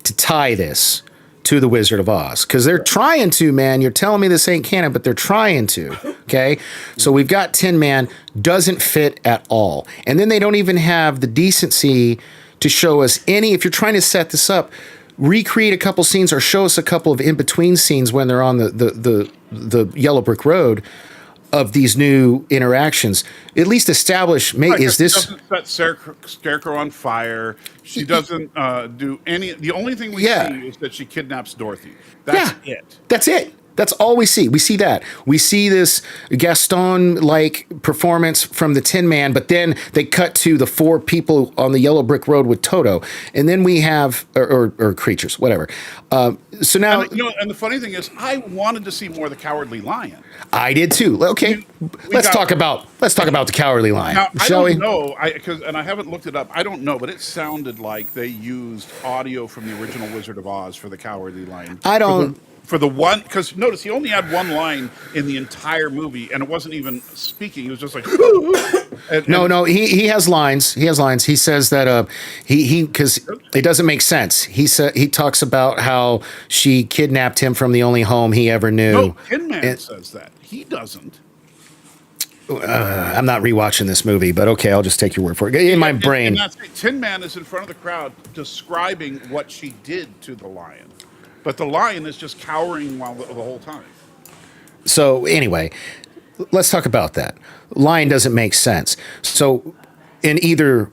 to tie this to the Wizard of Oz, because they're trying to, man. You're telling me this ain't canon, but they're trying to. Okay, so we've got Tin Man, doesn't fit at all, and then they don't even have the decency to show us any. If you're trying to set this up, recreate a couple scenes or show us a couple of in between scenes when they're on the yellow brick road of these new interactions. At least establish. Is this? She doesn't set Scarecrow on fire. She doesn't do any. The only thing we see is that she kidnaps Dorothy. That's it. That's it. That's all we see. We see that. We see this Gaston-like performance from the Tin Man, but then they cut to the 4 people on the yellow brick road with Toto, and then we have or creatures, whatever. So now, and the funny thing is, I wanted to see more of the Cowardly Lion. I did too. Okay, let's talk about the Cowardly Lion, Now, shall we? I don't know, and I haven't looked it up. I don't know, but it sounded like they used audio from the original Wizard of Oz for the Cowardly Lion. I don't. For the one, because notice he only had one line in the entire movie, and it wasn't even speaking. It was just like, No, he has lines. He has lines. He says that because it doesn't make sense. He talks about how she kidnapped him from the only home he ever knew. No, Tin Man says that. He doesn't. I'm not rewatching this movie, but okay, I'll just take your word for it. In my brain, And Tin Man is in front of the crowd describing what she did to the lion. But the lion is just cowering while the whole time. So anyway, let's talk about that. Lion doesn't make sense. So in either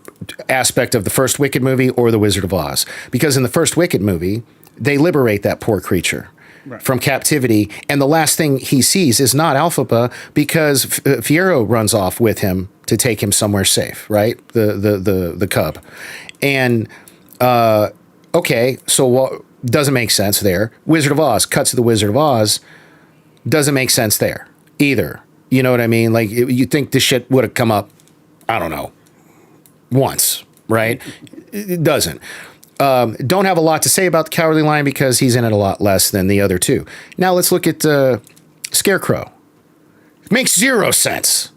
aspect of the first Wicked movie or the Wizard of Oz, because in the first Wicked movie, they liberate that poor creature from captivity, and the last thing he sees is not Elphaba, because Fiyero runs off with him to take him somewhere safe, right? The cub, and okay, so what? Doesn't make sense there. Wizard of Oz, cuts to the Wizard of Oz, doesn't make sense there either. You know what I mean? Like, you think this shit would have come up, I don't know, once, right? It doesn't. Don't have a lot to say about the Cowardly Lion because he's in it a lot less than the other two. Now let's look at Scarecrow. Makes zero sense.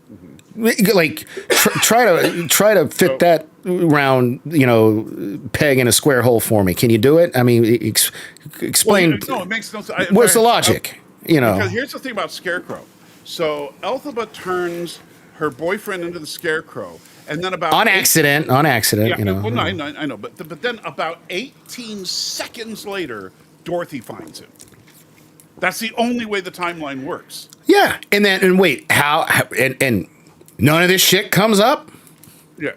Like, try to fit that round, peg in a square hole for me. Can you do it? I mean, explain. No, it makes no sense. What's the logic? Because here's the thing about Scarecrow. So Elphaba turns her boyfriend into the Scarecrow, and then on accident. Well, no, I know, but then about 18 seconds later, Dorothy finds him. That's the only way the timeline works. Yeah, and wait, how and none of this shit comes up? Yeah.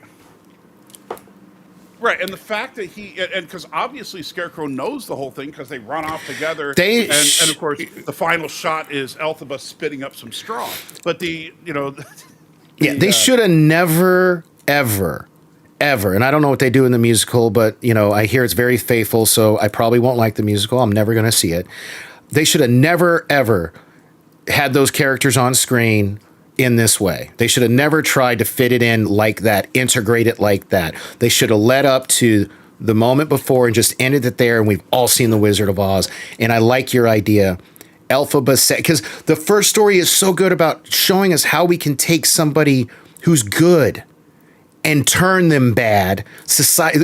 Right, and the fact that because obviously Scarecrow knows the whole thing because they run off together, and of course the final shot is Elphaba spitting up some straw. But they should have never, ever, and I don't know what they do in the musical, but I hear it's very faithful, so I probably won't like the musical. I'm never going to see it. They should have never, ever had those characters on screen in this way. They should have never tried to fit it in like that, integrate it like that. They should have led up to the moment before and just ended it there, and we've all seen The Wizard of Oz. And I like your idea. Elphaba said, because the first story is so good about showing us how we can take somebody who's good and turn them bad,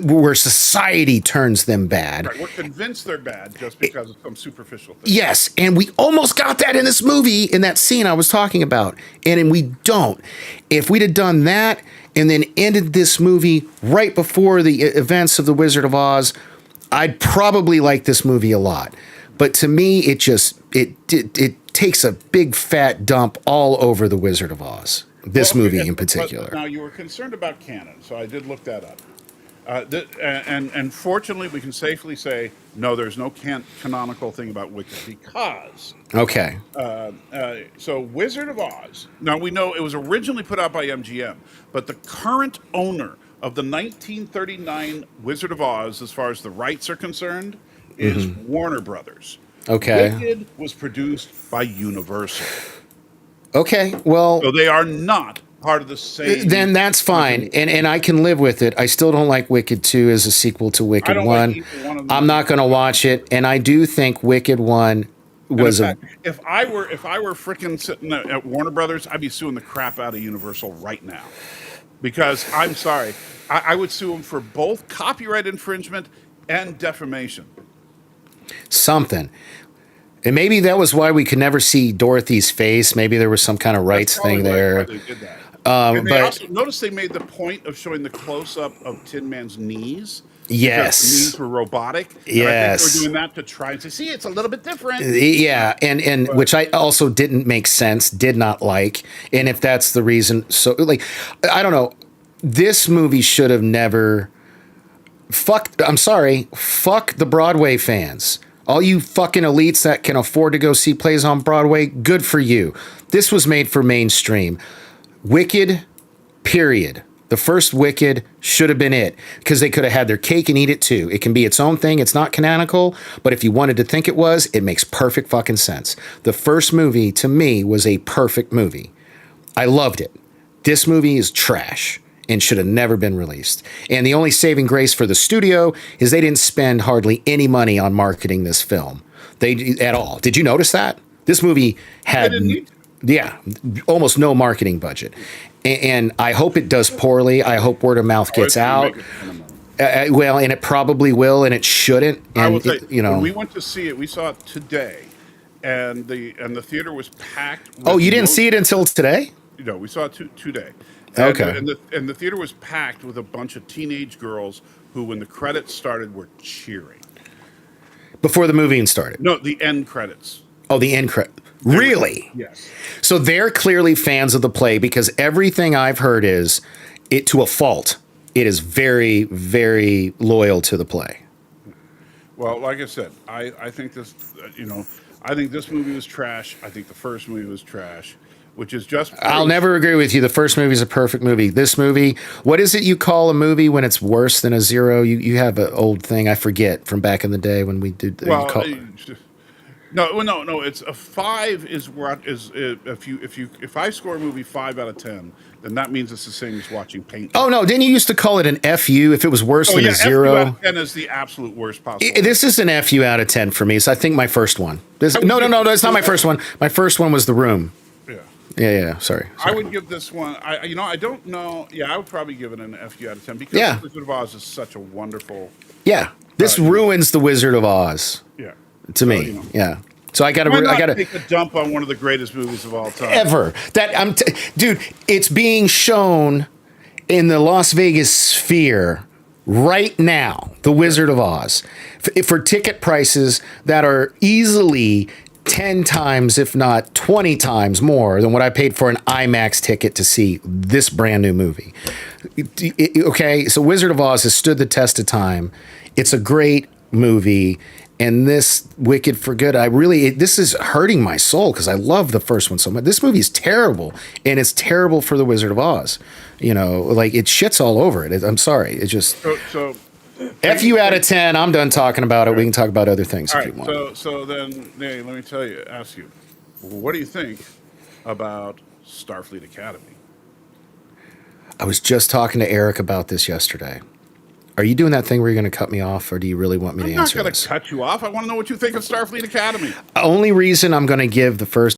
where society turns them bad. Right, we're convinced they're bad just because of some superficial thing. Yes, and we almost got that in this movie, in that scene I was talking about, and we don't. If we'd have done that and then ended this movie right before the events of The Wizard of Oz, I'd probably like this movie a lot. But to me, it takes a big fat dump all over The Wizard of Oz. This movie in particular. Now, you were concerned about canon, so I did look that up. And fortunately, we can safely say, no, there's no canonical thing about Wicked because... Okay. So Wizard of Oz, now we know it was originally put out by MGM, but the current owner of the 1939 Wizard of Oz, as far as the rights are concerned, is Warner Brothers. Okay. Wicked was produced by Universal. Okay, well... So they are not part of the same... Then that's fine, and I can live with it. I still don't like Wicked 2 as a sequel to Wicked 1. Like either one of them. I'm not going to watch it, and I do think Wicked 1 was if I were freaking sitting at Warner Brothers, I'd be suing the crap out of Universal right now. Because, I'm sorry, I would sue them for both copyright infringement and defamation. something. And maybe that was why we could never see Dorothy's face. Maybe there was some kind of rights thing there. Why they did that. And they also, notice they made the point of showing the close-up of Tin Man's knees. Yes. The knees were robotic. Yes. I think they were doing that to try and say, see, it's a little bit different. Yeah, and which I also didn't make sense, did not like. And if that's the reason, so like, I don't know. This movie should have never... I'm sorry. Fuck the Broadway fans. All you fucking elites that can afford to go see plays on Broadway, good for you. This was made for mainstream. Wicked, period. The first Wicked should have been it, because they could have had their cake and eat it too. It can be its own thing. It's not canonical, but if you wanted to think it was, it makes perfect fucking sense. The first movie, to me, was a perfect movie. I loved it. This movie is trash and should have never been released. And the only saving grace for the studio is they didn't spend hardly any money on marketing this film. At all. Did you notice that? This movie had... Yeah, almost no marketing budget. And I hope it does poorly. I hope word of mouth gets out. Well, and it probably will, and it shouldn't. And I will say, you know, when we went to see it, we saw it today, and the theater was packed. Oh, you didn't see it until today? No, we saw it today. Okay. And the theater was packed with a bunch of teenage girls who, when the credits started, were cheering. Before the movie even started? No, the end credits. Oh, the end credits. Really? Yes. So they're clearly fans of the play, because everything I've heard is, it to a fault, it is very, very loyal to the play. Well, like I said, I think this, I think this movie was trash. I think the first movie was trash, which is just... I'll never agree with you. The first movie is a perfect movie. This movie, what is it you call a movie when it's worse than a zero? You have an old thing, I forget, from back in the day when we did... Well, No. It's a 5 is what is if I score a movie 5 out of 10, then that means it's the same as watching paint. Oh no! Didn't you used to call it an FU if it was worse than a zero? FU out of 10 is the absolute worst possible. This is an FU out of 10 for me. So I think my first one. No, that's not my first one. My first one was The Room. Yeah. Sorry. I would give this one. I don't know. Yeah, I would probably give it an FU out of 10 because The Wizard of Oz is such a wonderful. Yeah, this ruins The Wizard of Oz. Yeah. To me, yeah. So I got to take a dump on one of the greatest movies of all time ever. Dude, it's being shown in the Las Vegas Sphere right now. The Wizard of Oz, for ticket prices that are easily 10 times, if not 20 times more than what I paid for an IMAX ticket to see this brand new movie. Okay, so Wizard of Oz has stood the test of time. It's a great movie. And this Wicked for Good, this is hurting my soul because I love the first one so much. This movie is terrible, and it's terrible for the Wizard of Oz. Like it shits all over it. I'm sorry. It just FU out of 10. I'm done talking about it. We can talk about other things if you want. So then, let me ask you, what do you think about Starfleet Academy? I was just talking to Eric about this yesterday. Are you doing that thing where you're going to cut me off, or do you really want me I'm to not answer going this? to cut you off. I want to know what you think of Starfleet Academy. Only reason I'm going to give the first